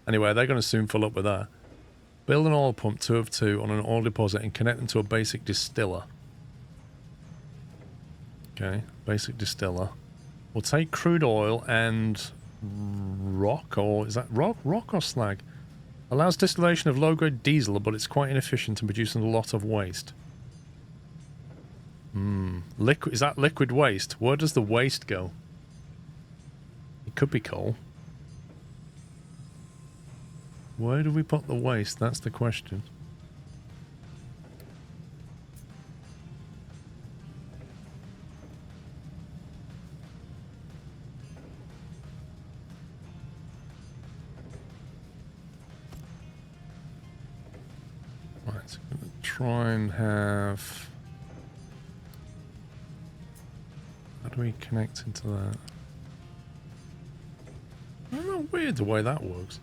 Anyway, they're going to soon fill up with that. Build an oil pump 2 of 2 on an oil deposit and connect them to a basic distiller. Okay, basic distiller. We'll take crude oil and rock, or is that rock? Rock or slag? Allows distillation of low-grade diesel, but it's quite inefficient in producing a lot of waste. Liquid, is that liquid waste? Where does the waste go? It could be coal. Where do we put the waste? That's the question. Right, so I'm going to try and have... How do we connect into that? I don't know, weird the way that works.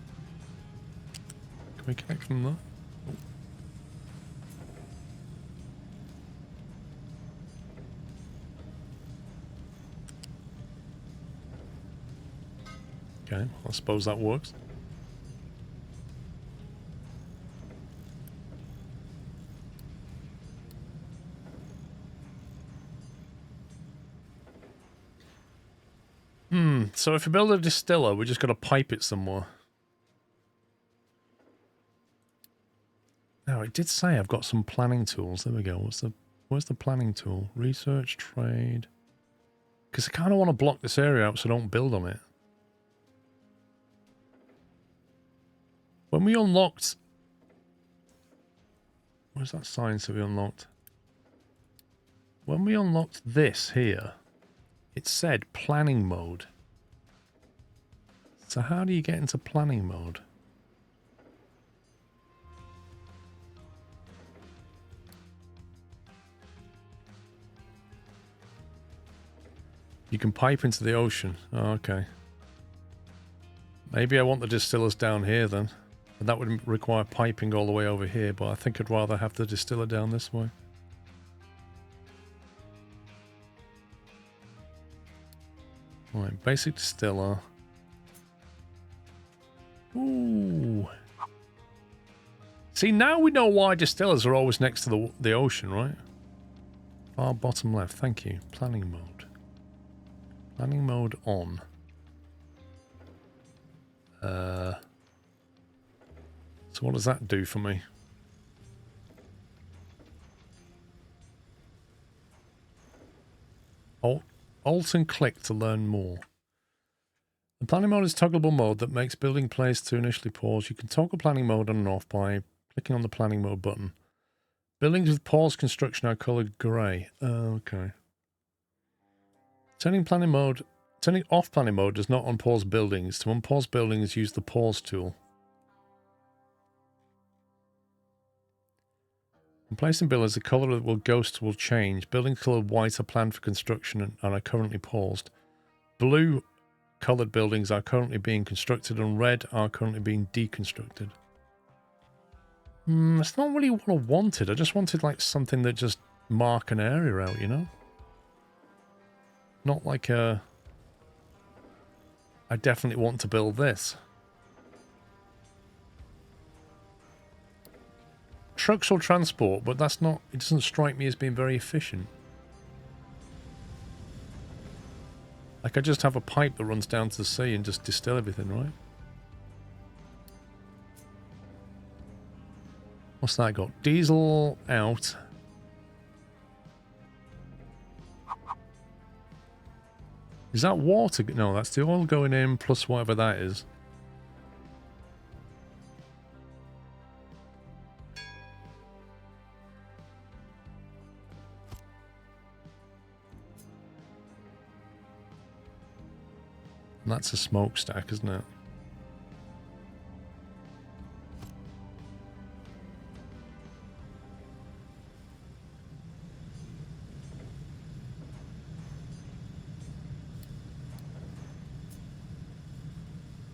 Can we connect from there? Oh. Okay, I suppose that works. So if we build a distiller, we just got to pipe it somewhere. Now, it did say I've got some planning tools. There we go. Where's the planning tool? Research, trade. Because I kind of want to block this area out so I don't build on it. When we unlocked... Where's that science that we unlocked? When we unlocked this here, it said planning mode. So how do you get into planning mode? You can pipe into the ocean. Oh, okay. Maybe I want the distillers down here then. And that would require piping all the way over here, but I think I'd rather have the distiller down this way. Right, basic distiller. Ooh. See, now we know why distillers are always next to the ocean, right? Far bottom left, thank you. Planning mode. Planning mode on. So what does that do for me? Alt and click to learn more. The planning mode is toggleable mode that makes building place to initially pause. You can toggle planning mode on and off by clicking on the planning mode button. Buildings with paused construction are coloured grey. Okay. Turning off planning mode does not unpause buildings. To unpause buildings, use the pause tool. When placing buildings, the colour that will ghost will change. Buildings coloured white are planned for construction and are currently paused. Blue coloured buildings are currently being constructed and red are currently being deconstructed. That's not really what I wanted. I just wanted like something that just mark an area out, you know? Not like I definitely want to build this. Trucks will transport, but that's not... It doesn't strike me as being very efficient. Like, I just have a pipe that runs down to the sea and just distill everything, right? What's that got? Diesel out. Is that water? No, that's the oil going in plus whatever that is. And that's a smokestack, isn't it?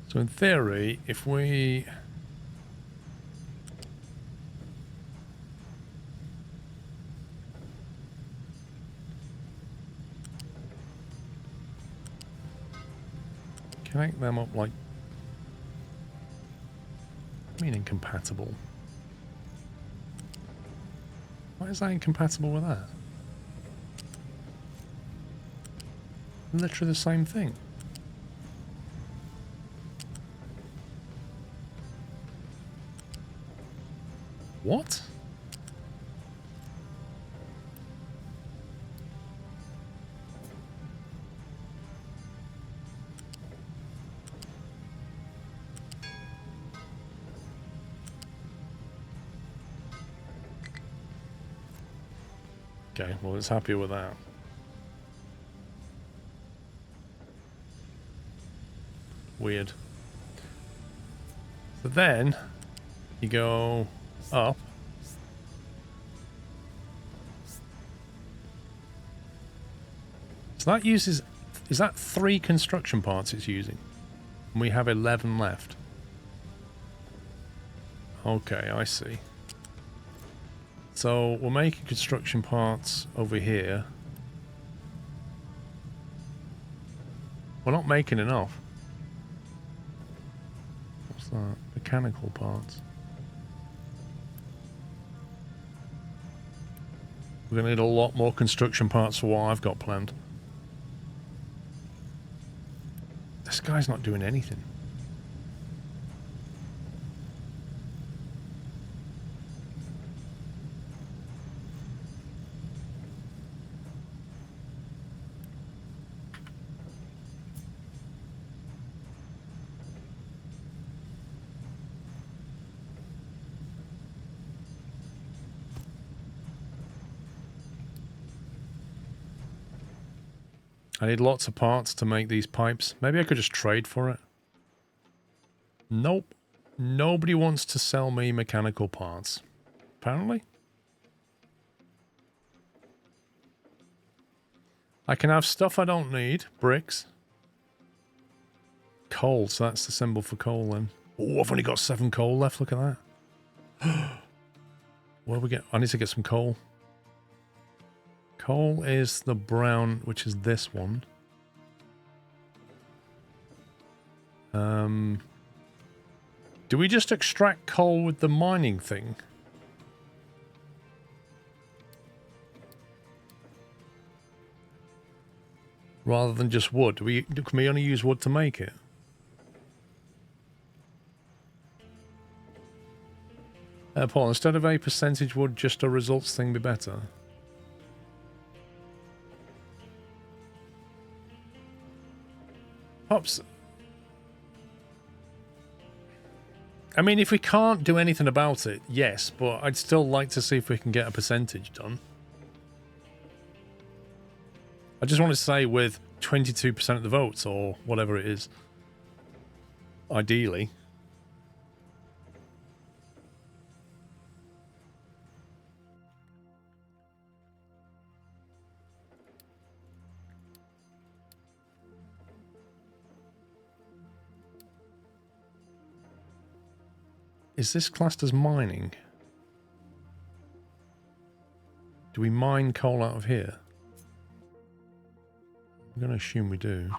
So in theory, if we... connect them up like... I mean incompatible. Why is that incompatible with that? Literally the same thing. What? Okay, well, it's happier with that. Weird. So then, you go up. So that uses... Is that 3 construction parts it's using? And we have 11 left. Okay, I see. So we're making construction parts over here. We're not making enough. What's that? Mechanical parts. We're going to need a lot more construction parts for what I've got planned. This guy's not doing anything. I need lots of parts to make these pipes. Maybe I could just trade for it. Nope. Nobody wants to sell me mechanical parts. Apparently. I can have stuff I don't need. Bricks. Coal, so that's the symbol for coal then. Oh, I've only got 7 coal left. Look at that. Where we get? I need to get some coal. Coal is the brown, which is this one. Do we just extract coal with the mining thing? Rather than just wood? Can we only use wood to make it? Paul, instead of a percentage, would just a results thing be better? Pops. I mean, if we can't do anything about it, yes, but I'd still like to see if we can get a percentage done. I just want to say with 22% of the votes, or whatever it is. Ideally. Is this classed as mining? Do we mine coal out of here? I'm going to assume we do.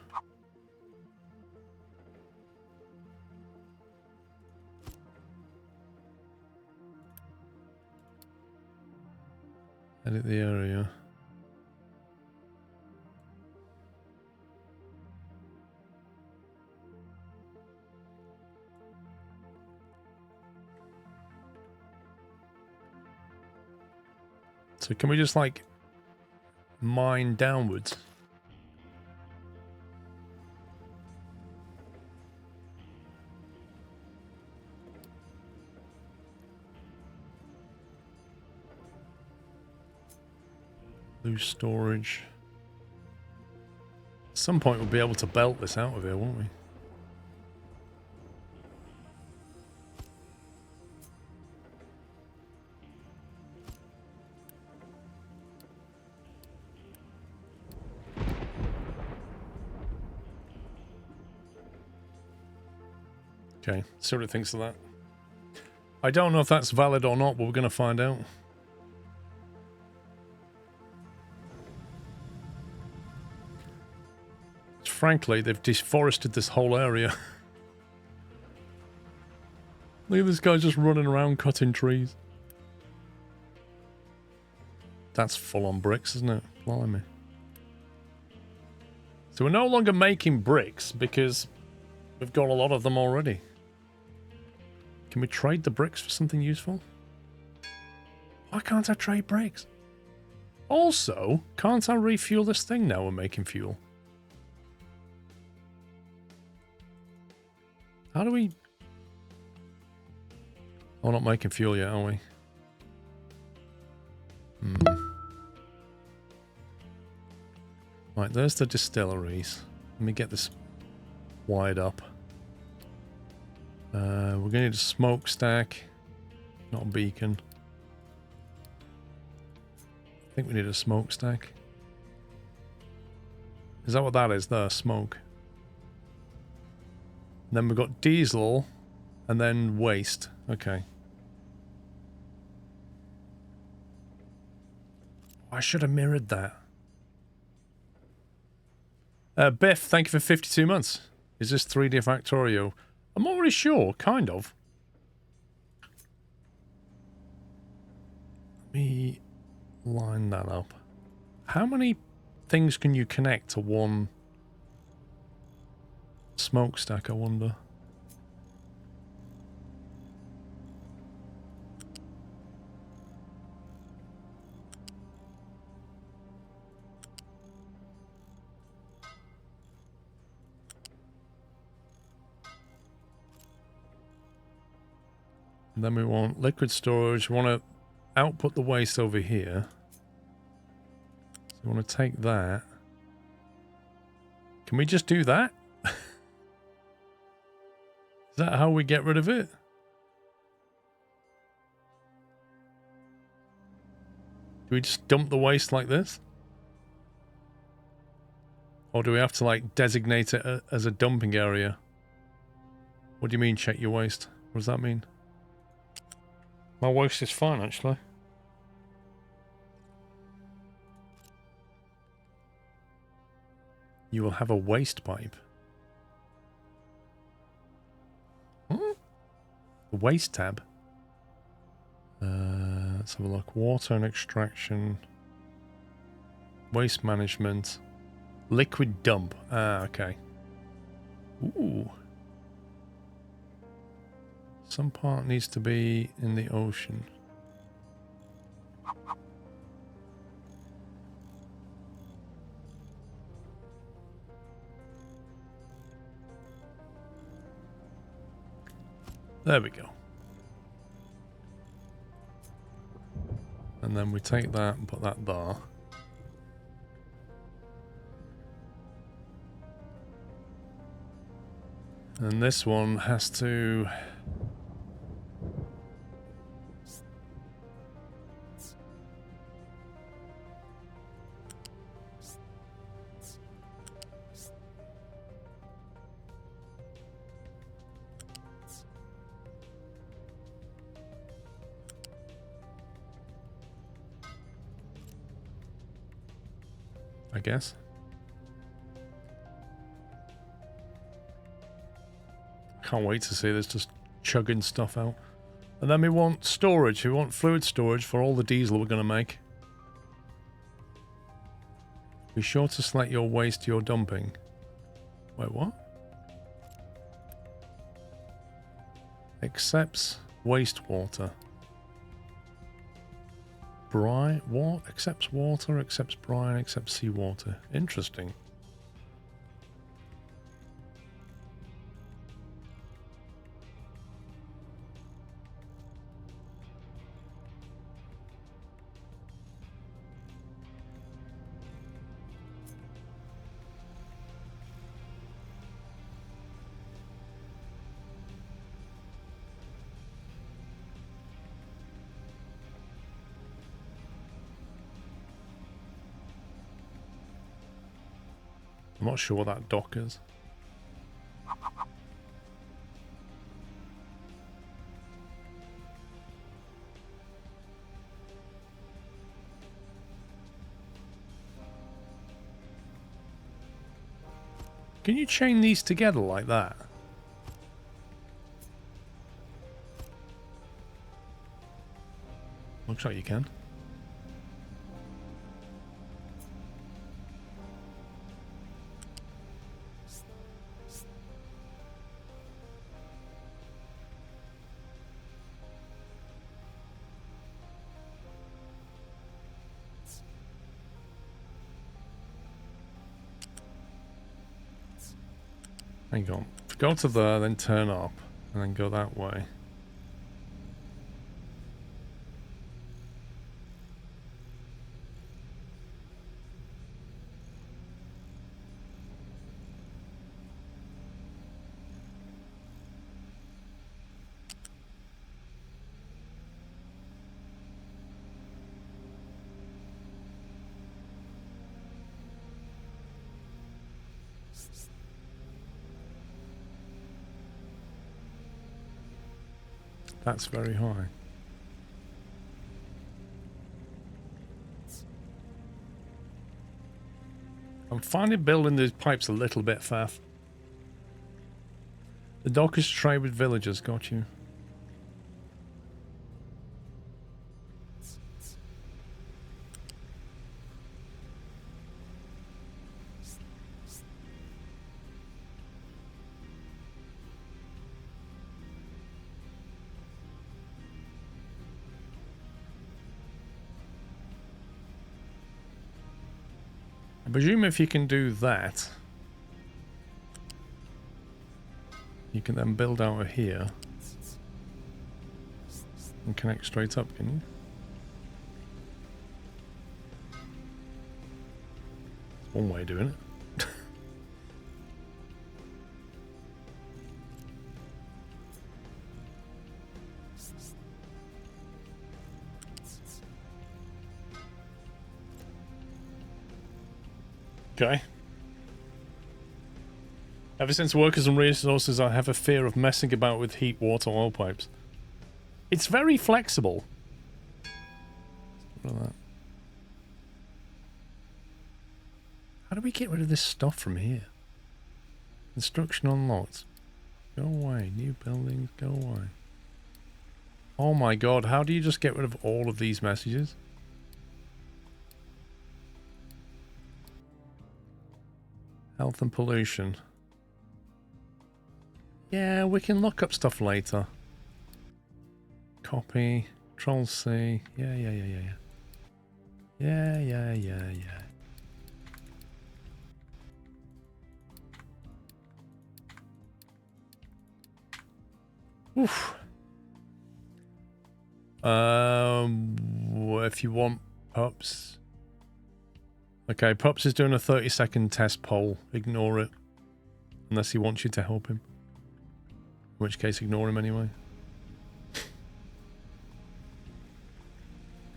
Edit the area. So can we just like mine downwards? Lose storage. At some point we'll be able to belt this out of here, won't we? Okay, see what it thinks of that. I don't know if that's valid or not, but we're going to find out. Frankly, they've deforested this whole area. Look at this guy just running around cutting trees. That's full on bricks, isn't it? Blimey. So we're no longer making bricks because we've got a lot of them already. Can we trade the bricks for something useful? Why can't I trade bricks? Also, can't I refuel this thing now we're making fuel? How do we... Oh, we're not making fuel yet, are we? Right, there's the distilleries. Let me get this wired up. We're going to need a smokestack, not a beacon. I think we need a smokestack. Is that what that is there? Smoke. And then we've got diesel and then waste. Okay. I should have mirrored that. Biff, thank you for 52 months. Is this 3D Factorio? I'm not really sure. Kind of. Let me line that up. How many things can you connect to one smokestack, I wonder? And then we want liquid storage. We want to output the waste over here. So we want to take that. Can we just do that? Is that how we get rid of it? Do we just dump the waste like this? Or do we have to like designate it as a dumping area? What do you mean check your waste? What does that mean? My waste is fine actually. You will have a waste pipe. Hmm? The waste tab. Let's have a look. Water and extraction. Waste management. Liquid dump. Ah, okay. Ooh. Some part needs to be in the ocean. There we go. And then we take that and put that there. And this one has to... I guess. Can't wait to see this just chugging stuff out. And then we want storage. We want fluid storage for all the diesel we're going to make. Be sure to select your waste you're dumping. Wait, what? Accepts wastewater. Brine, what? Accepts water, accepts brine, accepts seawater. Interesting. I'm not sure what that dock is. Can you chain these together like that? Looks like you can. Hang on. Go to there, then turn up, and then go that way. That's very high. I'm finding building these pipes a little bit faff. The dock is to trade with villagers, got you. I presume if you can do that, you can then build out of here and connect straight up, can you? That's one way of doing it. Okay. Ever since workers and resources, I have a fear of messing about with heat, water, oil pipes. It's very flexible. Look at that. How do we get rid of this stuff from here? Construction unlocked. Go away. New buildings, go away. Oh my god, how do you just get rid of all of these messages? Health and pollution. Yeah, we can look up stuff later. Copy. Control C. Yeah. Yeah. Oof. If you want pups. Okay, Pups is doing a 30-second test poll. Ignore it. Unless he wants you to help him. In which case, ignore him anyway.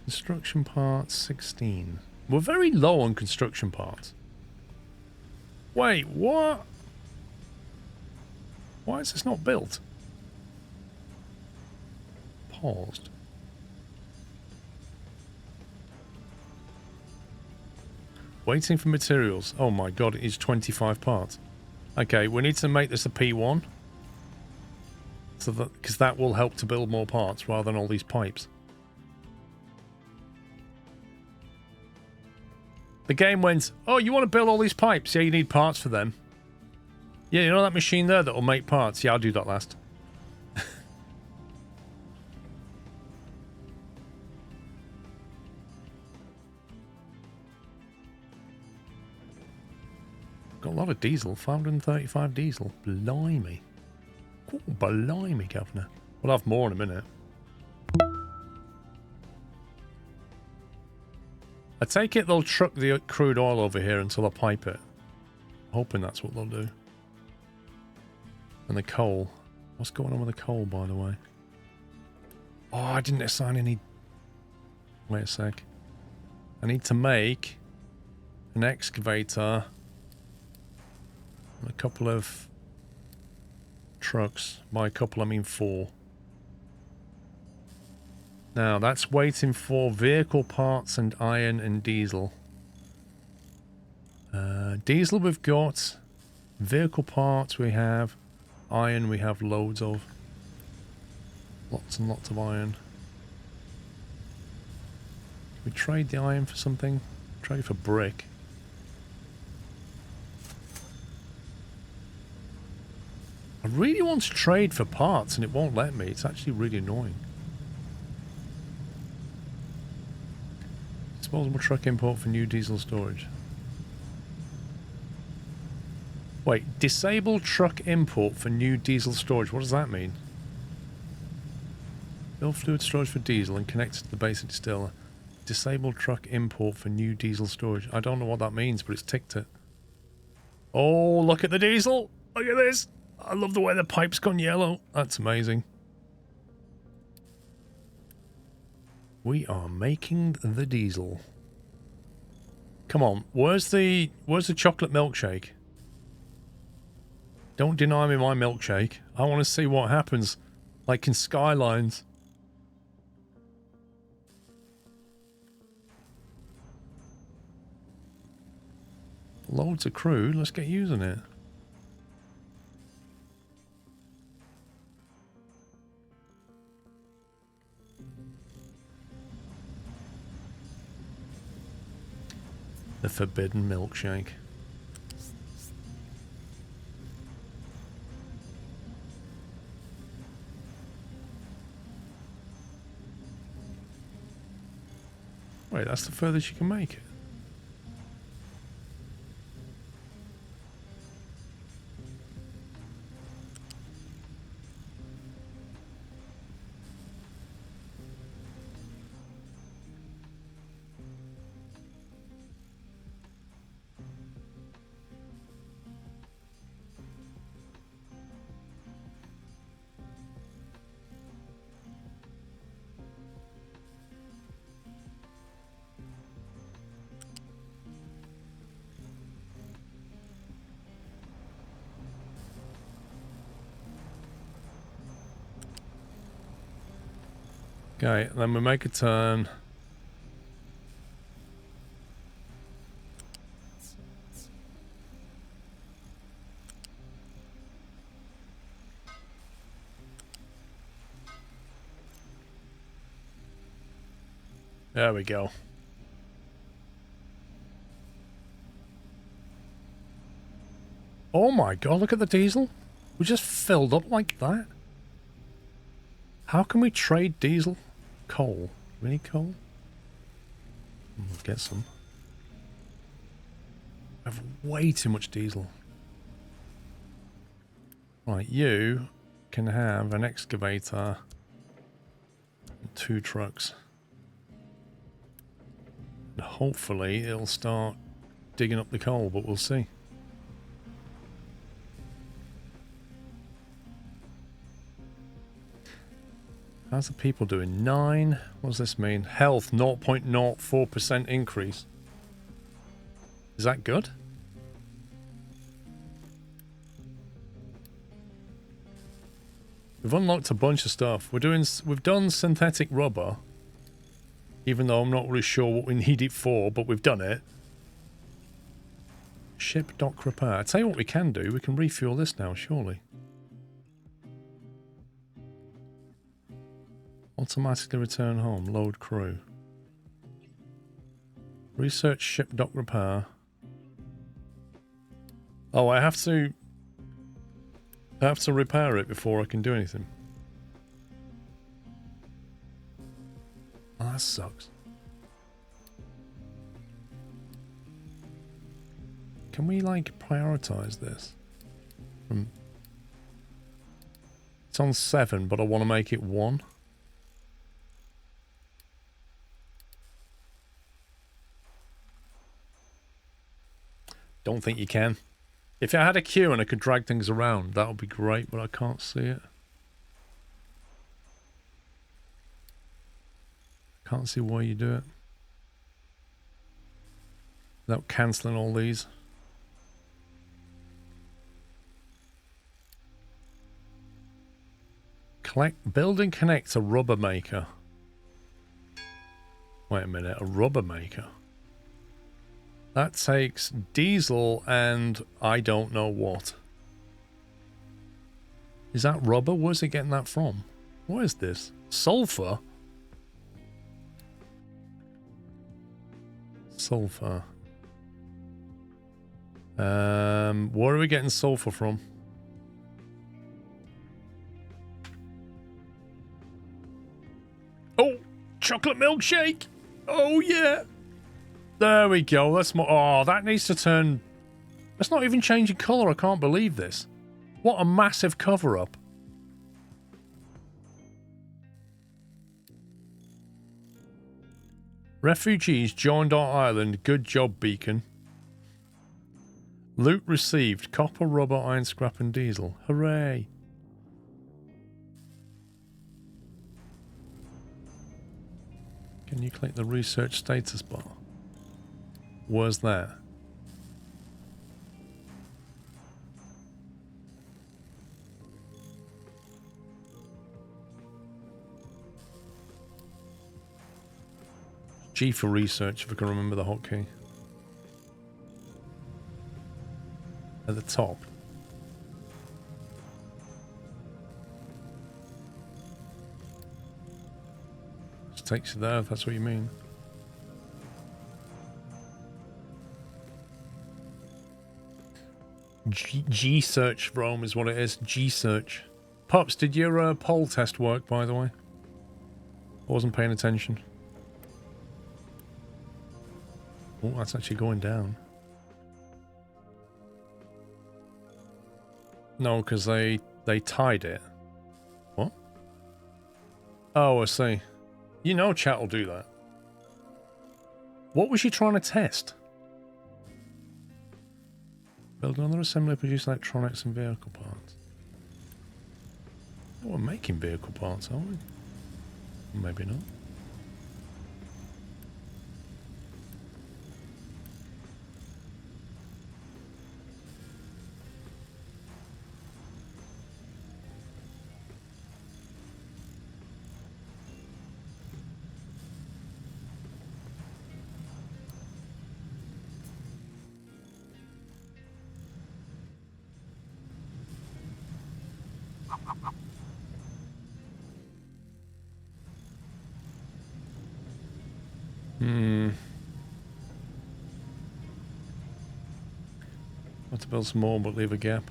Construction parts, 16. We're very low on construction parts. Wait, what? Why is this not built? Paused. Waiting for materials. Oh my god, it is 25 parts. Okay, we need to make this a P1. So that, because that will help to build more parts rather than all these pipes. The game went, oh, you want to build all these pipes? Yeah, you need parts for them. Yeah, you know that machine there that will make parts? Yeah, I'll do that last. Got a lot of diesel, 535 diesel. Blimey. Oh, blimey, Governor. We'll have more in a minute. I take it they'll truck the crude oil over here until I pipe it. Hoping that's what they'll do. And the coal. What's going on with the coal, by the way? Oh, I didn't assign any... Wait a sec. I need to make an excavator and a couple of trucks. By a couple, I mean 4. Now, that's waiting for vehicle parts and iron and diesel. Diesel we've got. Vehicle parts we have. Iron we have loads of. Lots and lots of iron. Can we trade the iron for something? Trade for brick. I really want to trade for parts and it won't let me. It's actually really annoying. Disposable truck import for new diesel storage. Wait, disable truck import for new diesel storage. What does that mean? Build fluid storage for diesel and connect it to the basic distiller. Disable truck import for new diesel storage. I don't know what that means, but it's ticked it. Oh, look at the diesel! Look at this! I love the way the pipe's gone yellow. That's amazing. We are making the diesel. Come on, where's the chocolate milkshake? Don't deny me my milkshake. I want to see what happens, like in Skylines. Loads of crude. Let's get using it. The forbidden milkshake. Wait, that's the furthest you can make it. Okay, then we make a turn. There we go. Oh my god, look at the diesel. We just filled up like that. How can we trade diesel? Coal. Do we need coal? We'll get some. I have way too much diesel. Right, you can have an excavator and 2 trucks. And hopefully it'll start digging up the coal, but we'll see. How's the people doing? 9. What does this mean? Health, 0.04% increase. Is that good? We've unlocked a bunch of stuff. We've done synthetic rubber. Even though I'm not really sure what we need it for, but we've done it. Ship dock repair. I'll tell you what we can do. We can refuel this now, surely. Automatically return home. Load crew. Research ship dock repair. Oh, I have to repair it before I can do anything. Oh, that sucks. Can we, like, prioritize this? It's on 7, but I want to make it 1. Don't think you can. If I had a queue and I could drag things around, that would be great, but I can't see it. Can't see why you do it. Without cancelling all these. Build and connect a rubber maker. Wait a minute, a rubber maker? That takes diesel and I don't know what. Is that rubber? Where's it getting that from? What is this? Sulfur? Sulfur. Where are we getting sulfur from? Oh, chocolate milkshake. Oh yeah. There we go. That's more. Oh, that needs to turn. That's not even changing color. I can't believe this. What a massive cover up. Refugees joined our island. Good job, Beacon. Loot received. Copper, rubber, iron, scrap, and diesel. Hooray. Can you click the research status bar? Where's that? G for research, if I can remember the hotkey. At the top. Just takes you there, if that's what you mean. G search Rome is what it is. G search. Pops, did your poll test work, by the way? I wasn't paying attention. Oh, that's actually going down. No, because they tied it. What? Oh, I see. You know chat will do that. What was she trying to test? Build another assembly, produce electronics and vehicle parts. Oh, we're making vehicle parts, aren't we? Maybe not. Want to build some more, but leave a gap.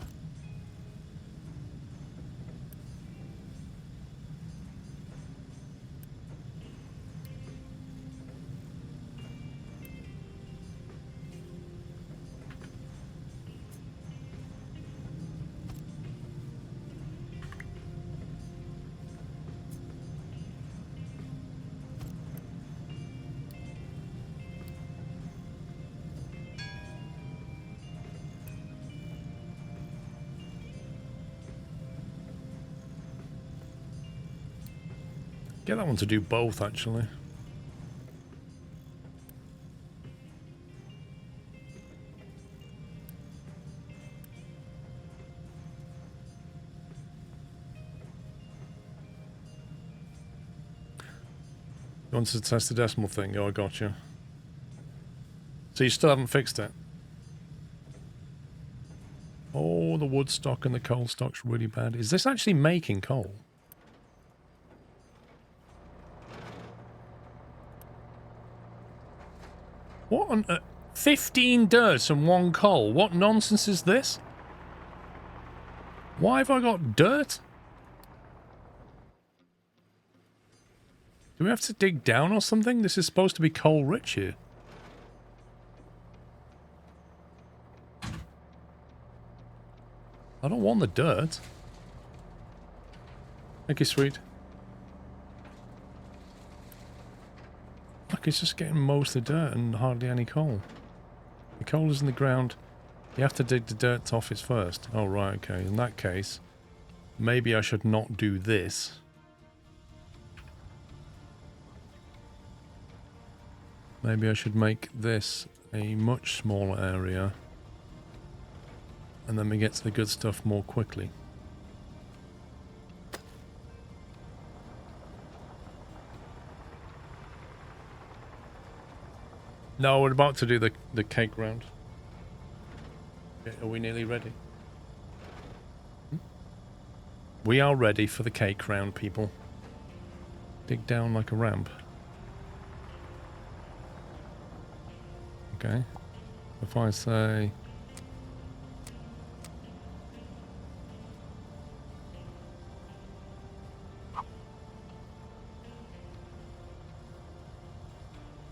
Get that one to do both, actually. You want to test the decimal thing? Oh, I got you. So you still haven't fixed it? Oh, the wood stock and the coal stock's really bad. Is this actually making coal? What on 15 dirt and 1 coal? What nonsense is this? Why have I got dirt? Do we have to dig down or something? This is supposed to be coal rich here. I don't want the dirt. Thank you, sweet. Look, it's just getting most of the dirt and hardly any coal. The coal is in the ground. You have to dig the dirt off it first. Oh, right, okay. In that case, maybe I should not do this. Maybe I should make this a much smaller area. And then we get to the good stuff more quickly. No, we're about to do the cake round. Okay, are we nearly ready? We are ready for the cake round, people. Dig down like a ramp. Okay. If I say...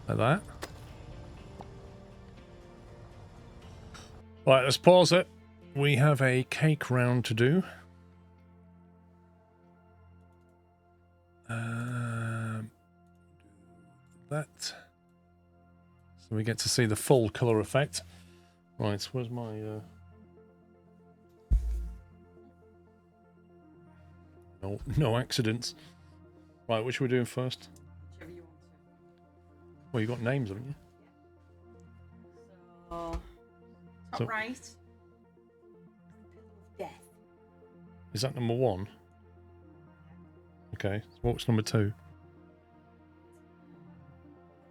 like that. Right, let's pause it. We have a cake round to do. That. So we get to see the full colour effect. Right, where's my... No accidents. Right, which are we doing first? Whichever you want to. Well, you got names, haven't you? So, top right. Death. Is that number 1? Okay, so what's number 2?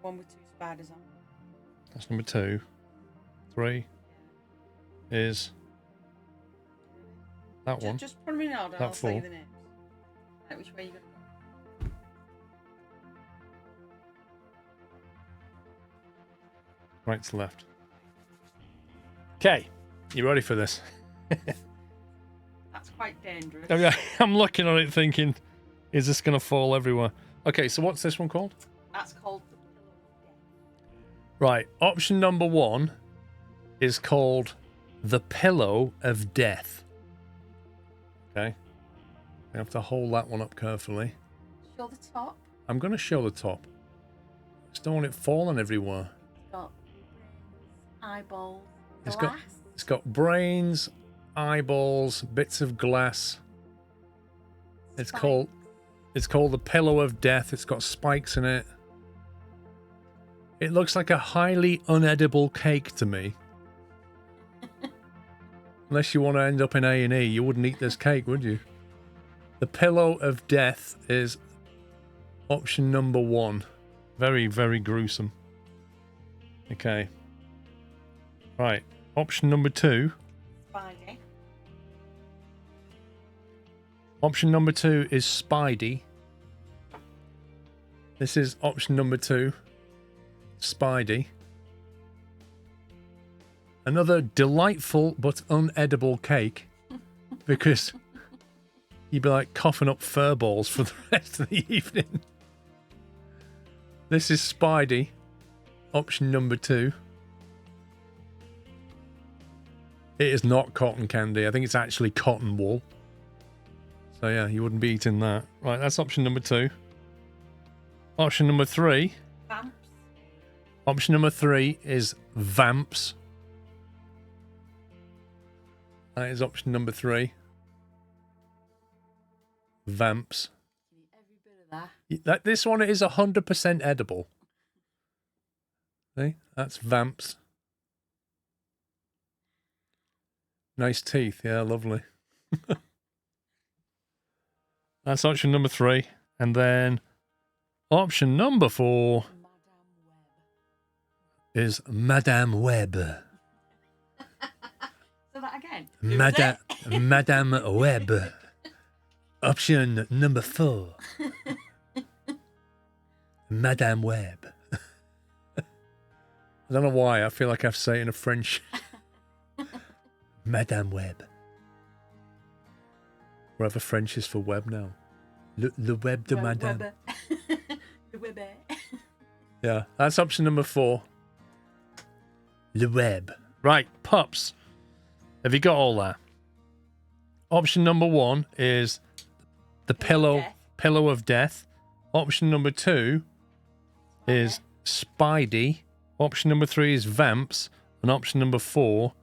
One with 2 spiders on. That's number 2. 3 is that one. Just put them in order. That I'll say 4. the names. Right, which way are you going to go? Right to left. Okay, you ready for this? That's quite dangerous. I mean, I'm looking at it thinking, is this going to fall everywhere? Okay, so what's this one called? That's called the Pillow of Death. Right, option number 1 is called the Pillow of Death. Okay, I have to hold that one up carefully. Show the top. I'm going to show the top. Just don't want it falling everywhere. It's got eyeballs, It's glass. It's got brains, eyeballs, bits of glass. It's spikes. called the Pillow of Death. It's got spikes in it. It looks like a highly unedible cake to me. Unless you want to end up in A&E, you wouldn't eat this cake, would you? The Pillow of Death is option number 1. Very, very gruesome. Okay. Right. Option number 2. Spidey. Option number 2 is Spidey. This is option number 2. Spidey. Another delightful but unedible cake, because you'd be like coughing up fur balls for the rest of the evening. This is Spidey, option number 2. It is not cotton candy. I think it's actually cotton wool. So yeah, you wouldn't be eating that. Right, that's option number 2. Option number 3. Vamps. Option number 3 is Vamps. That is option number 3. Vamps. Every bit of that. This one is 100% edible. See? That's Vamps. Nice teeth. Yeah, lovely. That's option number 3. And then option number 4 is Madame Web. So that again. Madame Web. Option number 4. Madame Web. I don't know why. I feel like I have to say it in a French. Madame Web. Wherever French is for web now. Le web de Madame. Le web. Yeah, that's option number 4. Le web. Right, pups. Have you got all that? Option number 1 is the pillow of death. Option number 2 is Spidey. Option number 3 is Vamps. And option number 4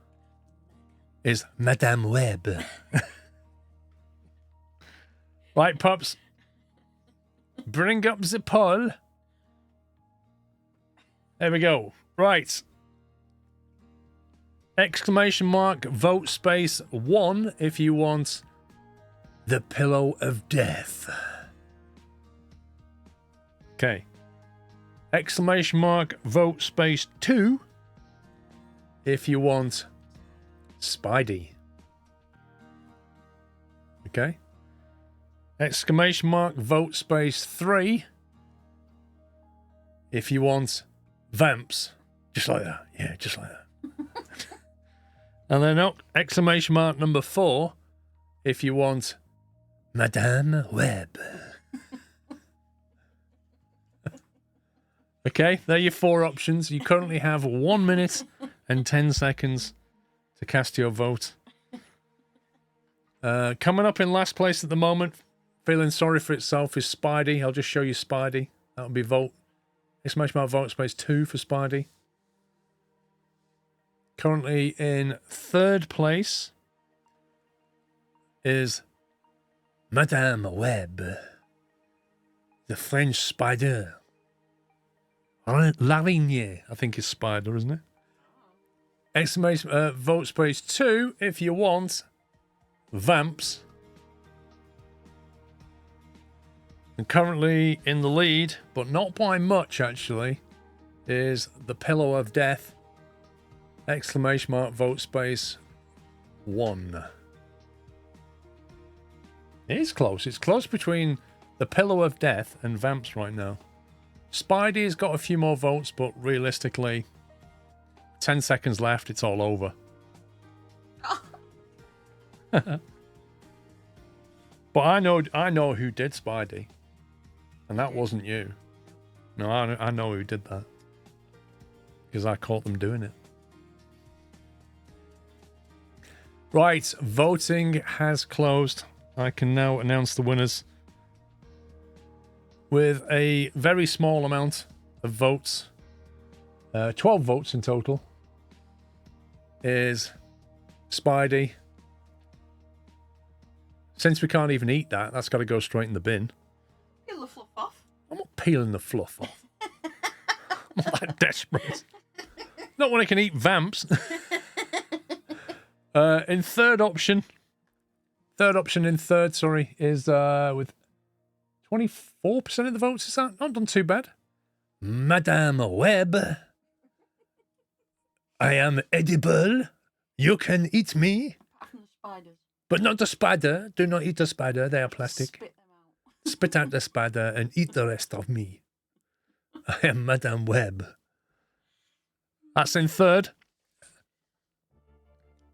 is Madame Web. Right, pups. Bring up the poll. There we go. Right. Exclamation mark, vote space 1 if you want the pillow of death. Okay. Exclamation mark, vote space 2 if you want Spidey. Okay. Exclamation mark, vote space 3 if you want Vamps. Just like that. Yeah, just like that. And then exclamation mark number 4 if you want Madame Web. Okay, there are your 4 options. You currently have 1 minute and 10 seconds to cast your vote. Coming up in last place at the moment, feeling sorry for itself, is Spidey. I'll just show you Spidey. That would be vote. Exclamation mark vote space 2 for Spidey. Currently in 3rd place is Madame Web, the French spider. L'araignée, I think is spider, isn't it? Exclamation vote space 2 if you want Vamps. And currently in the lead, but not by much actually, is the Pillow of Death. Exclamation mark vote space 1. It is close. It's close between the Pillow of Death and Vamps right now. Spidey's got a few more votes, but realistically, 10 seconds left, it's all over. But I know who did Spidey, and that wasn't you. No, I know who did that, because I caught them doing it. Right, voting has closed. I can now announce the winners with a very small amount of votes. 12 votes in total is Spidey. Since we can't even eat that, that's got to go straight in the bin. Peel the fluff off. I'm not peeling the fluff off. I'm not that desperate. Not when I can eat Vamps. In third option in third, is with 24% of the votes. Is that not done too bad? Madame Web. I am edible. You can eat me. Apart from the spiders. But not the spider. Do not eat the spider. They are plastic. Spit them out. Spit out the spider and eat the rest of me. I am Madame Web. That's in third.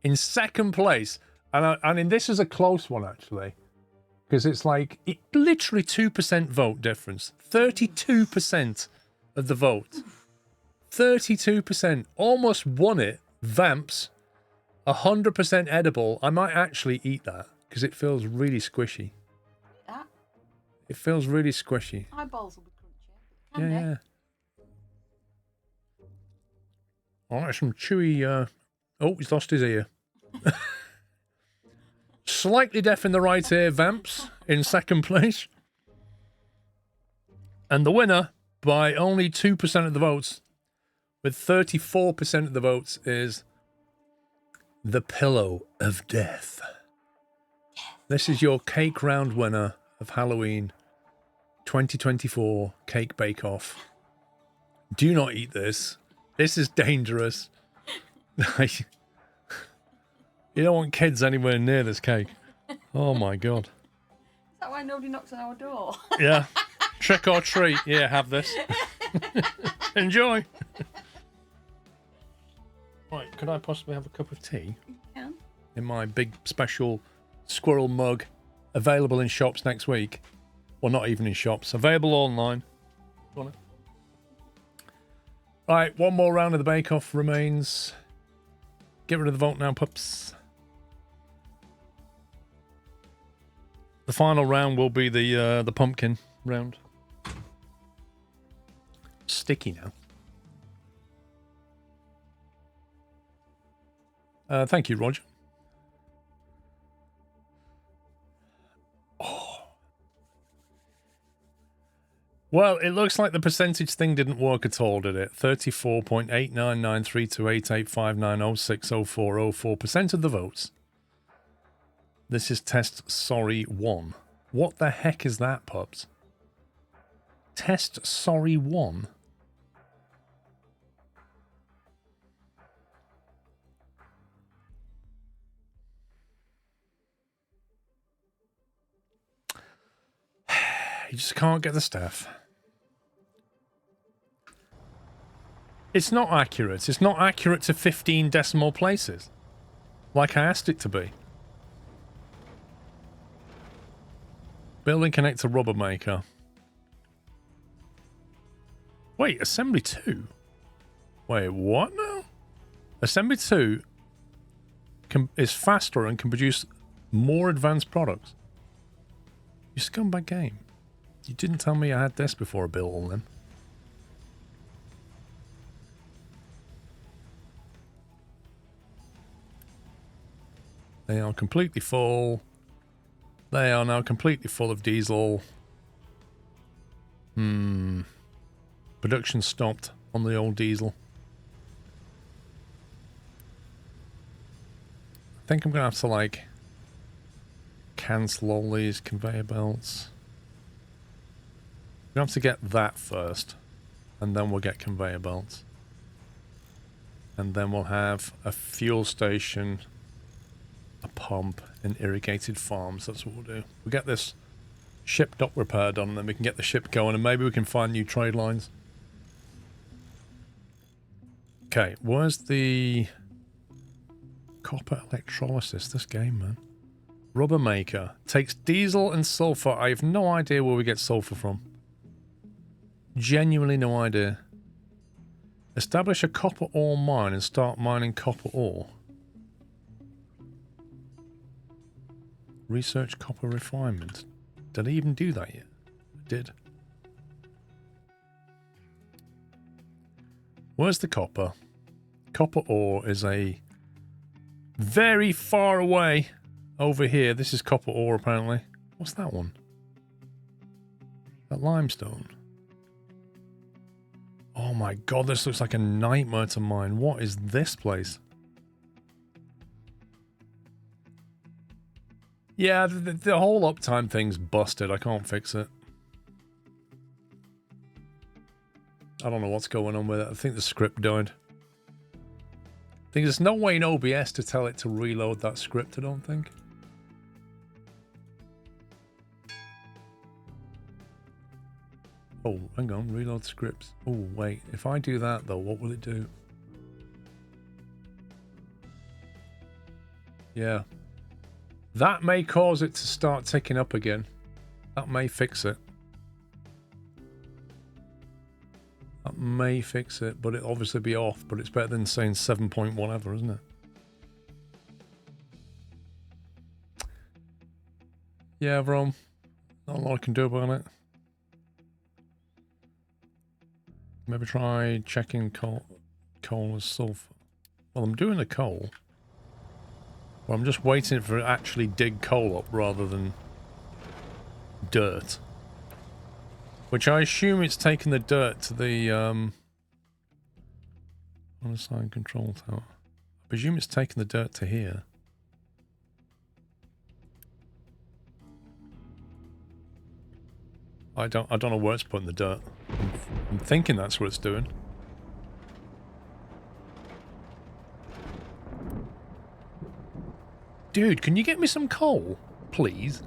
In second place, and this is a close one actually, because it's like literally 2% vote difference. 32% of the vote. 32%. Almost won it. Vamps. 100% edible. I might actually eat that because it feels really squishy. That It feels really squishy. eyeballs will be crunchy. Yeah. All right, some chewy. Oh, he's lost his ear. Slightly deaf in the right ear, Vamps in second place. And the winner by only 2% of the votes, with 34% of the votes, is the Pillow of Death. This is your cake round winner of Halloween 2024 Cake Bake Off. Do not eat this. This is dangerous. You don't want kids anywhere near this cake. Oh my God. Is that why nobody knocks on our door? Yeah. Trick or treat. Yeah, have this. Enjoy. Right, could I possibly have a cup of tea? You can. In my big special squirrel mug, available in shops next week. Well, not even in shops. Available online. Want it? Right, one more round of the bake-off remains. Get rid of the vote now, pups. The final round will be the pumpkin round. Sticky now. Thank you, Roger. Oh. Well, it looks like the percentage thing didn't work at all, did it? 34.89932885906040% of the votes. This is test sorry 1. What the heck is that, pups? Test sorry 1? You just can't get the stuff. It's not accurate. It's not accurate to 15 decimal places, like I asked it to be. Building connector rubber maker. Wait, assembly 2? Wait, what now? Assembly 2 is faster and can produce more advanced products. You scumbag game. You didn't tell me I had this before I built all them. They are completely full. They are now completely full of diesel. Production stopped on the old diesel. I think I'm going to have to, like, cancel all these conveyor belts. We have to get that first, and then we'll get conveyor belts. And then we'll have a fuel station, a pump, and irrigated farms. That's what we'll do. We'll get this ship dock repair done, and then we can get the ship going, and maybe we can find new trade lines. Okay, where's the copper electrolysis? This game, man. Rubber maker. Takes diesel and sulfur. I have no idea where we get sulfur from. Genuinely no idea. Establish a copper ore mine and start mining copper ore. Research copper refinement. Did I even do that yet? I did. Where's the copper? Copper ore is a very far away over here. This is copper ore apparently. What's that one? That limestone. Oh my god, this looks like a nightmare to mine. What is this place? Yeah, the whole uptime thing's busted. I can't fix it. I don't know what's going on with it. I think the script died. I think there's no way in OBS to tell it to reload that script, I don't think. Oh, hang on. Reload scripts. Oh, wait. If I do that, though, what will it do? Yeah. That may cause it to start ticking up again. That may fix it. That may fix it, but it'll obviously be off. But it's better than saying 7 point whatever, isn't it? Yeah, Rom. Not a lot I can do about it. Maybe try checking coal as sulfur. Well, I'm doing the coal. But I'm just waiting for it to actually dig coal up rather than dirt. Which I assume it's taken the dirt to the unassigned control tower. I presume it's taken the dirt to here. I don't know where it's putting the dirt. I'm thinking that's what it's doing. Dude, can you get me some coal, please?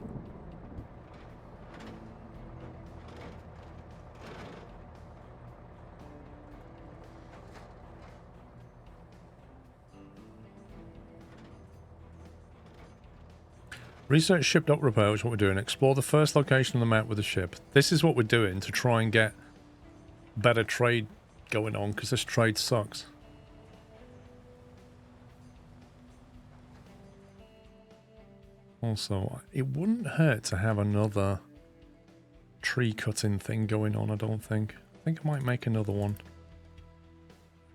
Research ship dock repair, which is what we're doing. Explore the first location on the map with the ship. This is what we're doing to try and get better trade going on, because this trade sucks. Also, it wouldn't hurt to have another tree cutting thing going on, I don't think. I think I might make another one.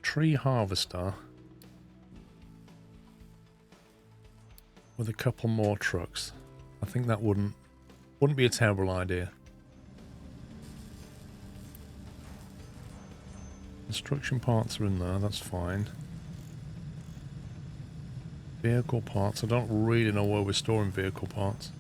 Tree harvester. With a couple more trucks. I think that wouldn't be a terrible idea. Construction parts are in there, that's fine. Vehicle parts, I don't really know where we're storing vehicle parts.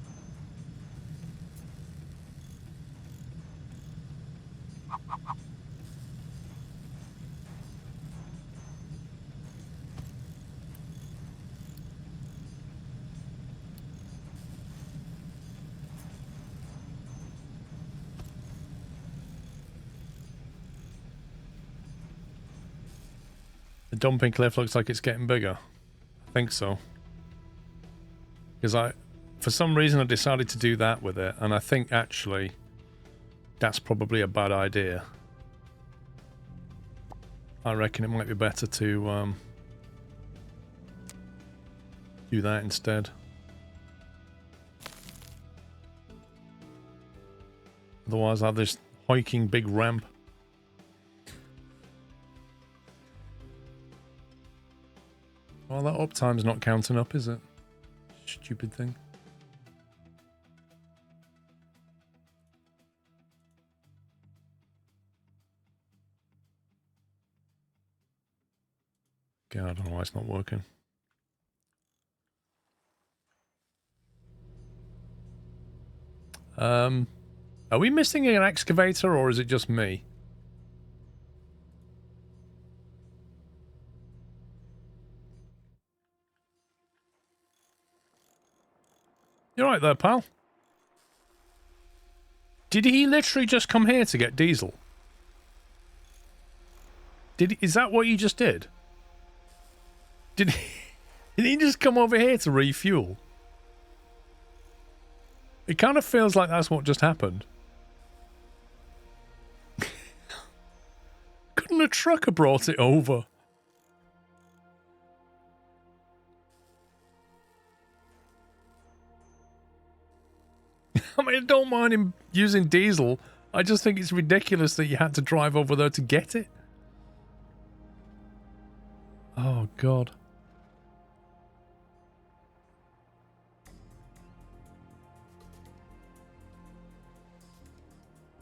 The dumping cliff looks like it's getting bigger. I think so. Because for some reason I decided to do that with it, and I think actually that's probably a bad idea. I reckon it might be better to do that instead. Otherwise I have this hiking big ramp. Well, that uptime's not counting up, is it? Stupid thing. God, I don't know why it's not working. Are we missing an excavator, or is it just me? You're right there, pal. Did he literally just come here to get diesel? Is that what you just did? Did he just come over here to refuel? It kind of feels like that's what just happened. Couldn't a trucker brought it over? I mean, I don't mind him using diesel. I just think it's ridiculous that you had to drive over there to get it. Oh, God.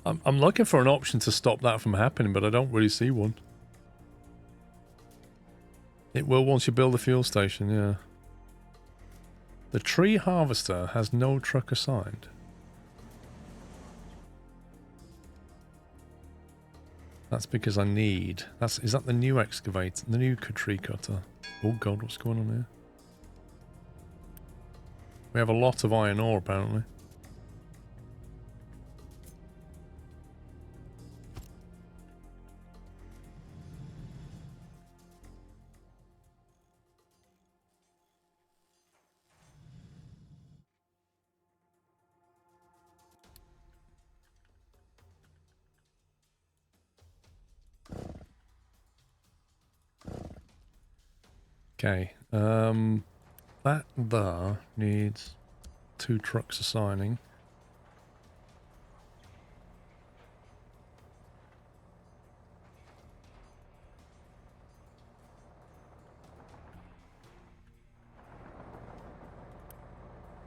I'm looking for an option to stop that from happening, but I don't really see one. It will once you build a fuel station, yeah. The tree harvester has no truck assigned. That's because I need... Is that the new excavator? The new tree cutter? Oh God, what's going on here? We have a lot of iron ore, apparently. Okay. That there needs 2 trucks assigning.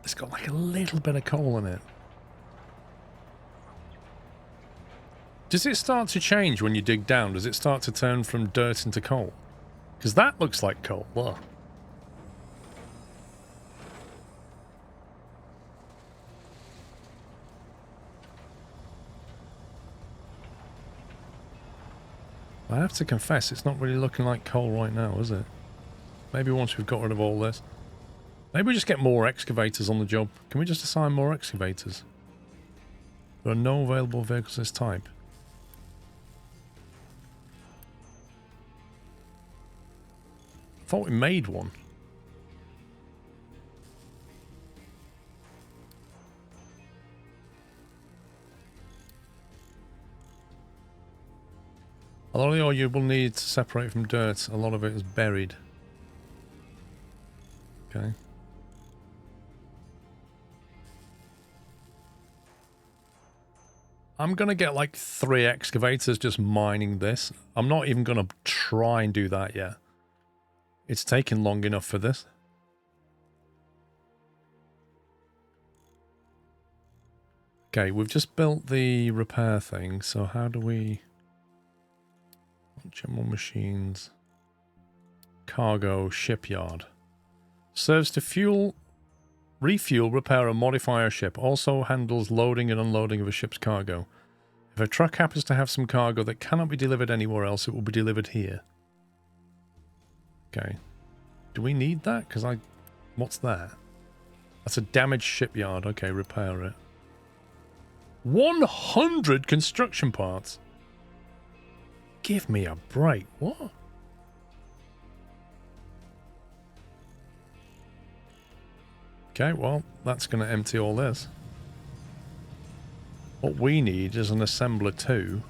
It's got like a little bit of coal in it. Does it start to change when you dig down? Does it start to turn from dirt into coal? Because that looks like coal. Look. I have to confess, it's not really looking like coal right now, is it? Maybe once we've got rid of all this. Maybe we just get more excavators on the job. Can we just assign more excavators? There are no available vehicles of this type. I thought we made one. A lot of the ore you will need to separate from dirt. A lot of it is buried. Okay. I'm going to get like 3 excavators just mining this. I'm not even going to try and do that yet. It's taken long enough for this. Okay, we've just built the repair thing, so how do we... General machines. Cargo shipyard. Serves to fuel, refuel, repair and modify a ship. Also handles loading and unloading of a ship's cargo. If a truck happens to have some cargo that cannot be delivered anywhere else, it will be delivered here. Okay. Do we need that? Because I... What's that? That's a damaged shipyard. Okay, repair it. 100 construction parts? Give me a break. What? Okay, well, that's going to empty all this. What we need is an assembler 2.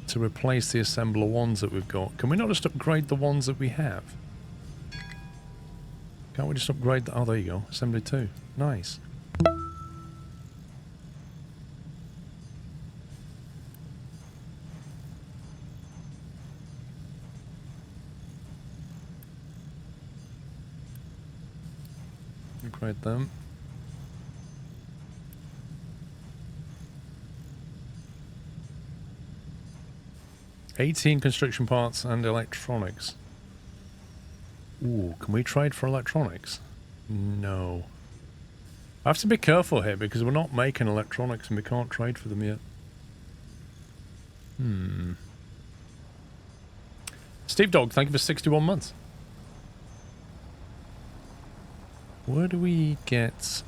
To replace the assembler 1s that we've got. Can we not just upgrade the ones that we have? Can't we just upgrade the... Oh, there you go. Assembly 2. Nice. Upgrade them. $18 construction parts and electronics. Ooh, can we trade for electronics? No. I have to be careful here because we're not making electronics and we can't trade for them yet. Steve Dog, thank you for 61 months. Where do we get... Is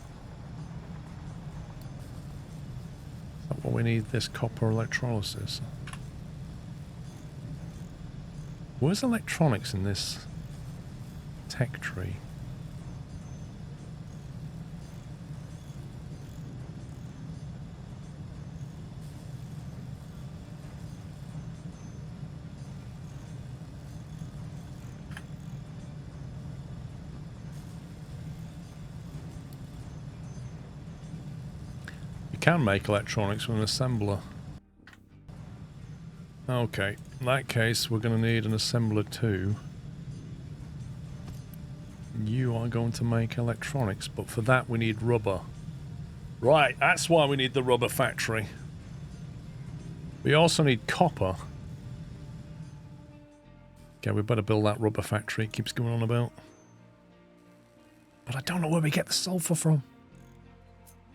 that what we need? This copper electrolysis? Where's electronics in this tech tree? You can make electronics with an assembler. Okay, in that case, we're going to need an assembler 2. You are going to make electronics, but for that we need rubber. Right, that's why we need the rubber factory. We also need copper. Okay, we better build that rubber factory it keeps going on about. But I don't know where we get the sulfur from.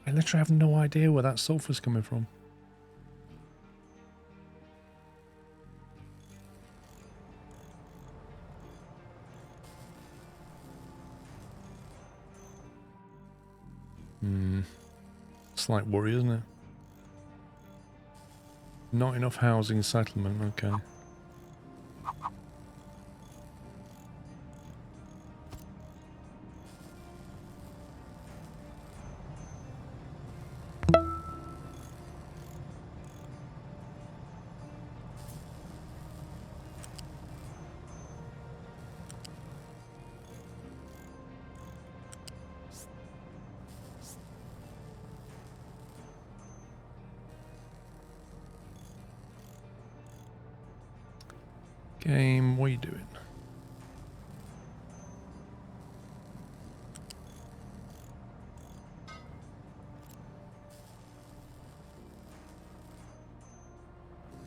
I literally have no idea where that sulfur's coming from. Slight worry, isn't it? Not enough housing settlement, okay. Game, what are you doing?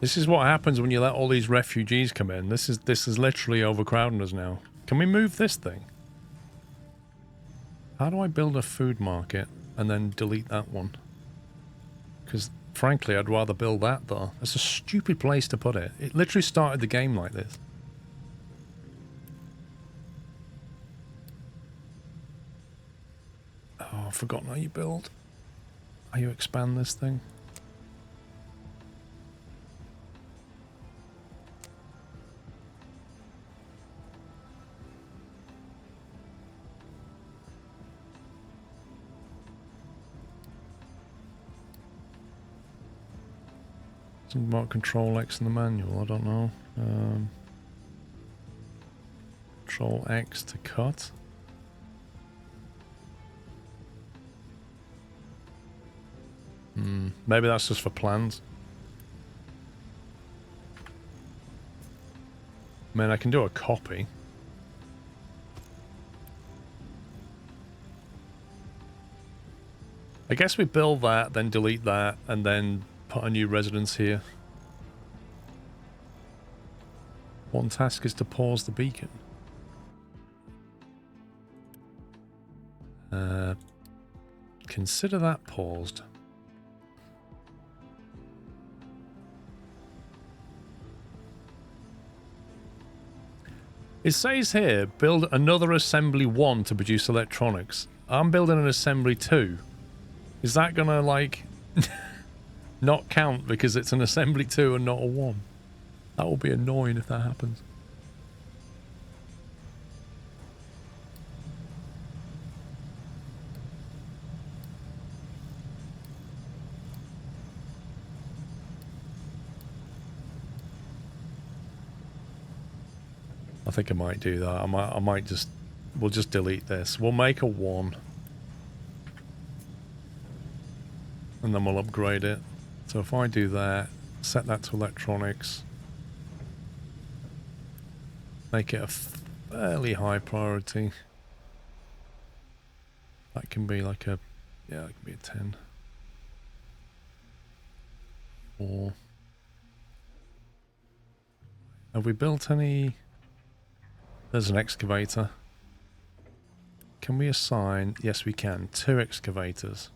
This is what happens when you let all these refugees come in. This is literally overcrowding us now. Can we move this thing? How do I build a food market and then delete that one? Because frankly, I'd rather build that though. That's a stupid place to put it. It literally started the game like this. Oh, I've forgotten how you build. How you expand this thing. Something about Control X in the manual, I don't know. Control X to cut. Maybe that's just for plans. I mean, I can do a copy. I guess we build that, then delete that, and then put a new residence here. One task is to pause the beacon. Consider that paused. It says here, build another assembly 1 to produce electronics. I'm building an assembly 2. Is that gonna, like, not count because it's an assembly 2 and not a 1? That will be annoying if that happens. I think I might do that. I might just... We'll just delete this. We'll make a 1. And then we'll upgrade it. So if I do that, set that to electronics. Make it a fairly high priority. That can be like a... Yeah, that can be a 10. 4. Have we built any... There's an excavator. Can we assign... Yes, we can. 2 excavators.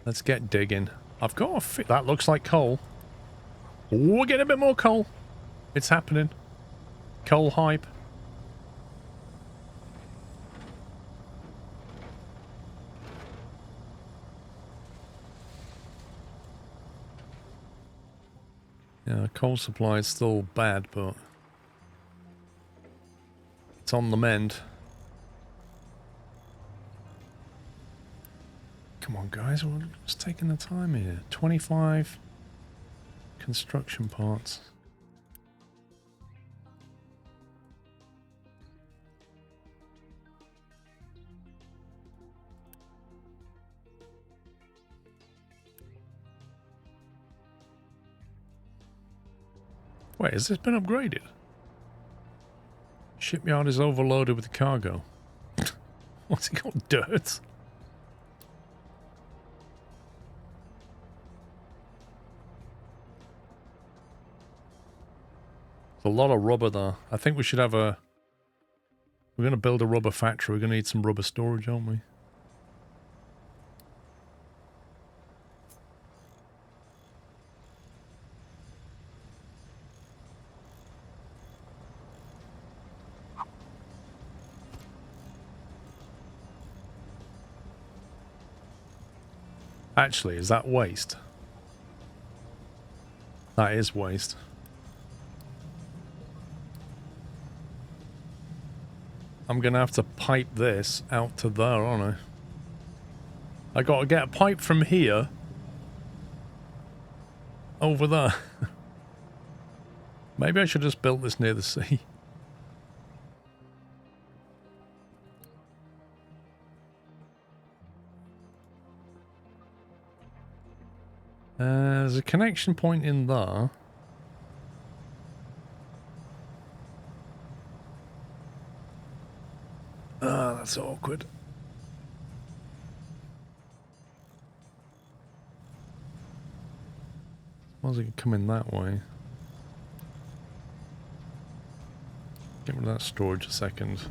Let's get digging. I've got a fit. That looks like coal. We're getting a bit more coal. It's happening. Coal hype. Yeah, coal supply is still bad, but it's on the mend. Come on, guys, we're just taking the time here. 25 construction parts. Wait, has this been upgraded? Shipyard is overloaded with cargo. What's it called? Dirt? There's a lot of rubber there. I think we should have a... We're going to build a rubber factory. We're going to need some rubber storage, aren't we? Actually, is that waste? That is waste. I'm going to have to pipe this out to there, aren't I? I got to get a pipe from here over there. Maybe I should just build this near the sea. There's a connection point in there. Ah, that's awkward. Suppose it could come in that way. Get rid of that storage a second.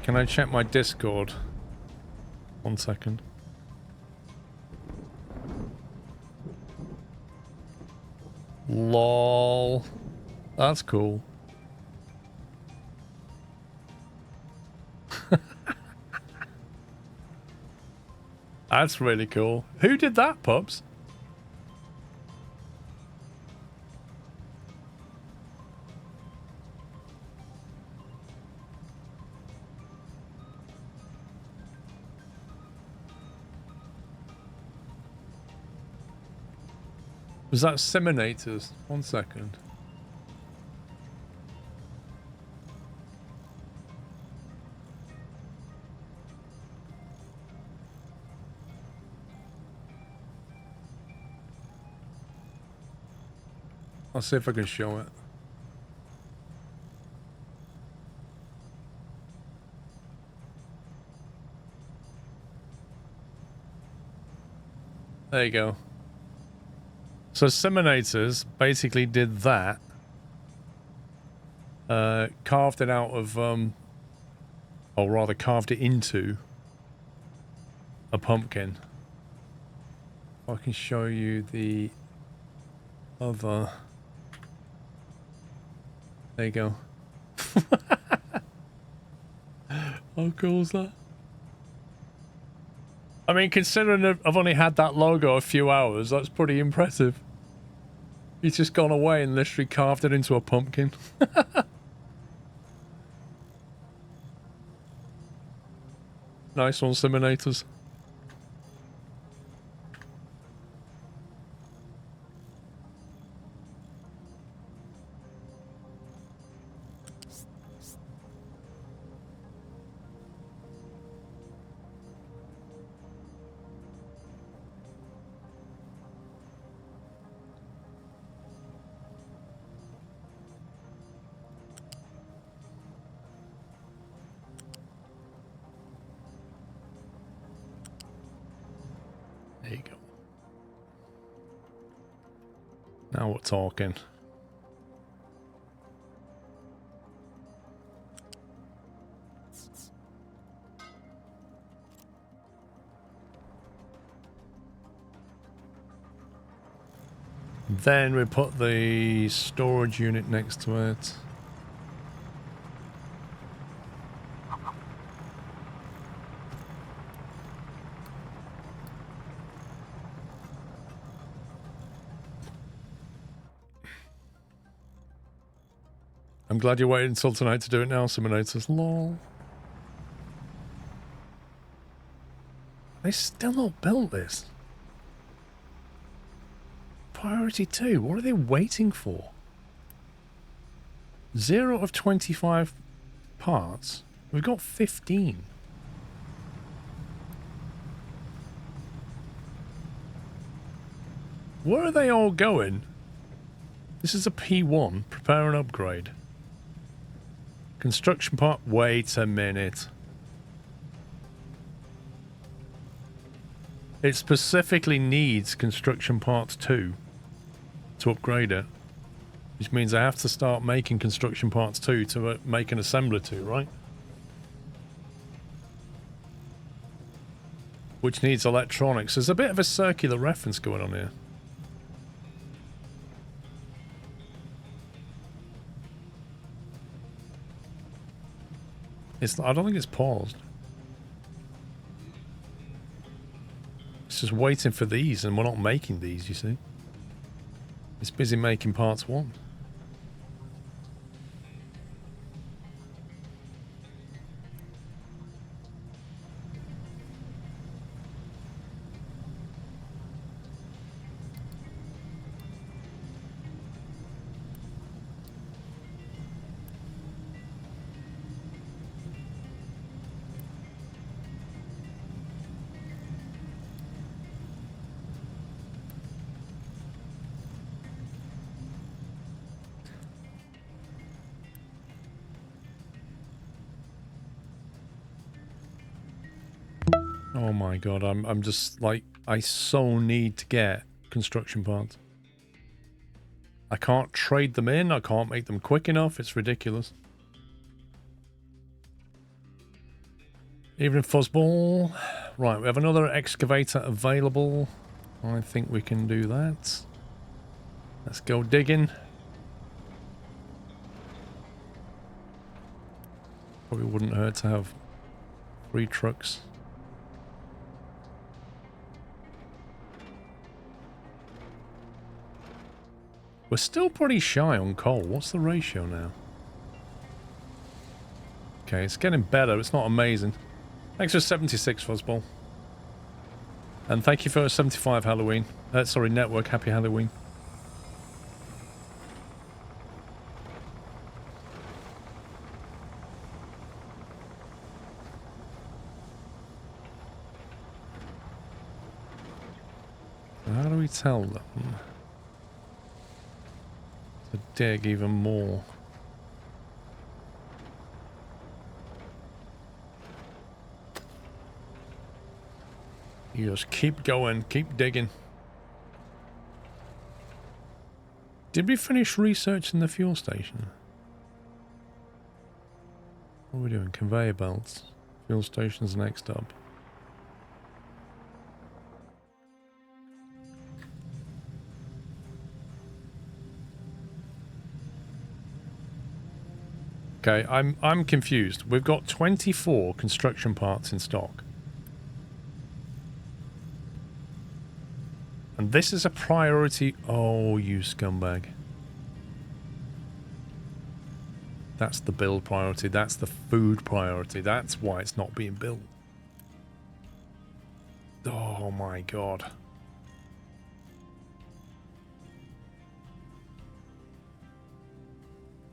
Can I check my Discord? 1 second. LOL. That's cool. That's really cool. Who did that, Pups? Was that Seminators? 1 second. I'll see if I can show it. There you go. So Seminators basically did that. Carved it out of, or rather carved it into a pumpkin. I can show you the other. There you go. How cool is that? I mean, considering I've only had that logo a few hours, that's pretty impressive. He's just gone away and literally carved it into a pumpkin. Nice one, Seminators. There you go. Now we're talking. Then we put the storage unit next to it. I'm glad you waited until tonight to do it now, Simulators. Lol. They still not built this. Priority 2, what are they waiting for? 0 of 25 parts. We've got 15. Where are they all going? This is a P1. Prepare an upgrade. Construction part. Wait a minute. It specifically needs construction part 2 to upgrade it. Which means I have to start making construction parts 2 to make an assembler 2, right? Which needs electronics. There's a bit of a circular reference going on here. I don't think it's paused. It's just waiting for these, and we're not making these, you see. It's busy making parts 1. Oh my god, I'm just like, I so need to get construction parts. I can't trade them in, I can't make them quick enough, it's ridiculous. Evening Fuzzball. Right, we have another excavator available. I think we can do that. Let's go digging. Probably wouldn't hurt to have 3 trucks. We're still pretty shy on coal. What's the ratio now? Okay, it's getting better. It's not amazing. Thanks for 76, Fuzzball. And thank you for 75 Halloween. Sorry, Network. Happy Halloween. How do we tell them to dig even more? You just keep going, keep digging. Did we finish researching the fuel station? What are we doing? Conveyor belts. Fuel station's next up. Okay, I'm confused. We've got 24 construction parts in stock. And this is a priority. Oh, you scumbag. That's the build priority. That's the food priority. That's why it's not being built. Oh my god.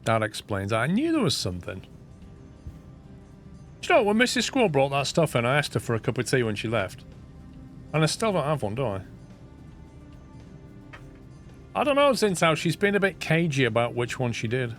That explains that. I knew there was something. Do you know, when Mrs. Squirrel brought that stuff in, I asked her for a cup of tea when she left. And I still don't have one, do I? I don't know, Zintow. She's been a bit cagey about which one she did.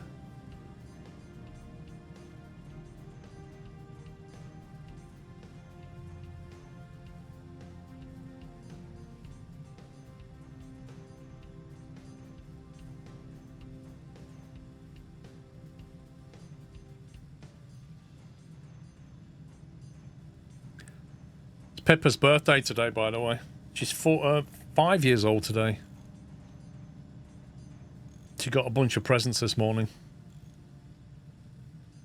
It's Pippa's birthday today, by the way. She's 5 years old today. She got a bunch of presents this morning.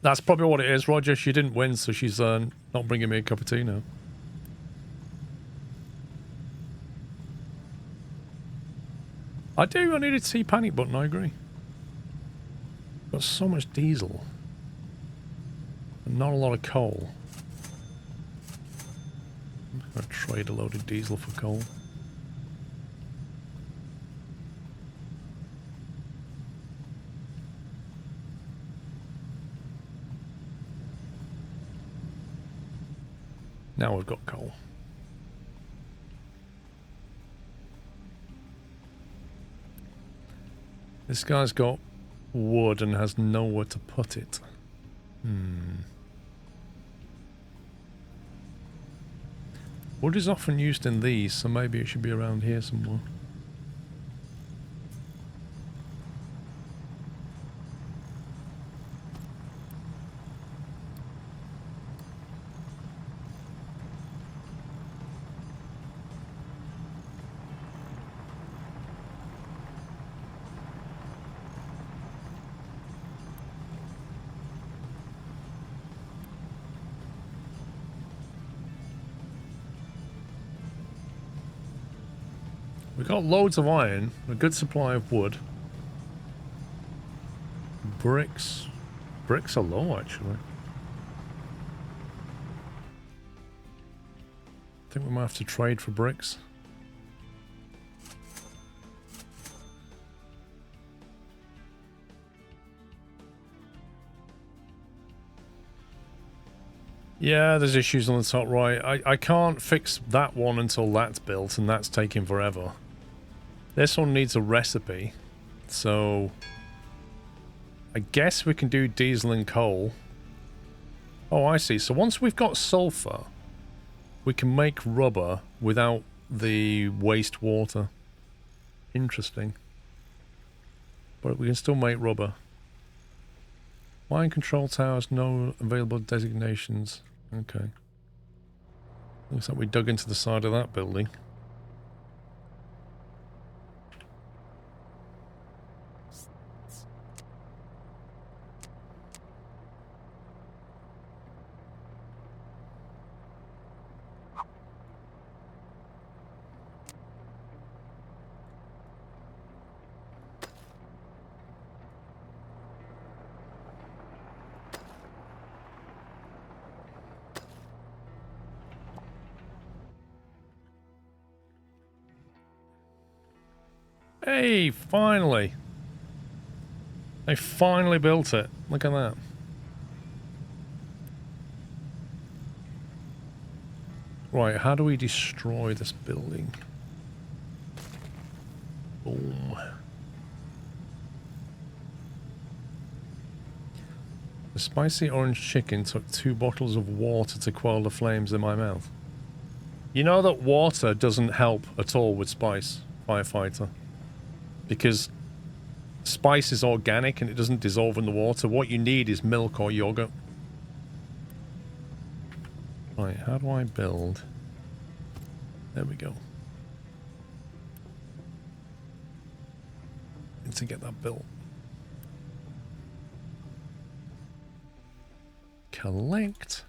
That's probably what it is, Roger. She didn't win, so she's not bringing me a cup of tea now. I do. I need a tea panic button, I agree. Got so much diesel. And not a lot of coal. I'm going to trade a load of diesel for coal. Now we've got coal. This guy's got wood and has nowhere to put it. Wood is often used in these, so maybe it should be around here somewhere. We've got loads of iron, a good supply of wood. Bricks. Bricks are low, actually. I think we might have to trade for bricks. Yeah, there's issues on the top right. I can't fix that one until that's built, and that's taking forever. This one needs a recipe, so I guess we can do diesel and coal. Oh, I see. So once we've got sulfur, We can make rubber without the wastewater. Interesting. But we can still make rubber. Mine control towers, no available designations. Okay. Looks like we dug into the side of that building. Hey, finally. They finally built it. Look at that. Right, how do we destroy this building? Boom. The spicy orange chicken took 2 bottles of water to quell the flames in my mouth. You know that water doesn't help at all with spice, firefighter. Because spice is organic and it doesn't dissolve in the water. What you need is milk or yogurt. Right, how do I build? There we go. Need to get that built. Collect.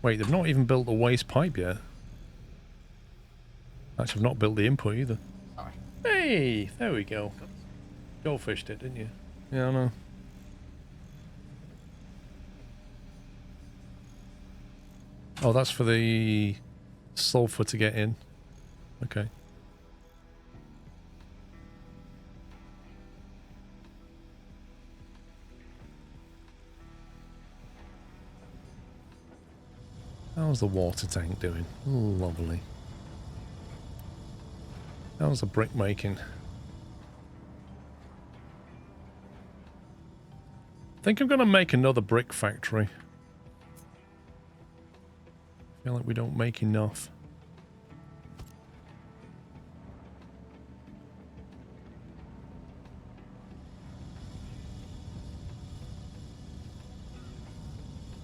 Wait, they've not even built the waste pipe yet. Actually, I've not built the input either. Sorry. Hey, there we go. Goldfished it, didn't you? Yeah, I know. Oh, that's for the sulfur to get in. Okay. How's the water tank doing? Lovely. How's the brick making? I think I'm going to make another brick factory. I feel like we don't make enough.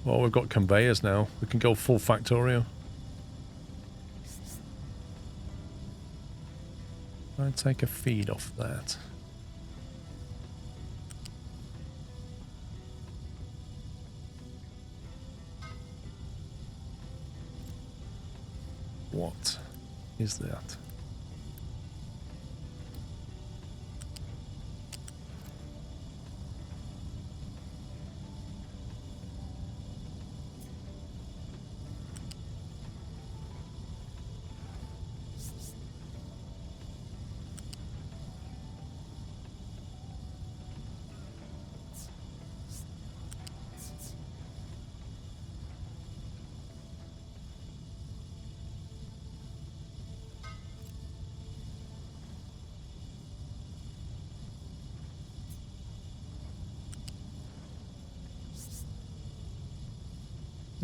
Well, we've got conveyors now. We can go full Factorio. I'll take a feed off that. What is that?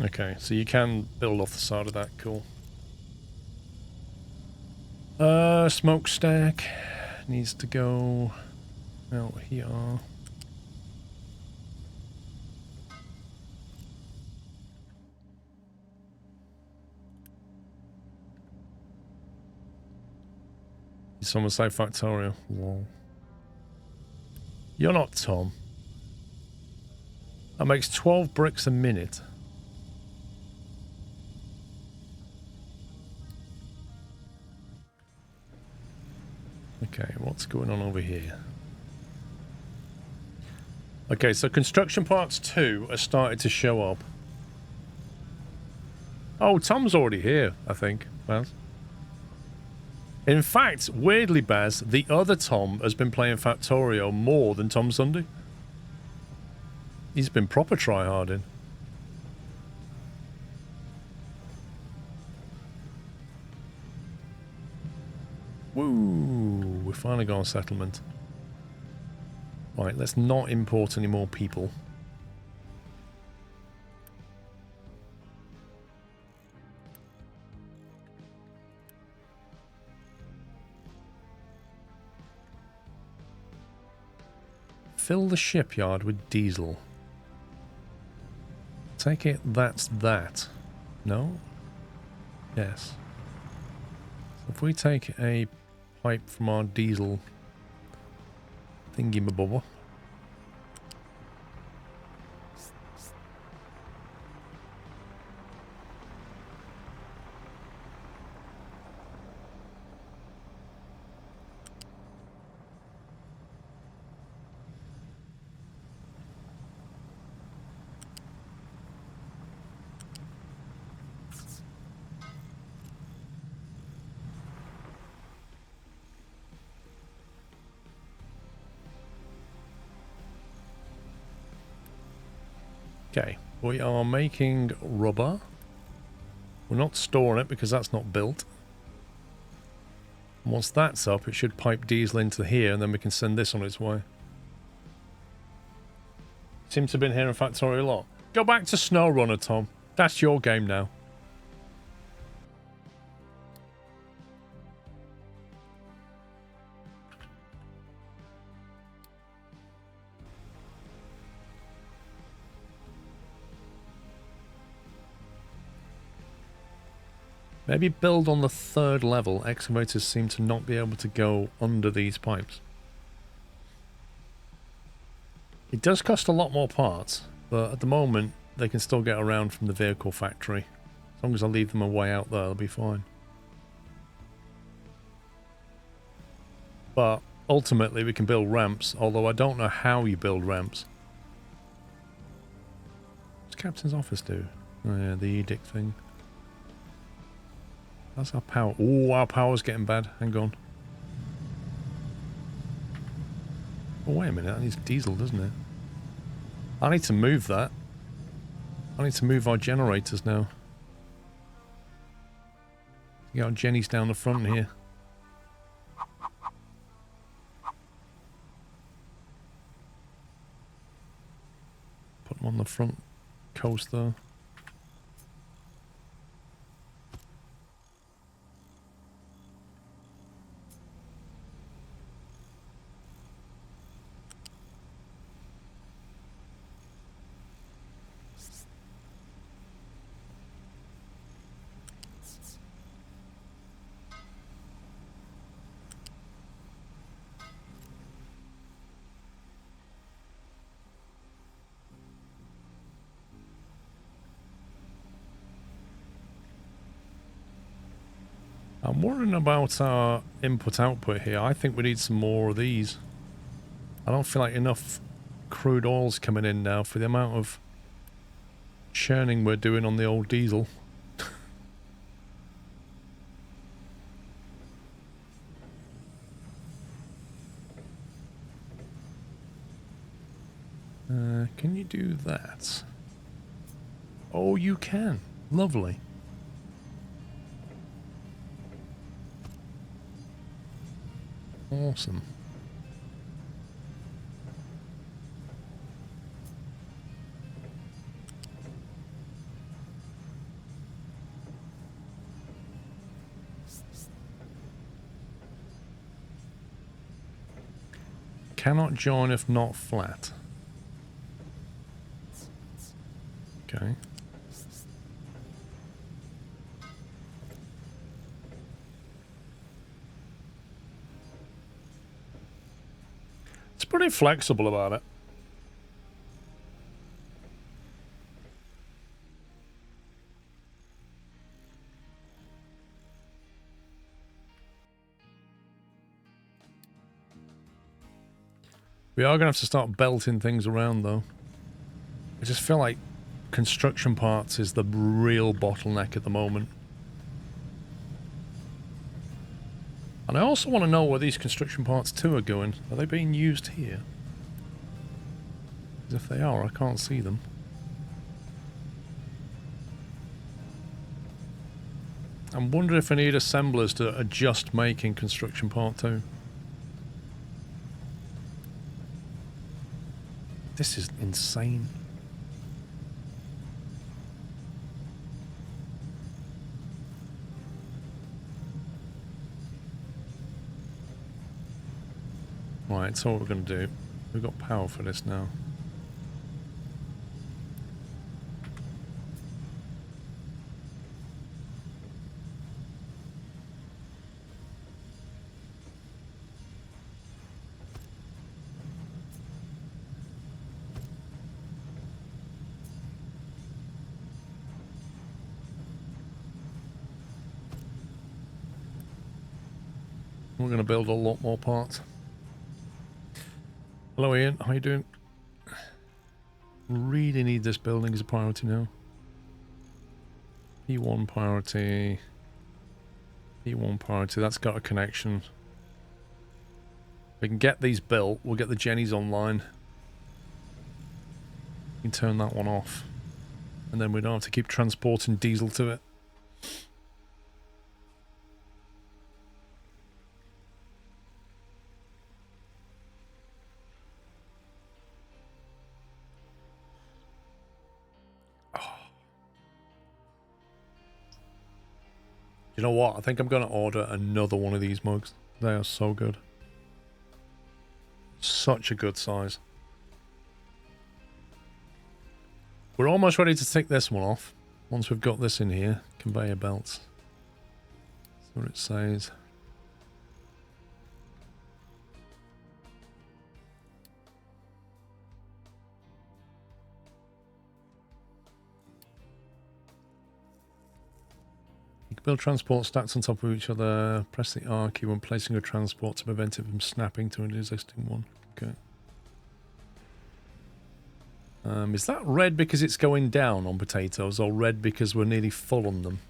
Okay, so you can build off the side of that, cool. Smokestack needs to go out here. Someone say Factorio. Lol. You're not Tom. That makes 12 bricks a minute. Okay, what's going on over here? Okay, so construction parts 2 are starting to show up. Oh, Tom's already here, I think, Baz. In fact, weirdly, Baz, the other Tom has been playing Factorio more than Tom Sunday. He's been proper tryharding. Woo! We finally got a settlement. Right, let's not import any more people. Fill the shipyard with diesel. Take it that's that. No? Yes. So if we take a pipe from our diesel thingy-mabobber. Okay, we are making rubber. We're not storing it because that's not built. Once that's up, it should pipe diesel into here, and then we can send this on its way. Seems to have been here in Factory a lot. Go back to SnowRunner, Tom. That's your game now. Maybe build on the 3rd level. Excavators seem to not be able to go under these pipes. It does cost a lot more parts, but at the moment they can still get around from the vehicle factory. As long as I leave them a way out there, they'll be fine. But ultimately we can build ramps, although I don't know how you build ramps. What's Captain's office do? Oh yeah, the edict thing. That's our power. Oh, our power's getting bad. Hang on. Oh, wait a minute. That needs diesel, doesn't it? I need to move that. I need to move our generators now. You got Jenny's down the front here. Put them on the front coast there. I'm worrying about our input-output here. I think we need some more of these. I don't feel like enough crude oil's coming in now for the amount of churning we're doing on the old diesel. Can you do that? Oh, you can. Lovely. Awesome. Cannot join if not flat. Okay. It's pretty flexible about it. We are going to have to start belting things around though. I just feel like construction parts is the real bottleneck at the moment. And I also want to know where these construction parts too are going. Are they being used here? Because if they are, I can't see them. I'm wondering if I need assemblers to adjust making construction part 2. This is insane. Right, so what we're going to do. We've got power for this now. We're going to build a lot more parts. Hello Ian, how you doing? Really need this building as a priority now. P1 priority. P1 priority, that's got a connection. We can get these built, we'll get the Jennies online. We can turn that one off. And then we don't have to keep transporting diesel to it. You know what? I think I'm going to order another one of these mugs. They are so good. Such a good size. We're almost ready to take this one off. Once we've got this in here. Conveyor belts. That's what it says. Build transport stacks on top of each other. Press the R key when placing a transport to prevent it from snapping to an existing one. Okay. Is that red because it's going down on potatoes or red because we're nearly full on them?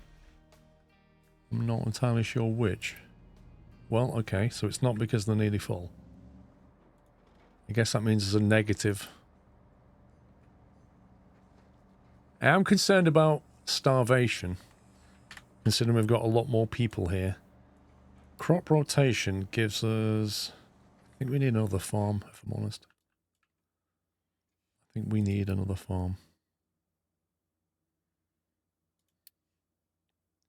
I'm not entirely sure which. Well, okay, so it's not because they're nearly full. I guess that means there's a negative. I am concerned about starvation. Considering we've got a lot more people here. Crop rotation gives us... I think we need another farm, if I'm honest. I think we need another farm.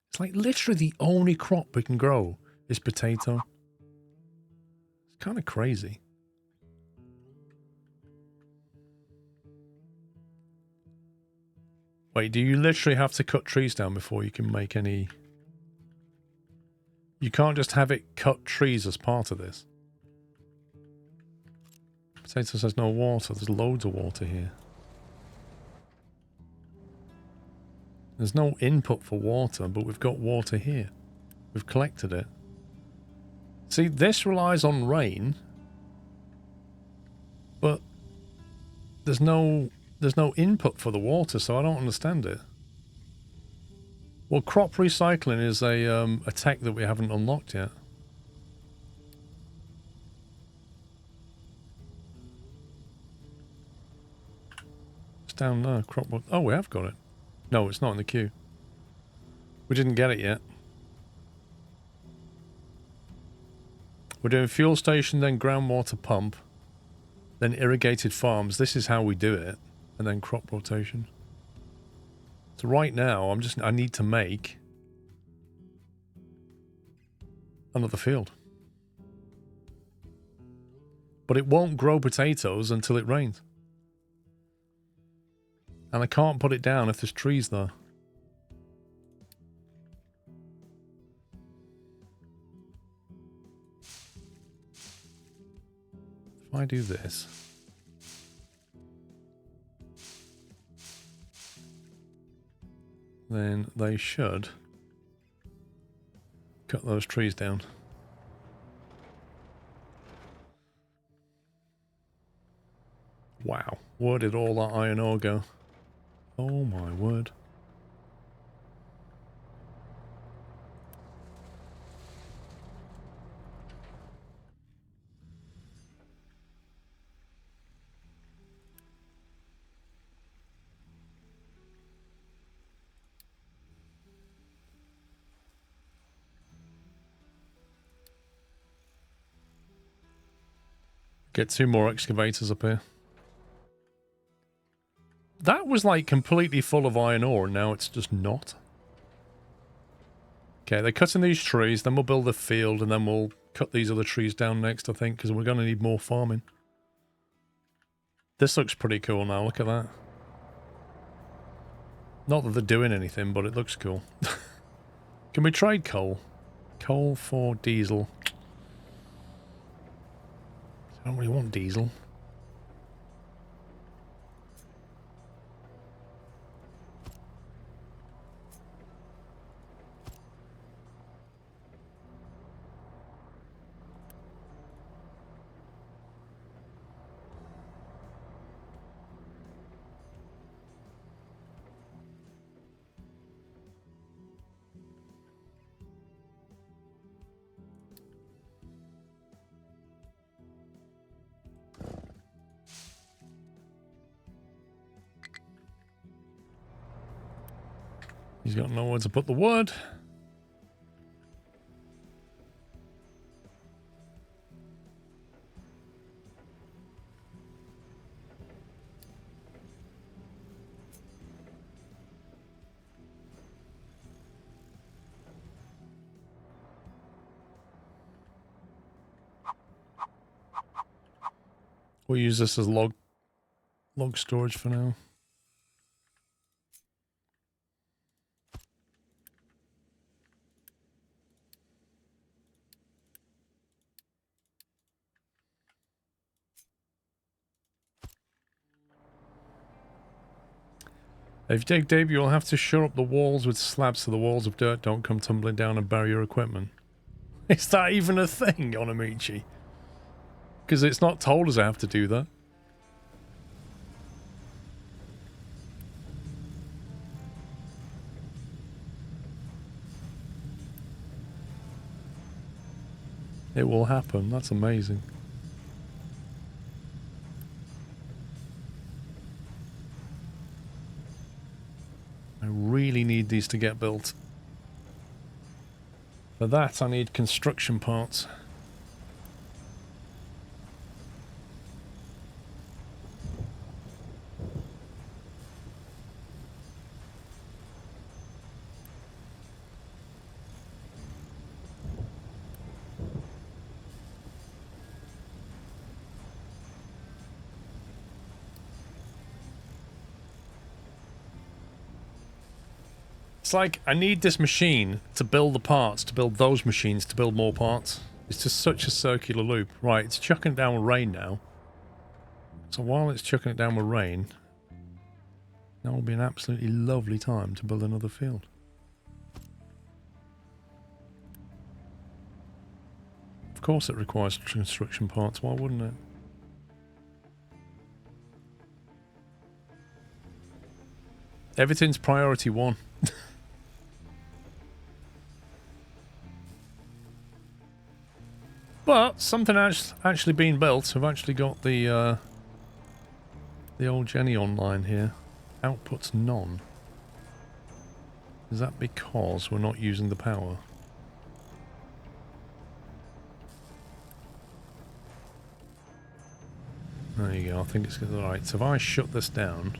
It's like literally the only crop we can grow is potato. It's kind of crazy. Wait, do you literally have to cut trees down before you can make any... You can't just have it cut trees as part of this. Potato says no water. There's loads of water here. There's no input for water, but we've got water here. We've collected it. See, this relies on rain, but there's no input for the water, so I don't understand it. Well, crop recycling is a tech that we haven't unlocked yet. It's down there. Crop. Oh, we have got it. No, it's not in the queue. We didn't get it yet. We're doing fuel station, then groundwater pump, then irrigated farms. This is how we do it, and then crop rotation. So right now, I need to make another field. But it won't grow potatoes until it rains. And I can't put it down if there's trees there. If I do this... then they should cut those trees down. Wow, where did all that iron ore go? Oh my word. Get 2 more excavators up here. That was like completely full of iron ore and now it's just not. Okay, they're cutting these trees, then we'll build a field and then we'll cut these other trees down next, I think, because we're going to need more farming. This looks pretty cool now. Look at that. Not that they're doing anything, but it looks cool. Can we trade coal? Coal for diesel. I don't really want diesel. He's got nowhere to put the wood. We'll use this as log storage for now. If you dig deep, you'll have to shore up the walls with slabs so the walls of dirt don't come tumbling down and bury your equipment. Is that even a thing, Onamichi? Because it's not told us I have to do that. It will happen. That's amazing. I really need these to get built. For that, I need construction parts. It's like, I need this machine to build the parts, to build those machines, to build more parts. It's just such a circular loop. Right, it's chucking it down with rain now. So while it's chucking it down with rain, now will be an absolutely lovely time to build another field. Of course it requires construction parts, why wouldn't it? Everything's priority one. But something actually being built. I've actually got the old Jenny online here. Outputs none. Is that because we're not using the power? There you go. I think it's alright. So if I shut this down.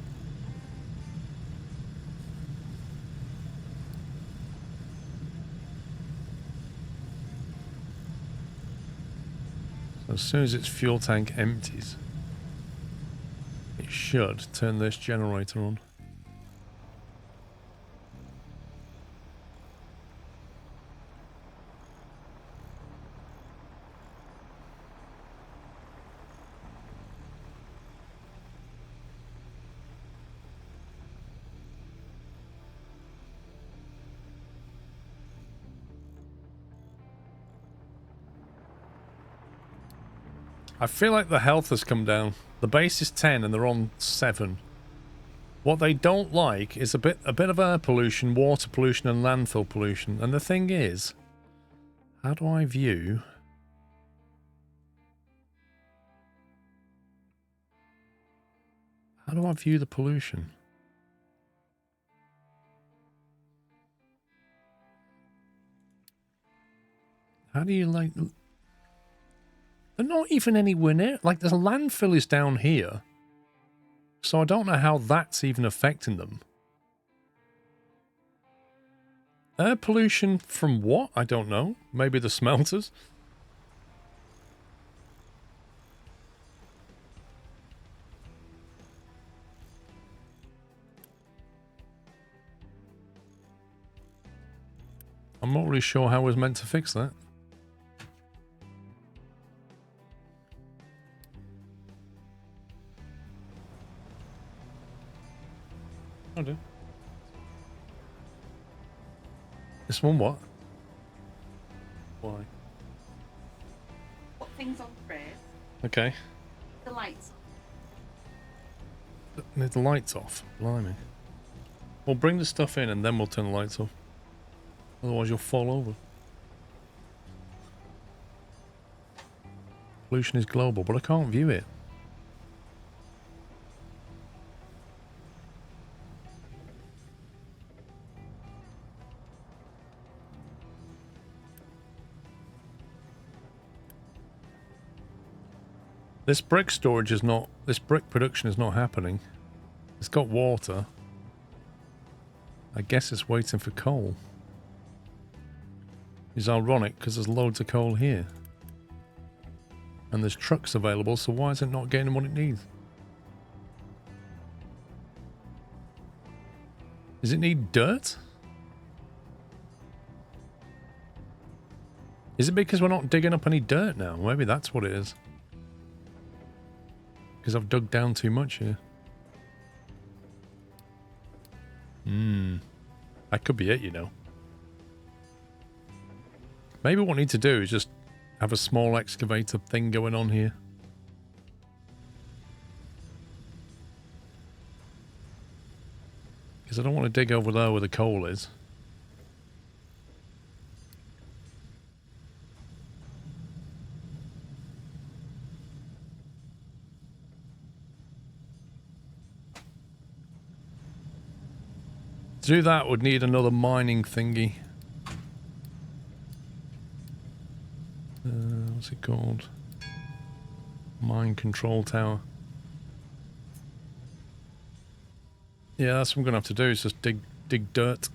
As soon as its fuel tank empties, it should turn this generator on. I feel like the health has come down. The base is 10 and they're on 7. What they don't like is a bit of air pollution, water pollution and landfill pollution. And the thing is, how do I view... How do I view the pollution? How do you like... They're not even anywhere near... Like, the landfill is down here. So I don't know how that's even affecting them. Air pollution from what? I don't know. Maybe the smelters? I'm not really sure how I was meant to fix that. I do. This one what? Why? Put things on trays. Okay. The lights on. Need the lights off. Blimey. We'll bring the stuff in and then we'll turn the lights off. Otherwise you'll fall over. Pollution is global, but I can't view it. This brick storage is not, this brick production is not happening. It's got water. I guess it's waiting for coal. It's ironic because there's loads of coal here. And there's trucks available, so why is it not getting what it needs? Does it need dirt? Is it because we're not digging up any dirt now? Maybe that's what it is. Because I've dug down too much here. That could be it, you know. Maybe what we need to do is just have a small excavator thing going on here. Because I don't want to dig over there where the coal is. To do that would need another mining thingy. What's it called? Mine control tower. Yeah, that's what I'm gonna have to do, is just dig dirt.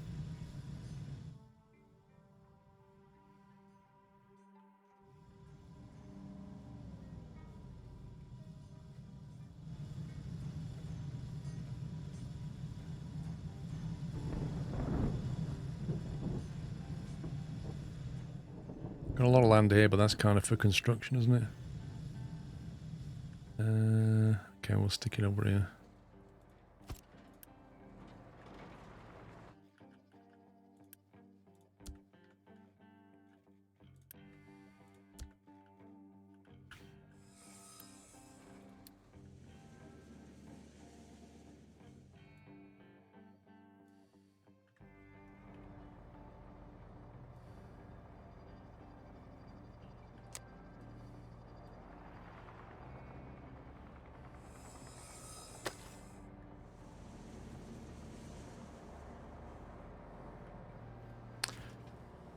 Got a lot of land here, but that's kind of for construction, isn't it? Okay, we'll stick it over here.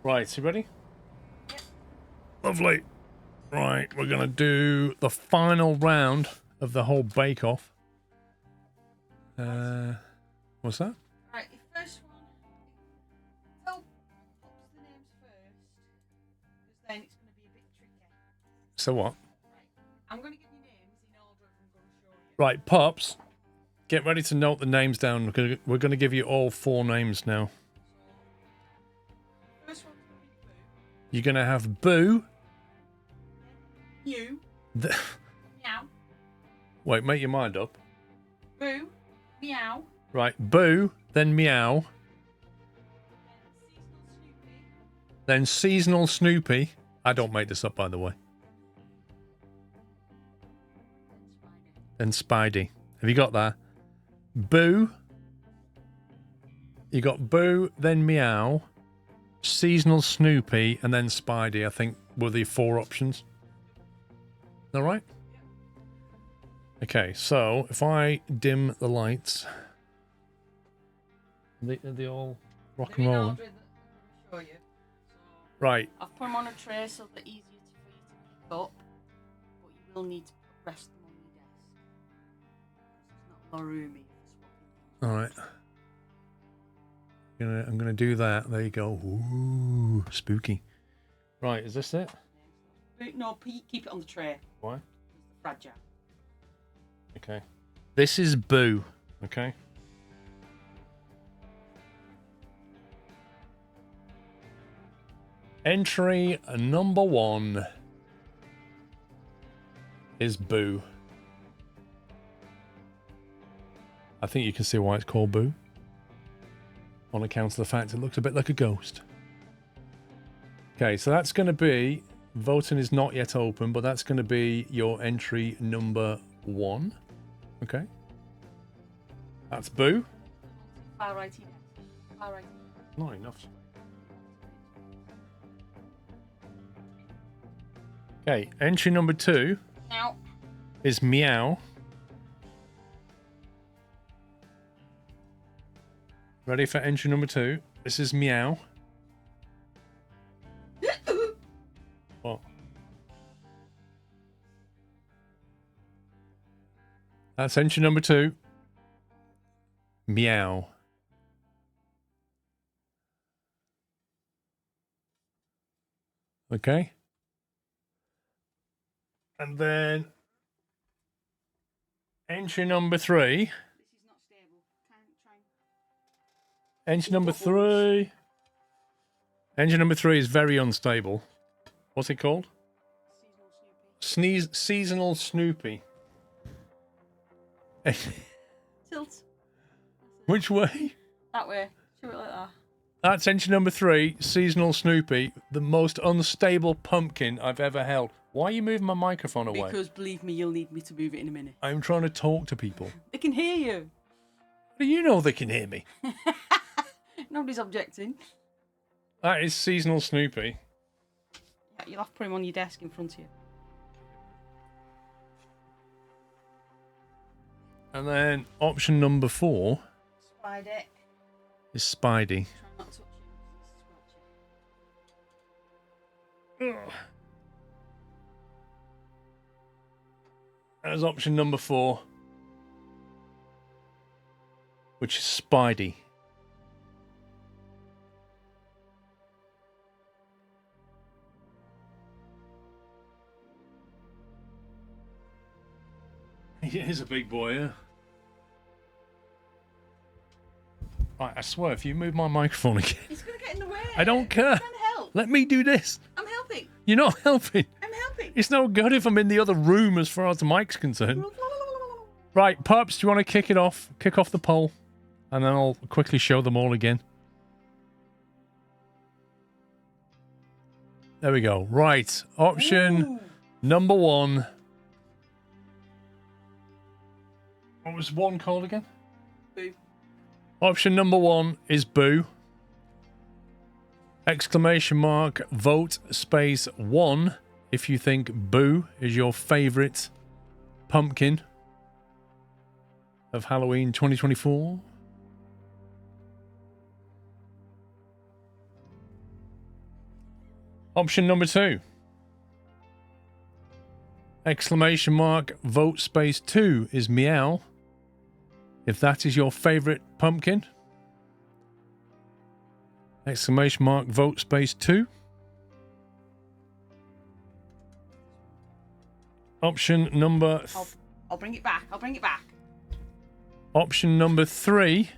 Right, you ready? Yep. Lovely. Right, we're going to do the final round of the whole bake-off. What's that? Right, the first one. Tell Pops the names first, because then it's going to be a bit tricky. So what? Right, I'm going to give you names in order of I'm going to show you. Right, Pops, get ready to note the names down. We're going to give you all 4 names now. First one's going to be Boo. You're going to have Boo. You. Meow. Wait, make your mind up. Boo. Meow. Right, Boo, then Meow, then Seasonal Snoopy. I don't make this up, by the way. Then Spidey. Have you got that? Boo. You got Boo, then Meow, Seasonal Snoopy, and then Spidey, I think, were the 4 options. Is that right? Okay, so if I dim the lights, are they all rock and They're in roll? order that I'm going to show you. So Right. I've put them on a tray so they're easier for you to pick up, but you will need to rest them on your desk. It's not a lot of room here for swapping things. All right. I'm gonna do that. There you go. Ooh, spooky. Right, is this it? No, keep it on the tray. Why? It's fragile. Okay. This is Boo. Okay. Entry number 1 is Boo. I think you can see why it's called Boo. On account of the fact it looks a bit like a ghost. Okay, so that's going to be... Voting is not yet open, but that's going to be your entry number 1. Okay. That's Boo. Far righty desk. Far righty. Not enough. Okay, entry number 2 Now. is Meow. Ready for entry number 2? This is Meow. What? That's entry number 2. Meow. Okay. And then entry number 3. This is not stable. Try and... Engine number 3. Engine number 3 is very unstable. What's it called? Seasonal Snoopy. Tilt. Which way? That way. Do it like that. That's engine number 3, Seasonal Snoopy, the most unstable pumpkin I've ever held. Why are you moving my microphone away? Because believe me, you'll need me to move it in a minute. I'm trying to talk to people. They can hear you. How do you know they can hear me? Nobody's objecting. That is Seasonal Snoopy. Yeah, you'll have to put him on your desk in front of you. And then option number 4 Spider. is Spidey. Try not to touch him. There's option number 4, which is Spidey. He is a big boy, yeah. Right, I swear, if you move my microphone again, He's going to get in the way. I don't care. I'm trying to help. Let me do this. I'm helping. You're not helping. I'm helping. It's no good if I'm in the other room as far as the mic's concerned. Right, Pups, do you want to kick it off? Kick off the poll, and then I'll quickly show them all again. There we go. Right, option number 1. What was 1 called again? Boo. Option number 1 is Boo. Exclamation mark, vote space 1 if you think Boo is your favourite pumpkin of Halloween 2024. Option number 2. Exclamation mark, vote space 2 is Meow. If that is your favourite pumpkin. Exclamation mark, vote space 2. Option number... I'll bring it back. I'll bring it back. Option number 3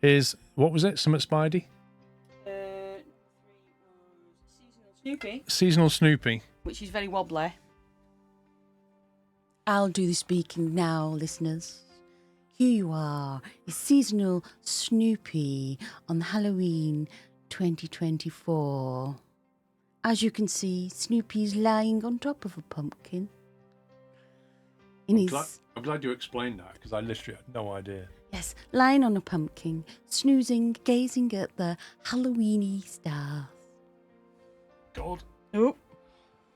is... What was it? Summit Spidey? 3 was Seasonal Snoopy. Seasonal Snoopy. Which is very wobbly. I'll do the speaking now, listeners. Here you are, a Seasonal Snoopy on Halloween 2024. As you can see, Snoopy's lying on top of a pumpkin. I'm glad you explained that, because I literally had no idea. Yes, lying on a pumpkin, snoozing, gazing at the Halloweeny stars. God. Oh.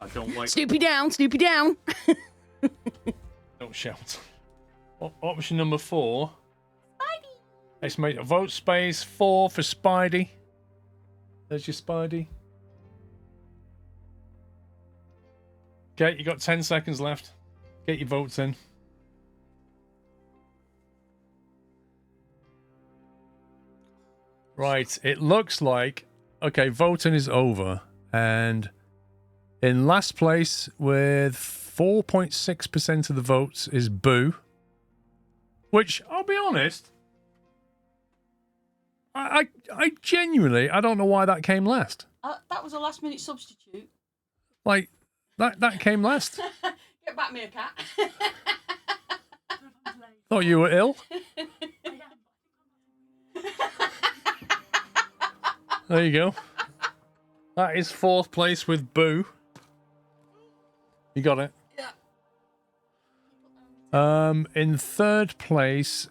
I don't like... Snoopy down, Snoopy down. Don't shout. Option number 4. Spidey. Estimate a vote space 4 for Spidey. There's your Spidey. Okay, you got 10 seconds left. Get your votes in. Right, it looks like... Okay, voting is over. And in last place with 4.6% of the votes is Boo. Which, I'll be honest, I genuinely, I don't know why that came last. That was a last-minute substitute. Like, that came last. Get back, meerkat. Thought you were ill. There you go. That is 4th place with Boo. You got it. Yeah. In 3rd place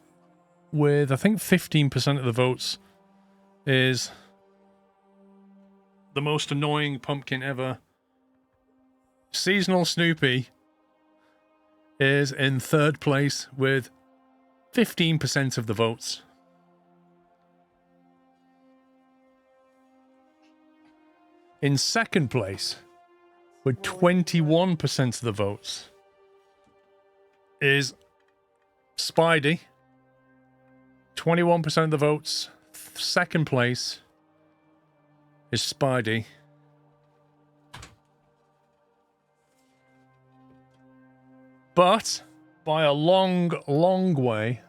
with, I think, 15% of the votes is the most annoying pumpkin ever. Seasonal Snoopy is in 3rd place with 15% of the votes. In 2nd place, with 21% of the votes, is Spidey. 21% of the votes. 2nd place is Spidey. But by a long, long way,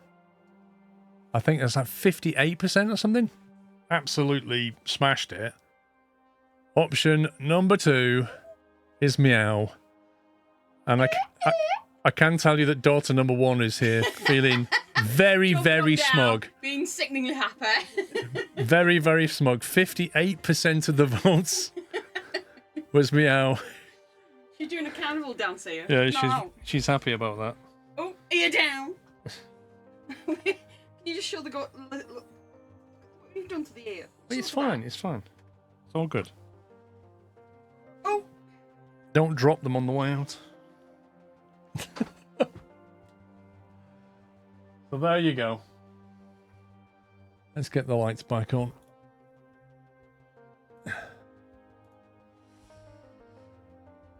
I think that's like 58% or something. Absolutely smashed it. Option number 2 is Meow. And I can tell you that daughter number 1 is here feeling very, very smug. Being sickeningly happy. Very, very smug. 58% of the votes was Meow. She's doing a carnival dance here. Yeah, she's happy about that. Oh, ear down. Can you just show the look, what have you done to the ear? It's fine, it's fine. It's all good. Oh. Don't drop them on the way out. So there you go. Let's get the lights back on.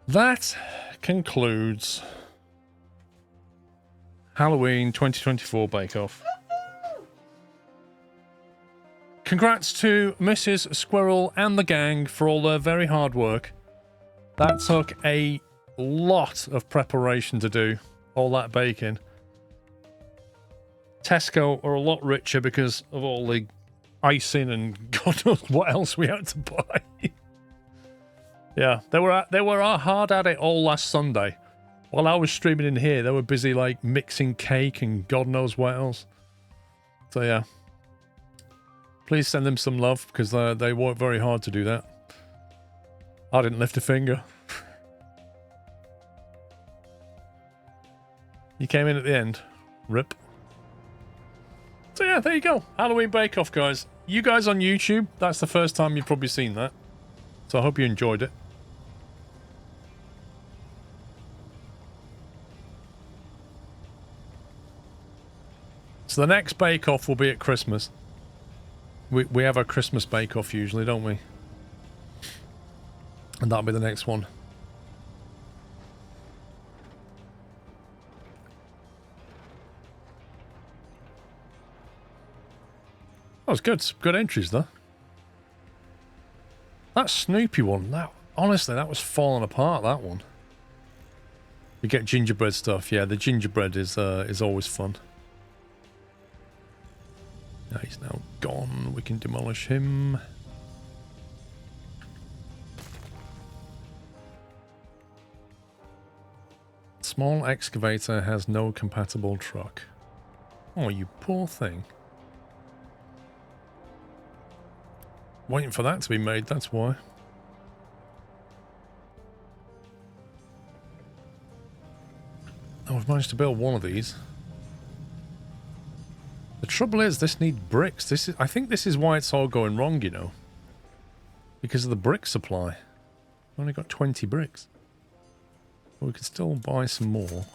That concludes Halloween 2024 Bake Off. Congrats to Mrs. Squirrel and the gang for all their very hard work. That took a lot of preparation to do, all that baking. Tesco are a lot richer because of all the icing and God knows what else we had to buy. Yeah, they were hard at it all last Sunday. While I was streaming in here, they were busy like mixing cake and God knows what else. So yeah, please send them some love because they worked very hard to do that. I didn't lift a finger. You came in at the end. Rip. So yeah, there you go. Halloween Bake Off, guys. You guys on YouTube, that's the first time you've probably seen that. So I hope you enjoyed it. So the next Bake Off will be at Christmas. We have a Christmas Bake Off usually, don't we? And that'll be the next one. That was good. Some good entries, though. That Snoopy one, honestly, that was falling apart, that one. You get gingerbread stuff. Yeah, the gingerbread is always fun. Yeah, he's now gone. We can demolish him. Small excavator has no compatible truck. Oh, you poor thing. Waiting for that to be made, that's why. Oh, we've managed to build one of these. The trouble is, this needs bricks. I think this is why it's all going wrong, you know. Because of the brick supply. We've only got 20 bricks. But we could still buy some more.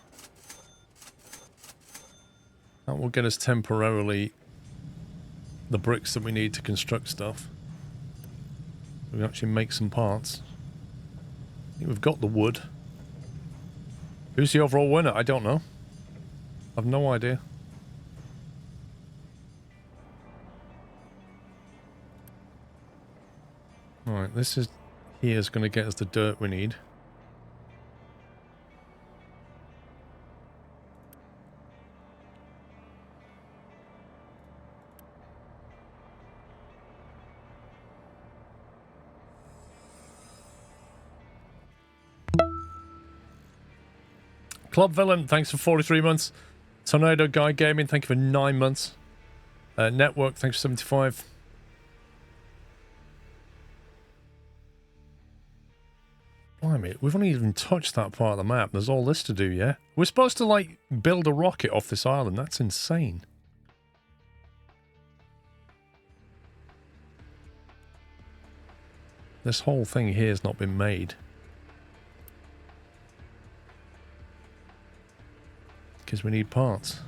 That will get us temporarily the bricks that we need to construct stuff. We can actually make some parts. I think we've got the wood. Who's the overall winner? I don't know. I've no idea. Alright, this is here's going to get us the dirt we need. Club Villain, thanks for 43 months. Tornado Guy Gaming, thank you for 9 months. Network, thanks for 75. Blimey, we've only even touched that part of the map. There's all this to do, yeah? We're supposed to, like, build a rocket off this island. That's insane. This whole thing here has not been made. Because we need parts.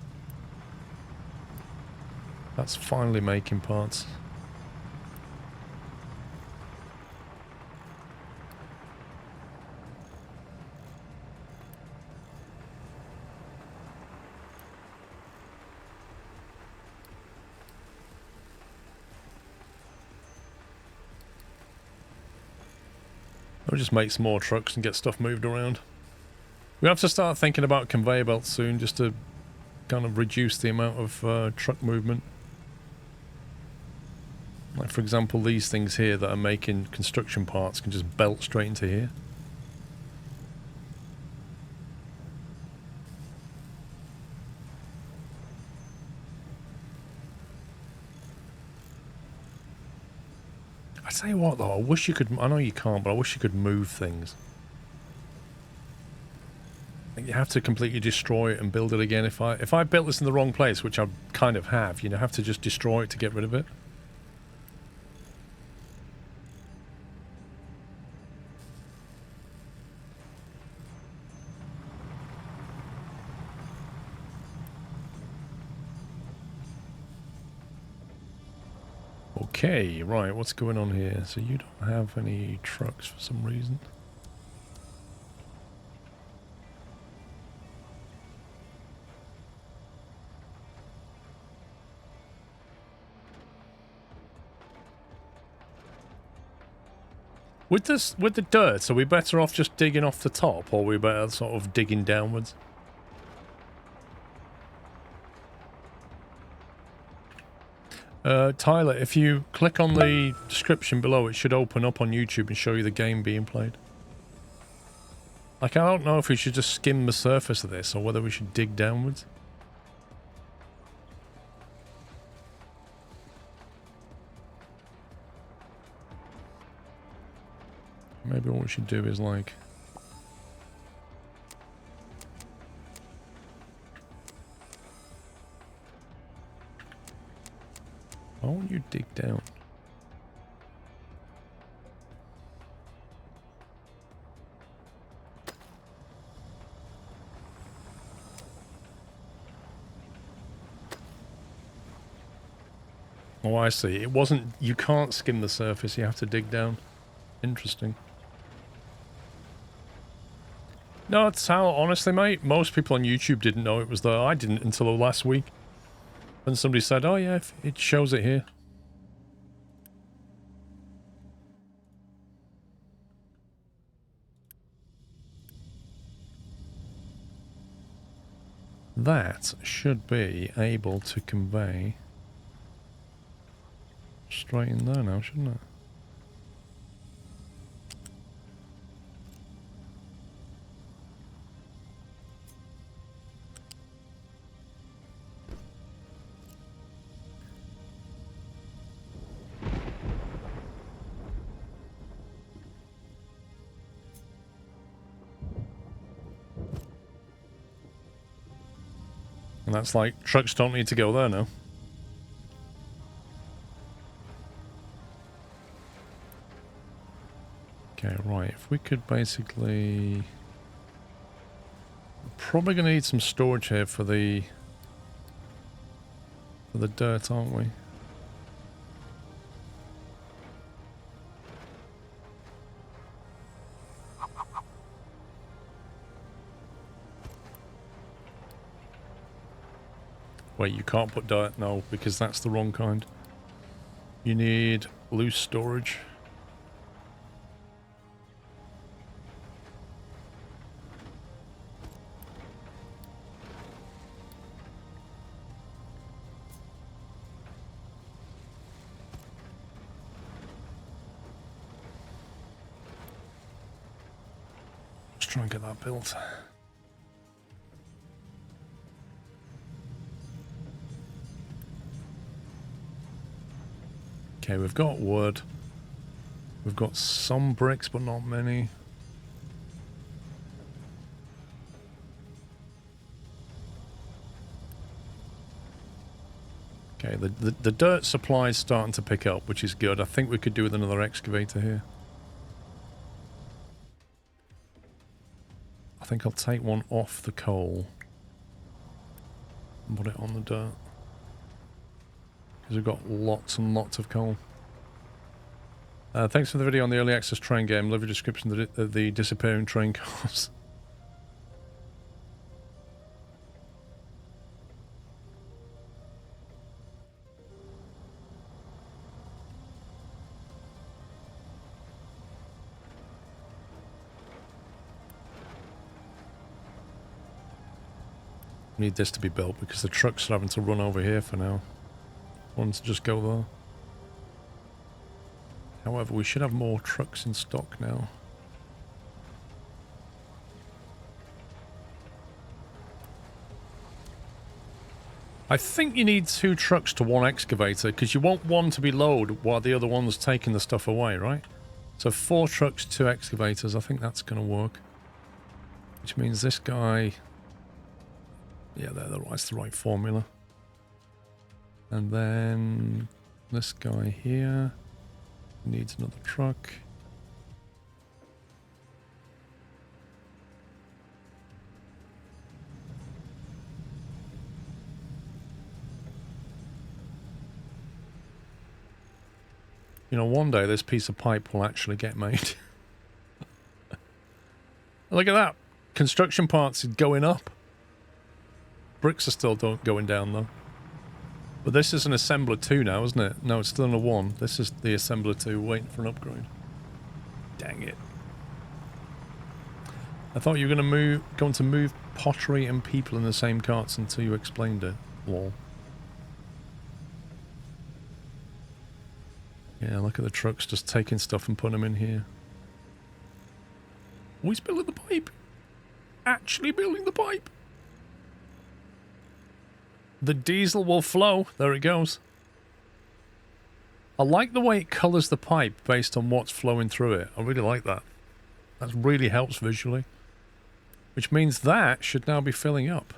That's finally making parts. We'll just make some more trucks and get stuff moved around. We have to start thinking about conveyor belts soon, just to kind of reduce the amount of truck movement. Like, for example, these things here that are making construction parts can just belt straight into here. I tell you what, though, I wish you could... I know you can't, but I wish you could move things. You have to completely destroy it and build it again. If I built this in the wrong place, which I kind of have, you know, have to just destroy it to get rid of it. Okay, right, what's going on here? So you don't have any trucks for some reason. With the dirt, are we better off just digging off the top, or are we better sort of digging downwards? Tyler, if you click on the description below, it should open up on YouTube and show you the game being played. Like, I don't know if we should just skim the surface of this, or whether we should dig downwards. Maybe what we should do is, like... why won't you dig down? Oh, I see. It wasn't... you can't skim the surface, you have to dig down. Interesting. No, it's how, honestly, mate, most people on YouTube didn't know it was there. I didn't until last week. And somebody said, oh yeah, it shows it here. That should be able to convey straight in there now, shouldn't it? And that's like, trucks don't need to go there now. Okay, right, if we could basically... we're probably going to need some storage here for the dirt, aren't we? Wait, you can't put dirt? No, because that's the wrong kind. You need loose storage. Let's try and get that built. Okay, we've got wood. We've got some bricks, but not many. Okay, the dirt supply is starting to pick up, which is good. I think we could do with another excavator here. I think I'll take one off the coal and put it on the dirt. Because we've got lots and lots of coal. Thanks for the video on the early access train game. Love your description of the disappearing train cars. Need this to be built because the trucks are having to run over here for now. Ones just go there. However, we should have more trucks in stock now. I think you need 2 trucks to 1 excavator because you want one to be loaded while the other one's taking the stuff away, right? So 4 trucks, 2 excavators. I think that's going to work. Which means this guy... Yeah, that's the right formula. And then this guy here needs another truck. You know, one day this piece of pipe will actually get made. Look at that. Construction parts is going up. Bricks are still going down though. But this is an assembler 2 now, isn't it? No, it's still in a 1. This is the assembler 2 waiting for an upgrade. Dang it. I thought you were going to move pottery and people in the same carts until you explained it. Lol. Yeah, look at the trucks just taking stuff and putting them in here. Oh, he's building the pipe. Actually building the pipe. The diesel will flow. There it goes. I like the way it colours the pipe based on what's flowing through it. I really like that. That really helps visually. Which means that should now be filling up.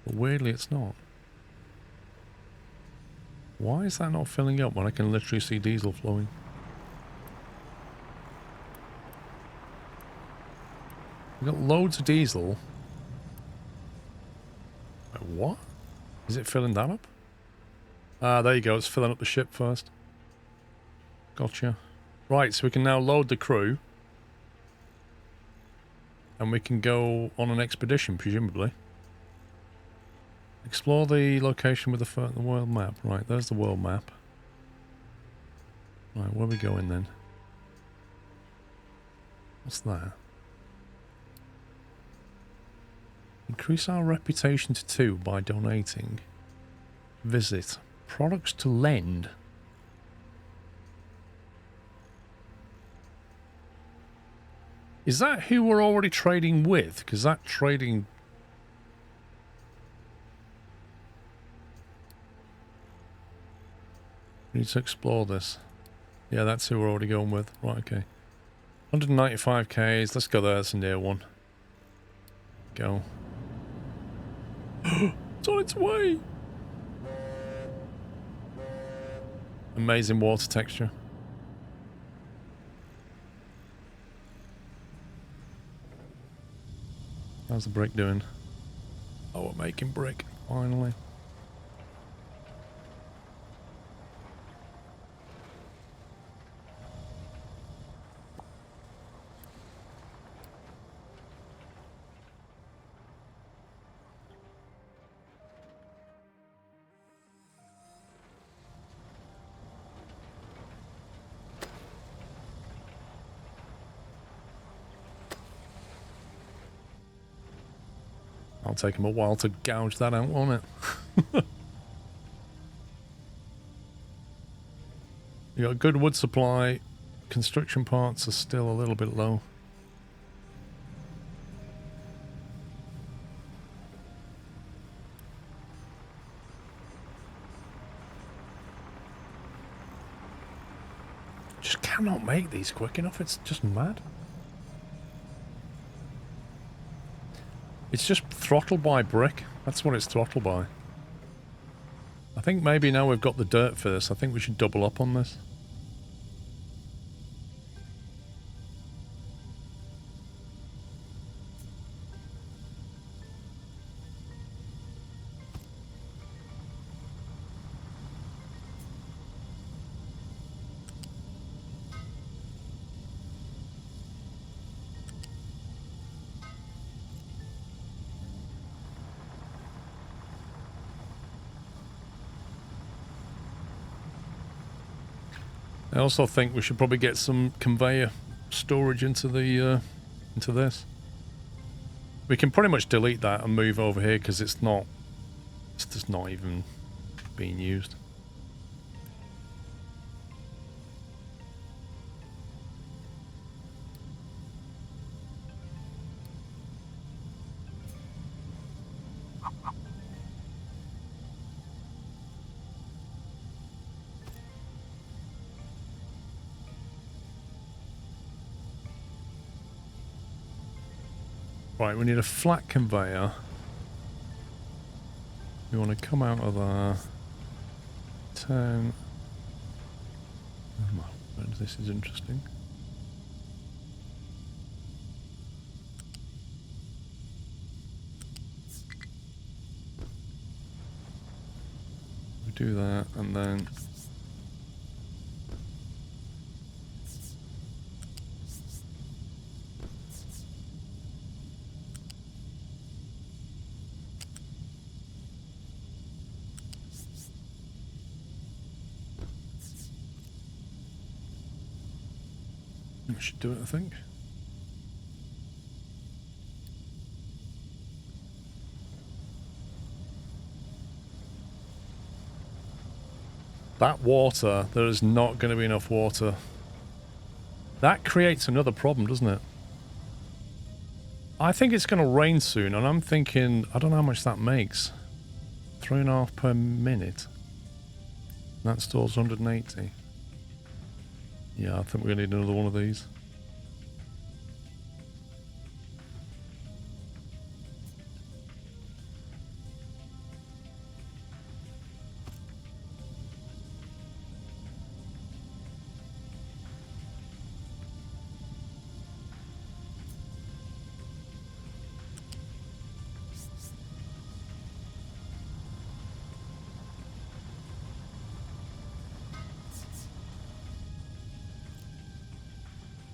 But weirdly it's not. Why is that not filling up when I can literally see diesel flowing? We've got loads of diesel. Wait, what? Is it filling that up? Ah, there you go. It's filling up the ship first. Gotcha. Right, so we can now load the crew. And we can go on an expedition, presumably. Explore the location with the world map. Right, there's the world map. Right, where are we going then? What's that? Increase our reputation to 2 by donating. Visit. Products to lend. Is that who we're already trading with? Because that trading... We need to explore this. Yeah, that's who we're already going with. Right, okay. 195Ks. Let's go there. That's a near one. Go. It's on its way! Amazing water texture. How's the brick doing? Oh, we're making brick, finally. It'll take him a while to gouge that out, won't it? You got a good wood supply. Construction parts are still a little bit low. cannot make these quick enough. It's just mad. It's just throttled by brick. That's what it's throttled by. I think maybe now we've got the dirt for this, I think we should double up on this. I also think we should probably get some conveyor storage into the into this. We can pretty much delete that and move over here because it's just not even being used. Right, we need a flat conveyor. We want to come out of there. Turn. This is interesting. We do that and then. We should do it, I think. That water, there is not going to be enough water. That creates another problem, doesn't it? I think it's going to rain soon, and I'm thinking, I don't know how much that makes. 3.5 per minute. That stores 180. Yeah, I think we're going to need another one of these.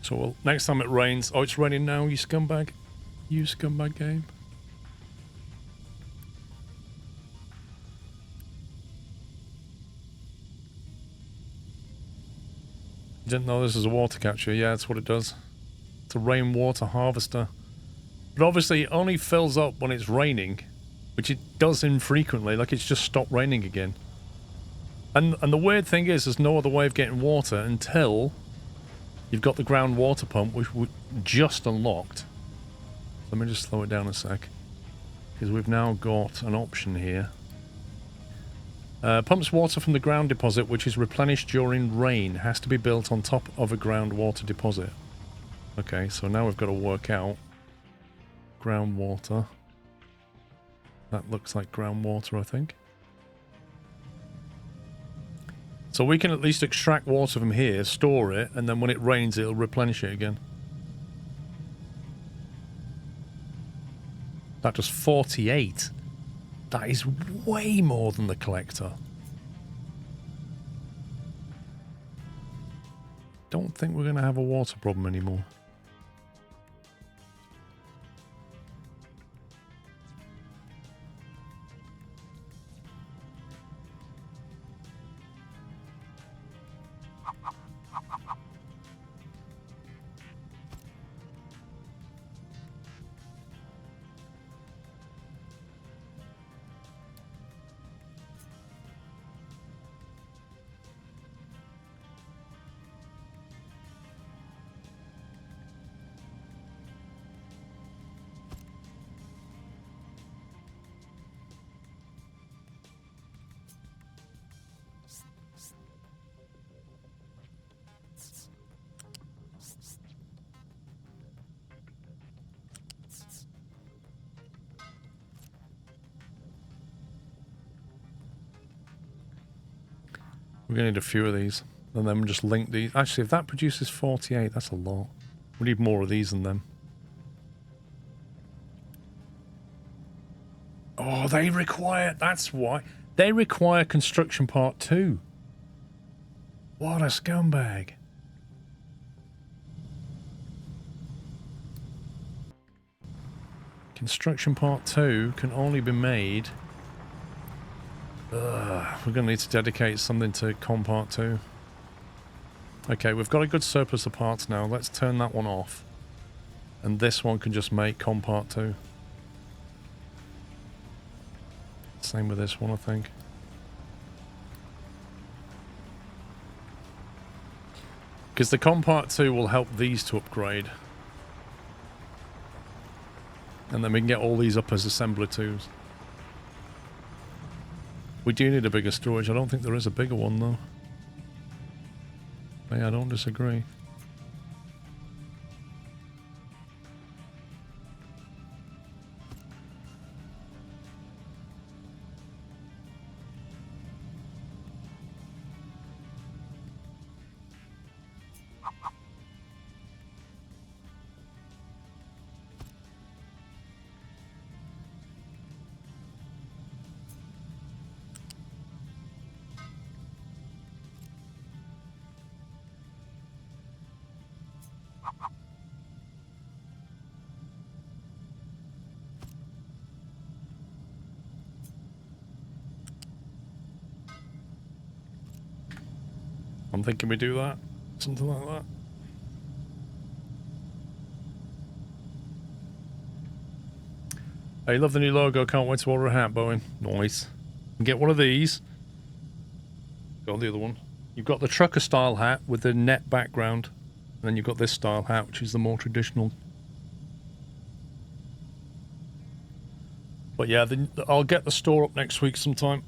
So well, next time it rains... Oh, it's raining now, you scumbag. You scumbag game. Didn't know this was a water catcher. Yeah, that's what it does. It's a rainwater harvester. But obviously it only fills up when it's raining, which it does infrequently, like it's just stopped raining again. And the weird thing is there's no other way of getting water until... You've got the groundwater pump, which we just unlocked. Let me just slow it down a sec. Because we've now got an option here. Pumps water from the ground deposit, which is replenished during rain. Has to be built on top of a groundwater deposit. Okay, so now we've got to work out groundwater. That looks like groundwater, I think. So we can at least extract water from here, store it, and then when it rains, it'll replenish it again. That does 48. That is way more than the collector. Don't think we're going to have a water problem anymore. We're going to need a few of these. And then we'll just link these. Actually, if that produces 48, that's a lot. We need more of these than them. Oh, they require... That's why. They require construction part 2. What a scumbag. Construction part 2 can only be made... we're going to need to dedicate something to com part 2. Okay, we've got a good surplus of parts now. Let's turn that one off. And this one can just make com part 2. Same with this one, I think. Because the com part 2 will help these to upgrade. And then we can get all these up as assembler 2s. We do need a bigger storage. I don't think there is a bigger one, though. Yeah, I don't disagree. I'm thinking we do that. Something like that. I love the new logo. Can't wait to order a hat, Bowen. Nice. And get one of these. Got the other one. You've got the trucker style hat with the net background. And then you've got this style hat, which is the more traditional. But yeah, I'll get the store up next week sometime.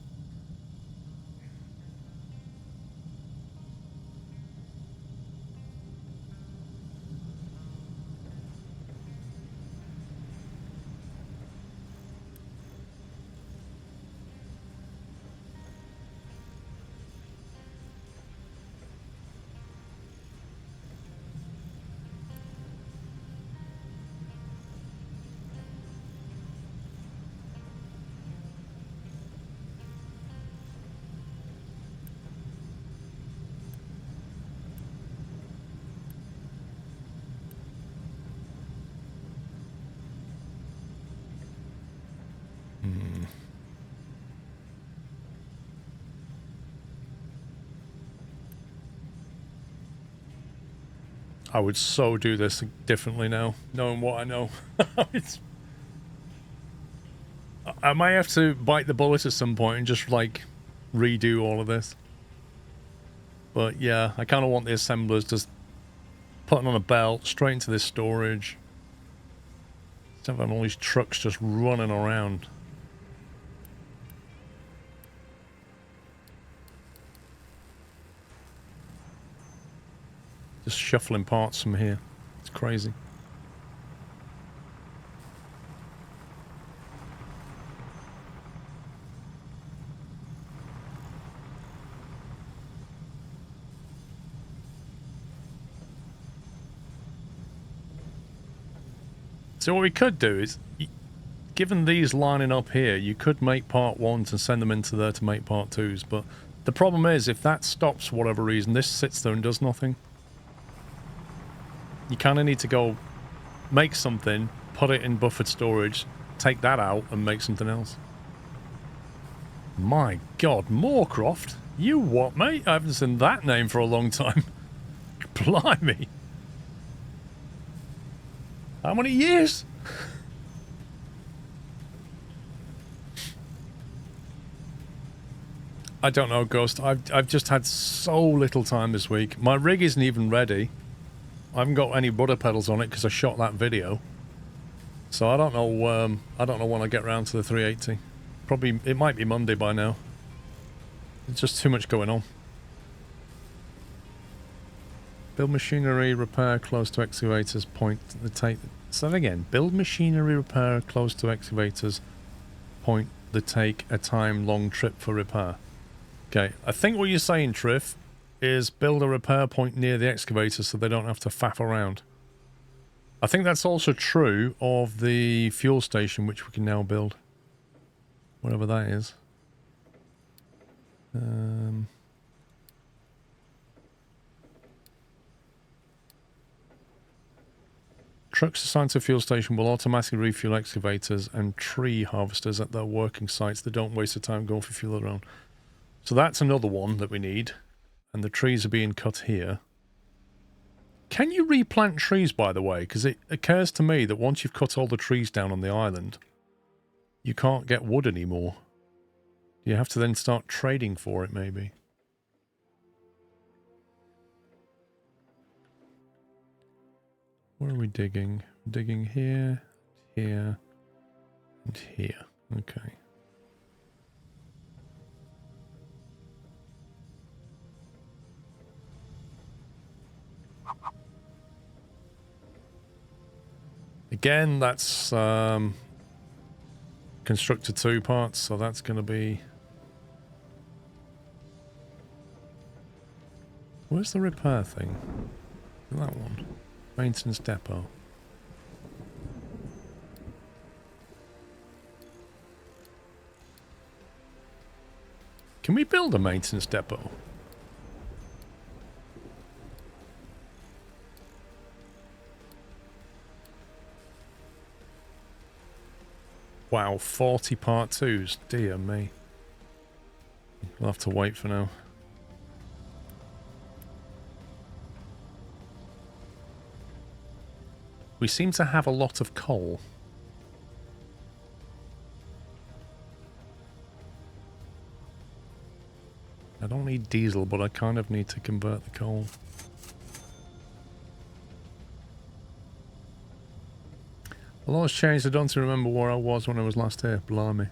I would so do this differently now, knowing what I know. I might have to bite the bullet at some point and just, like, redo all of this. But, yeah, I kind of want the assemblers just putting on a belt, straight into this storage. Instead of having all these trucks just running around. Just shuffling parts from here. It's crazy. So what we could do is, given these lining up here, you could make part 1s and send them into there to make part 2s. But the problem is, if that stops for whatever reason, this sits there and does nothing. You kind of need to go make something, put it in buffered storage, take that out and make something else. My God, Moorcroft? You what, mate? I haven't seen that name for a long time. Blimey. How many years? I don't know, Ghost. I've just had so little time this week. My rig isn't even ready. I haven't got any rudder pedals on it because I shot that video. So I don't know when I get round to the 380. Probably, it might be Monday by now. There's just too much going on. Build machinery repair close to excavators point the take. Say that again. Build machinery repair close to excavators point the take a time long trip for repair. Okay, I think what you're saying, Triff, is build a repair point near the excavator so they don't have to faff around. I think that's also true of the fuel station, which we can now build. Whatever that is. Trucks assigned to a fuel station will automatically refuel excavators and tree harvesters at their working sites that don't waste their time going for fuel around. So that's another one that we need. And the trees are being cut here. Can you replant trees, by the way? Because it occurs to me that once you've cut all the trees down on the island, you can't get wood anymore. You have to then start trading for it, maybe. Where are we digging? Digging here, here, and here. Okay. Again, that's constructed 2 parts, so that's going to be... Where's the repair thing? That one. Maintenance depot. Can we build a maintenance depot? Wow, 40 part 2s. Dear me. We'll have to wait for now. We seem to have a lot of coal. I don't need diesel, but I kind of need to convert the coal. A lot has changed. I don't remember where I was when I was last here. Blimey.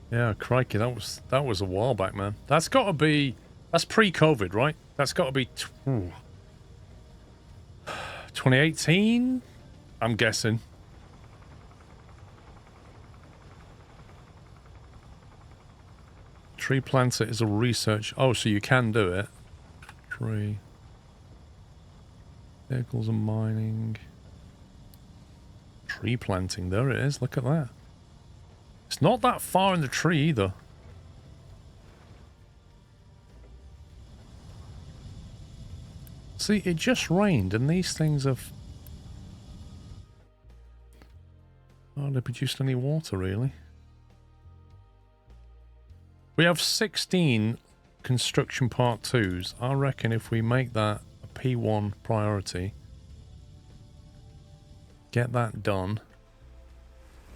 Yeah, crikey, that was a while back, man. That's got to be... That's pre-COVID, right? That's got to be... 2018? I'm guessing. Tree planter is a research... Oh, so you can do it. Tree... Vehicles and mining. Tree planting. There it is. Look at that. It's not that far in the tree either. See, it just rained and these things have hardly produced any water, really. We have 16 construction part 2s. I reckon if we make that P1 priority, get that done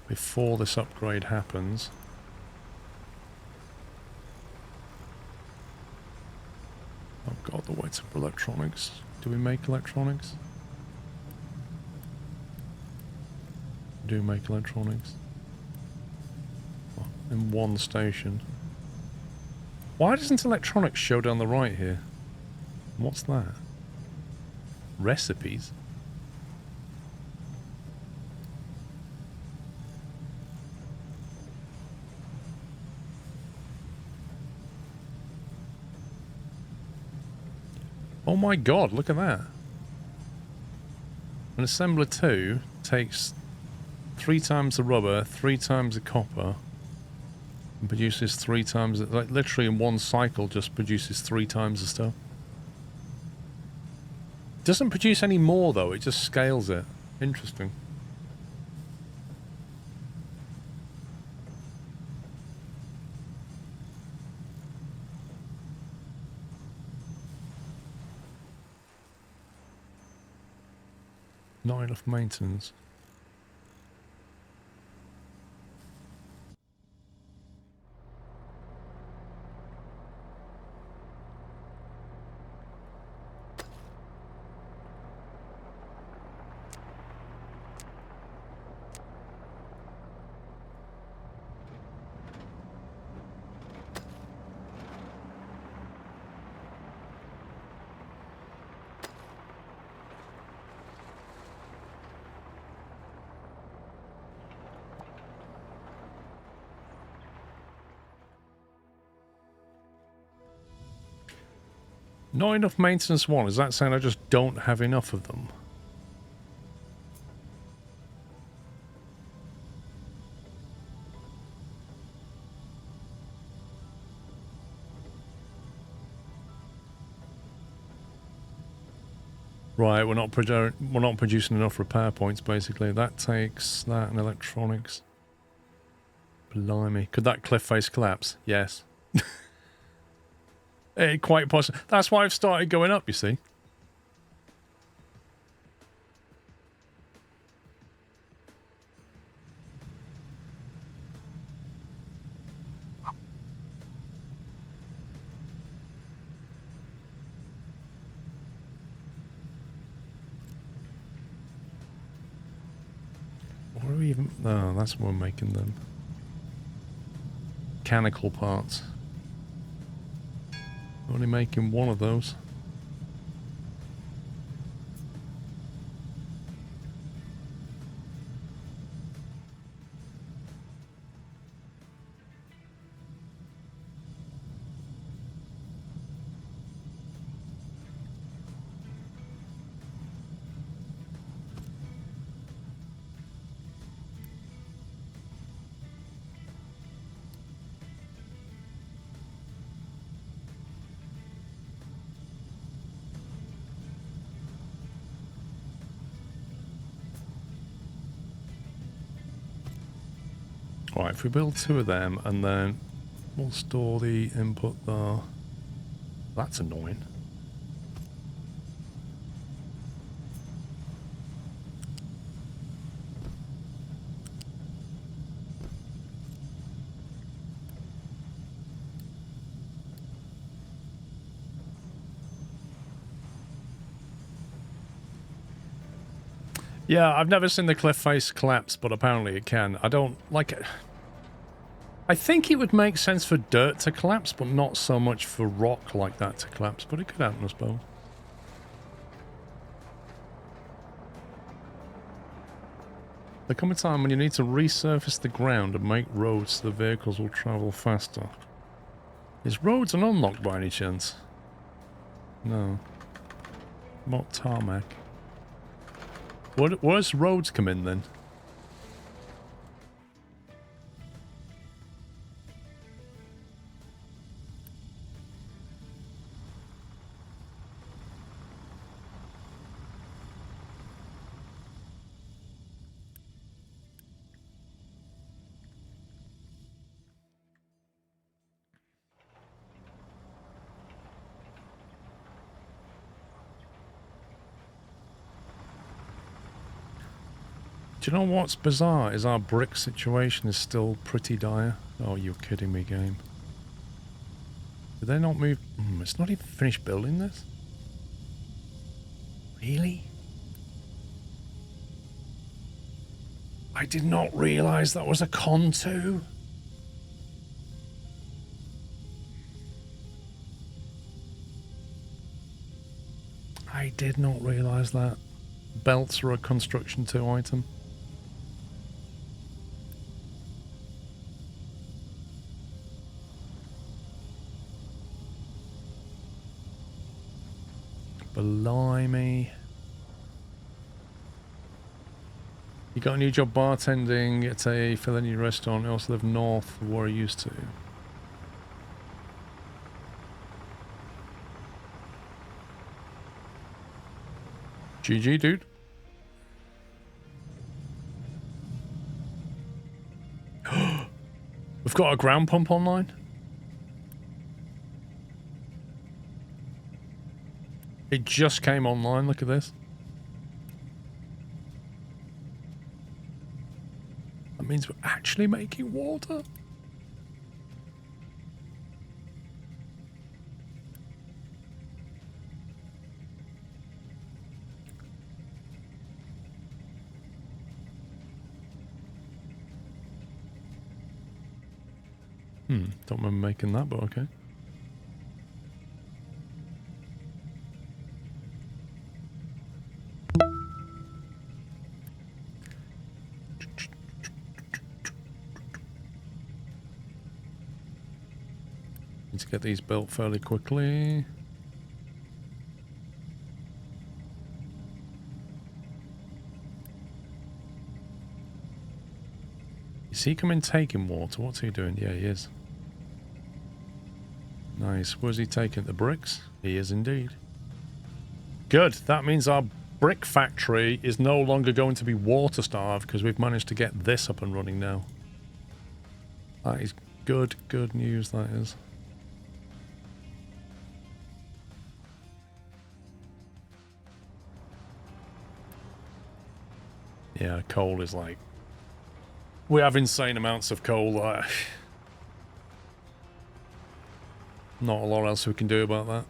before this upgrade happens. Oh god, the weights of electronics. Do we make electronics? We do make electronics. Oh, in one station. Why doesn't electronics show down the right here? What's that? Recipes? Oh my god, look at that. An assembler 2 takes 3 times the rubber, 3 times the copper, and produces 3 times, like literally in one cycle just produces 3 times the stuff. Doesn't produce any more though, it just scales it. Interesting. Not enough maintenance. Not enough maintenance one. Is that saying I just don't have enough of them? Right, we're not producing enough repair points, basically. That takes that and electronics. Blimey. Could that cliff face collapse? Yes. Quite possible. That's why I've started going up, you see. What are we even... Oh, that's what we're making them. Mechanical parts. Only making one of those. Right, if we build 2 of them and then we'll store the input there. That's annoying. Yeah, I've never seen the cliff face collapse, but apparently it can. I don't like it. I think it would make sense for dirt to collapse, but not so much for rock like that to collapse, but it could happen, I suppose. There comes a time when you need to resurface the ground and make roads so the vehicles will travel faster. Is roads an unlock by any chance? No. Not tarmac. Where's roads come in then? Do you know what's bizarre is our brick situation is still pretty dire. Oh, you're kidding me, game. Did they not move? It's not even finished building this? Really? I did not realise that was a con too. I did not realise that. Belts are a construction 2 item. Blimey. You got a new job bartending at a Fellini restaurant. You also live north of where I used to. GG, dude. We've got a ground pump online. It just came online, look at this. That means we're actually making water. Don't remember making that, but okay. Need to get these built fairly quickly. Is he coming taking water? What's he doing? Yeah, he is. Nice. Where's he taking the bricks? He is indeed. Good. That means our brick factory is no longer going to be water starved because we've managed to get this up and running now. That is good news, that is. Yeah, coal is like... We have insane amounts of coal. Not a lot else we can do about that.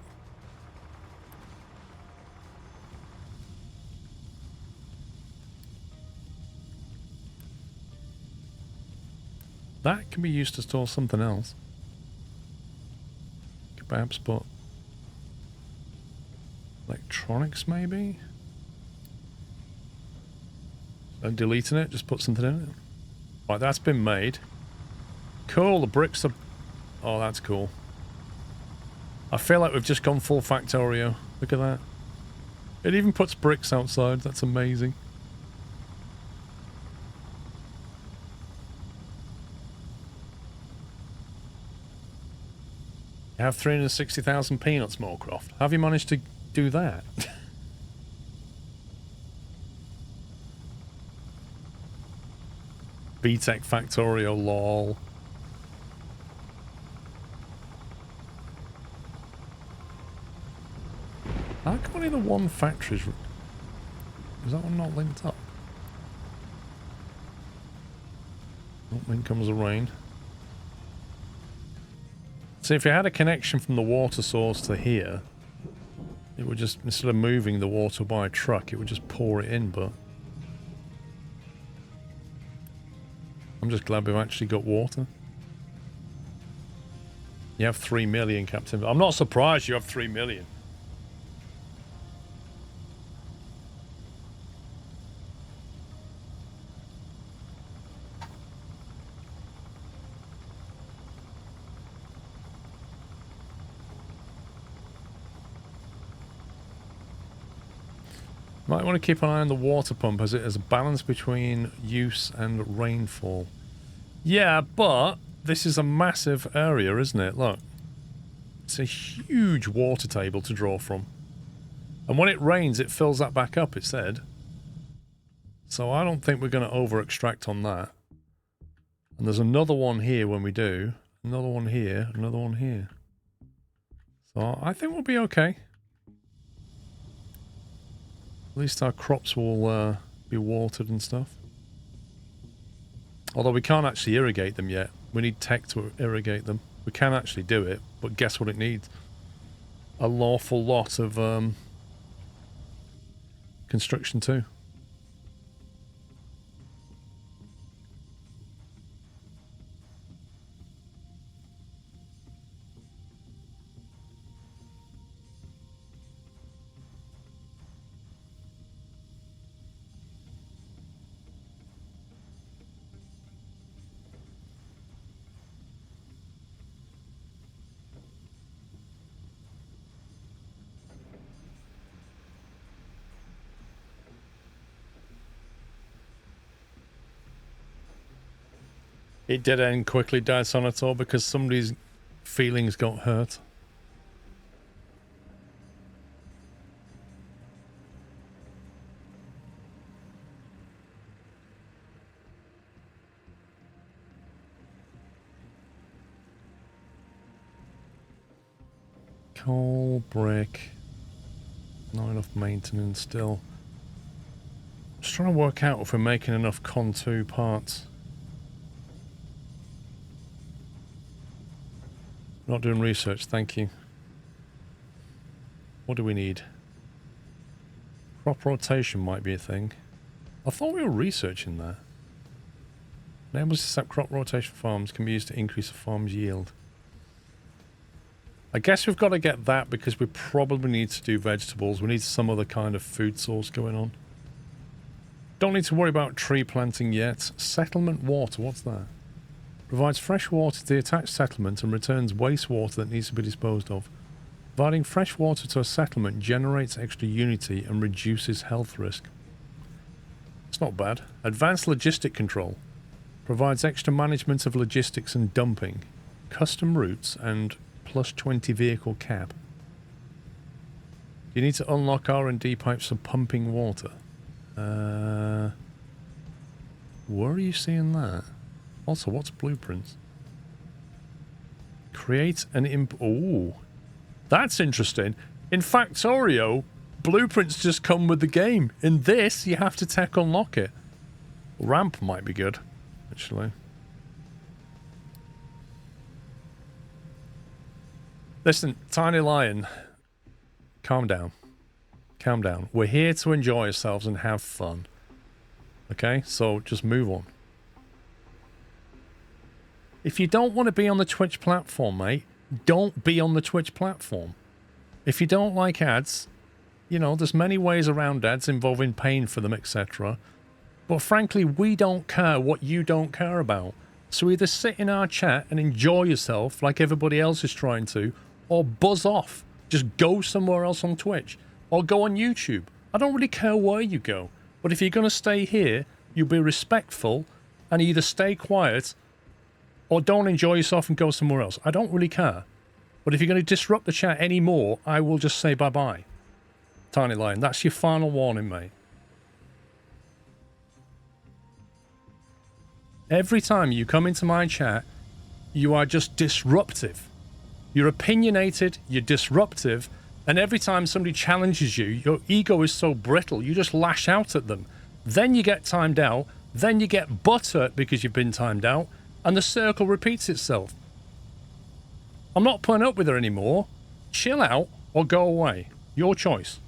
That can be used to store something else. Could perhaps put electronics, maybe? So deleting it, just put something in it. Right, that's been made. Cool, the bricks are... Oh, that's cool. I feel like we've just gone full Factorio. Look at that. It even puts bricks outside. That's amazing. You have 360,000 peanuts, Moorcroft. How have you managed to do that? BTEC Factorio, lol. How come only the one factory's... Is that one not linked up? Oh, then comes the rain. See, if you had a connection from the water source to here, it would just, instead of moving the water by a truck, it would just pour it in, but... I'm just glad we've actually got water. You have 3 million, Captain. I'm not surprised you have 3 million. Might want to keep an eye on the water pump as it has a balance between use and rainfall. Yeah, but this is a massive area, isn't it? Look. It's a huge water table to draw from. And when it rains, it fills that back up, it said. So I don't think we're going to over-extract on that. And there's another one here when we do. Another one here. Another one here. So I think we'll be okay. At least our crops will be watered and stuff. Although we can't actually irrigate them yet. We need tech to irrigate them. We can actually do it, but guess what it needs? A lawful lot of construction too. It did end quickly, Disonator, because somebody's feelings got hurt. Coal, brick. Not enough maintenance still. Just trying to work out if we're making enough Con 2 parts. Not doing research, thank you. What do we need? Crop rotation might be a thing. I thought we were researching that. Enables to set crop rotation farms can be used to increase a farm's yield. I guess we've got to get that because we probably need to do vegetables. We need some other kind of food source going on. Don't need to worry about tree planting yet. Settlement water, what's that? Provides fresh water to the attached settlement and returns wastewater that needs to be disposed of. Providing fresh water to a settlement generates extra unity and reduces health risk. It's not bad. Advanced logistic control. Provides extra management of logistics and dumping. Custom routes and plus 20 vehicle cap. You need to unlock R&D pipes for pumping water. Where are you seeing that? Also, what's blueprints? Create an Ooh. That's interesting. In Factorio, blueprints just come with the game. In this, you have to tech unlock it. Ramp might be good, actually. Listen, Tiny Lion, calm down. Calm down. We're here to enjoy ourselves and have fun. Okay? So just move on. If you don't want to be on the Twitch platform, mate, don't be on the Twitch platform. If you don't like ads, you know, there's many ways around ads involving paying for them, etc. But frankly, we don't care what you don't care about. So either sit in our chat and enjoy yourself like everybody else is trying to, or buzz off. Just go somewhere else on Twitch. Or go on YouTube. I don't really care where you go. But if you're going to stay here, you'll be respectful and either stay quiet or don't enjoy yourself and go somewhere else. I don't really care. But if you're going to disrupt the chat anymore, I will just say bye-bye. Tiny Lion, that's your final warning, mate. Every time you come into my chat, you are just disruptive. You're opinionated, you're disruptive, and every time somebody challenges you, your ego is so brittle, you just lash out at them. Then you get timed out, then you get butthurt because you've been timed out, and the circle repeats itself. I'm not putting up with her anymore. Chill out or go away. Your choice.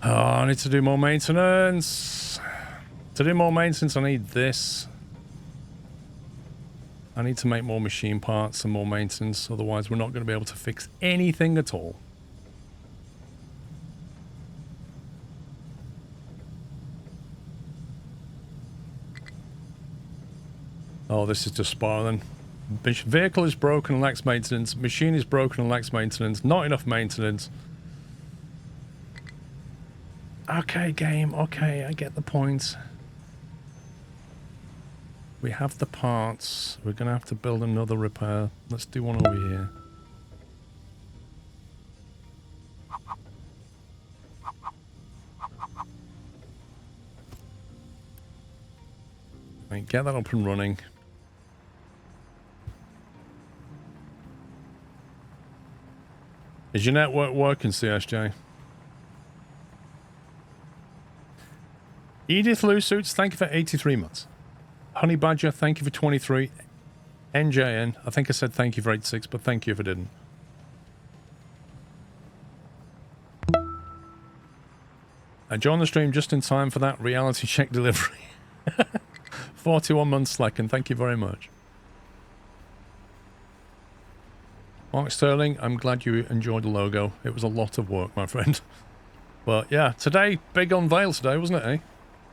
Oh, I need to do more maintenance. To do more maintenance, I need this. I need to make more machine parts and more maintenance, otherwise we're not going to be able to fix anything at all. Oh, this is just spiraling. Vehicle is broken and lacks maintenance. Machine is broken and lacks maintenance. Not enough maintenance. Okay, game. Okay, I get the point. We have the parts. We're going to have to build another repair. Let's do one over here. Right, get that up and running. Is your network working, CSJ? Edith Lou Suits, thank you for 83 months. Honey Badger, thank you for 23. NJN, I think I said thank you for 86, but thank you if I didn't. I joined the stream just in time for that reality check delivery. 41 months slack, and thank you very much. Mark Sterling, I'm glad you enjoyed the logo. It was a lot of work, my friend. But yeah, today, big unveil today, wasn't it, eh?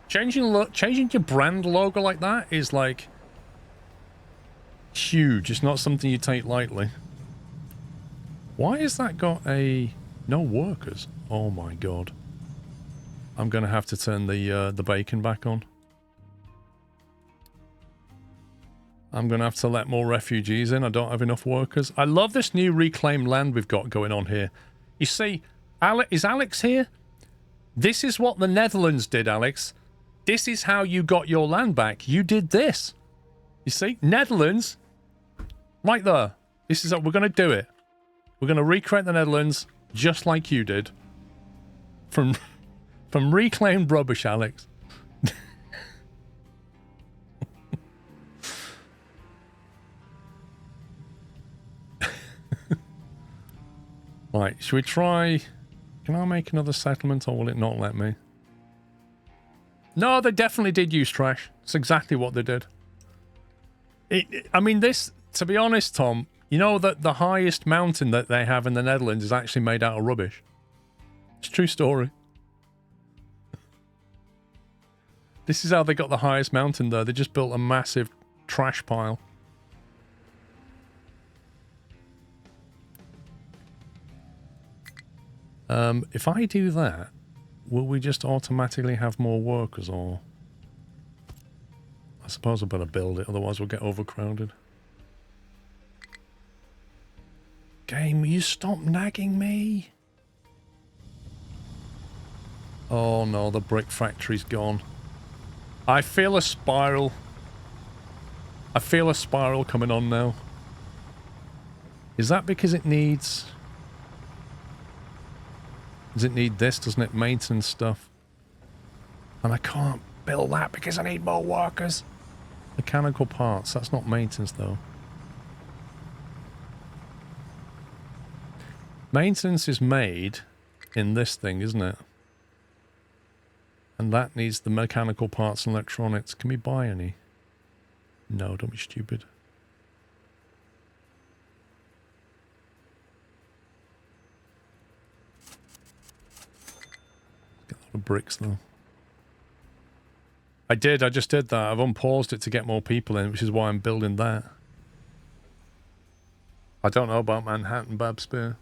Changing your brand logo like that is like huge. It's not something you take lightly. Why has that got a no workers? Oh my god. I'm gonna have to turn the bacon back on. I'm gonna have to let more refugees in. I don't have enough workers. I love this new reclaimed land we've got going on here. You see, is Alex here? This is what the Netherlands did, Alex. This is how you got your land back. You did this. You see? Netherlands. Right there. This is how we're going to do it. We're going to recreate the Netherlands just like you did. From reclaimed rubbish, Alex. Right, should we try... Can I make another settlement or will it not let me? No, they definitely did use trash. It's exactly what they did. I mean, this, to be honest, Tom, you know that the highest mountain that they have in the Netherlands is actually made out of rubbish. It's a true story. This is how they got the highest mountain there. They just built a massive trash pile. If I do that, will we just automatically have more workers, or... I suppose I better build it, otherwise we'll get overcrowded. Game, will you stop nagging me? Oh no, the brick factory's gone. I feel a spiral. I feel a spiral coming on now. Is that because it needs... Does it need this? Doesn't it? Maintenance stuff. And I can't build that because I need more workers. Mechanical parts. That's not maintenance though. Maintenance is made in this thing, isn't it? And that needs the mechanical parts and electronics. Can we buy any? No, don't be stupid. Get a lot of bricks though. I just did that. I've unpaused it to get more people in, which is why I'm building that. I don't know about Manhattan Babspear.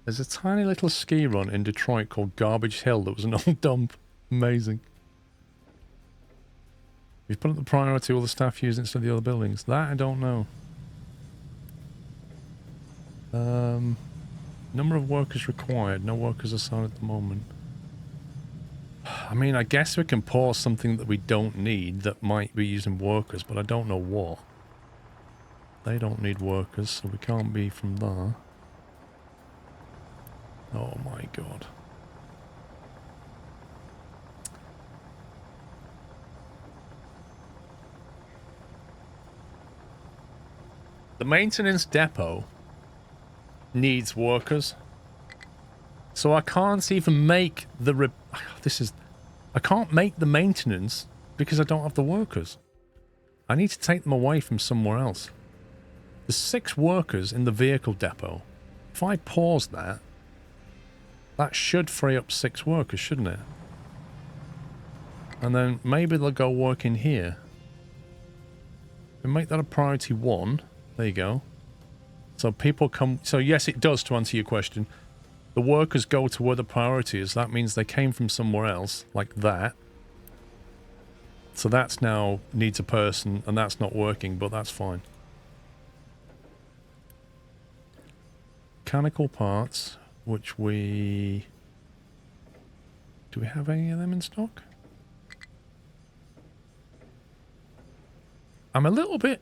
There's a tiny little ski run in Detroit called Garbage Hill that was an old dump. Amazing. We've put up the priority all the staff use instead of the other buildings. That I don't know. Number of workers required. No workers assigned at the moment. I mean, I guess we can pause something that we don't need that might be using workers, but I don't know what. They don't need workers, so we can't be from there. Oh my god. The maintenance depot needs workers. So I can't even make the I can't make the maintenance because I don't have the workers. I need to take them away from somewhere else. There's 6 workers in the vehicle depot. If I pause that, that should free up 6 workers, shouldn't it? And then maybe they'll go work in here. We make that a priority 1. There you go. So people come... So yes, it does, to answer your question. The workers go to where the priority is. That means they came from somewhere else, like that. So that's now needs a person, and that's not working, but that's fine. Mechanical parts, which we... Do we have any of them in stock? I'm a little bit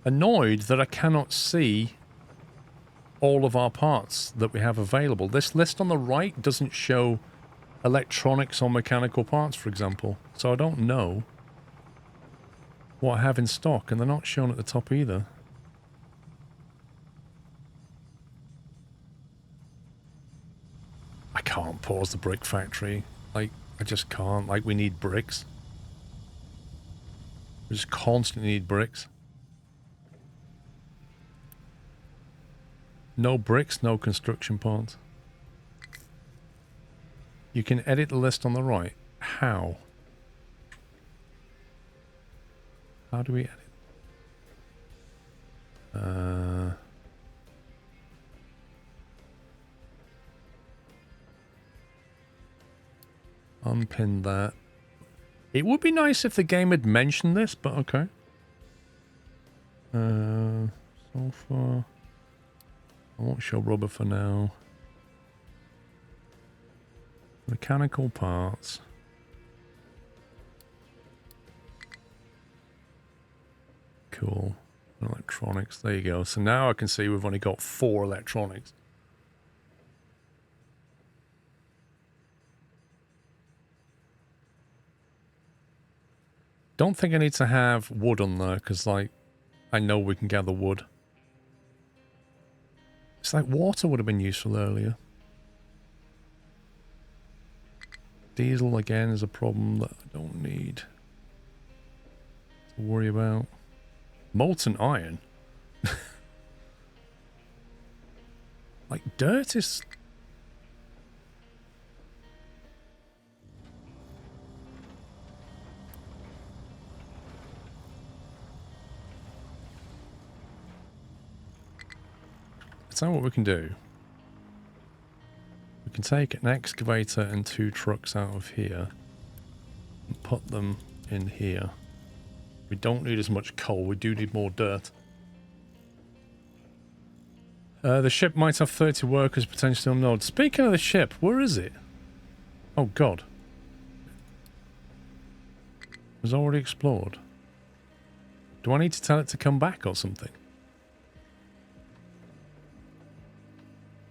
annoyed that I cannot see all of our parts that we have available. This list on the right doesn't show electronics or mechanical parts, for example. So I don't know what I have in stock, and they're not shown at the top either. I can't pause the brick factory. Like, I just can't. Like, we need bricks. We just constantly need bricks. No bricks, no construction parts. You can edit the list on the right. How? How do we edit? Unpin that. It would be nice if the game had mentioned this, but okay. So far... I won't show rubber for now. Mechanical parts. Cool. Electronics. There you go. So now I can see we've only got 4 electronics. Don't think I need to have wood on there, because, like, I know we can gather wood. It's like water would have been useful earlier. Diesel again is a problem that I don't need to worry about. Molten iron. Like dirt is... That's not what we can do. We can take an excavator and 2 trucks out of here and put them in here. We don't need as much coal. We do need more dirt. The ship might have 30 workers potentially on node. Speaking of the ship, where is it? Oh god. It was already explored. Do I need to tell it to come back or something?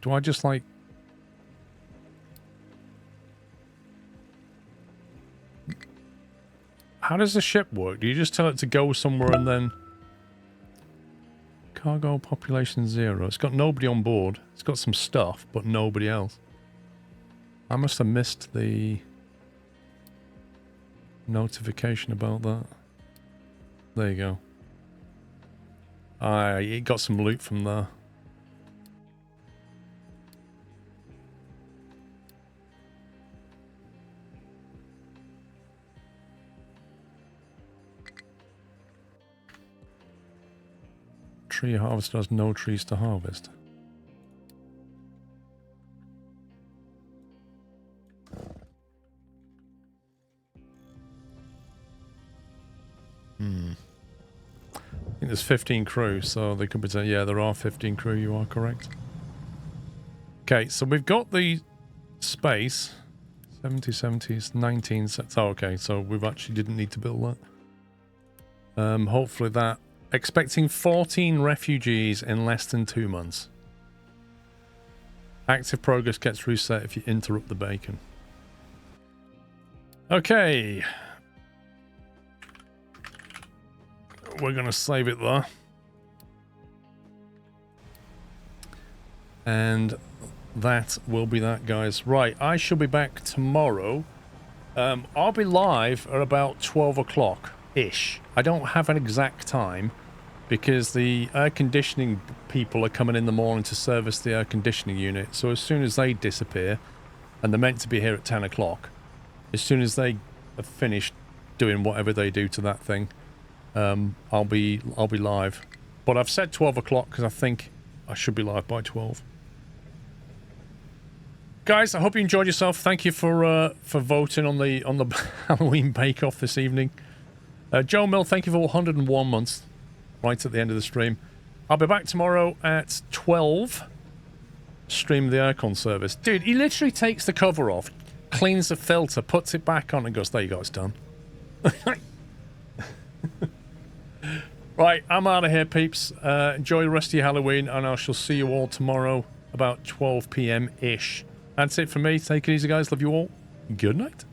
Do I just like... How does the ship work? Do you just tell it to go somewhere and then... Cargo population 0. It's got nobody on board. It's got some stuff, but nobody else. I must have missed the notification about that. There you go. It got some loot from there. Tree harvester has no trees to harvest. I think there's 15 crew, so they could be saying, yeah, there are 15 crew, you are correct. Okay, so we've got the space. 70s, 19 sets. Oh, okay, so we've actually didn't need to build that. Hopefully that... Expecting 14 refugees in less than 2 months. Active progress gets reset if you interrupt the bacon. Okay. We're going to save it there. And that will be that, guys. Right, I shall be back tomorrow. I'll be live at about 12 o'clock-ish. I don't have an exact time, because the air conditioning people are coming in the morning to service the air conditioning unit. So as soon as they disappear, and they're meant to be here at 10 o'clock, as soon as they have finished doing whatever they do to that thing, I'll be live. But I've said 12 o'clock because I think I should be live by 12. Guys, I hope you enjoyed yourself. Thank you for voting on the Halloween bake-off this evening. Joe Mill, thank you for 101 months. Right at the end of the stream. I'll be back tomorrow at 12. Stream the aircon service. Dude, he literally takes the cover off, cleans the filter, puts it back on and goes, there you go, it's done. Right, I'm out of here, peeps. Enjoy the rest of your Halloween, and I shall see you all tomorrow about 12 p.m.-ish. That's it for me. Take it easy, guys. Love you all. Good night.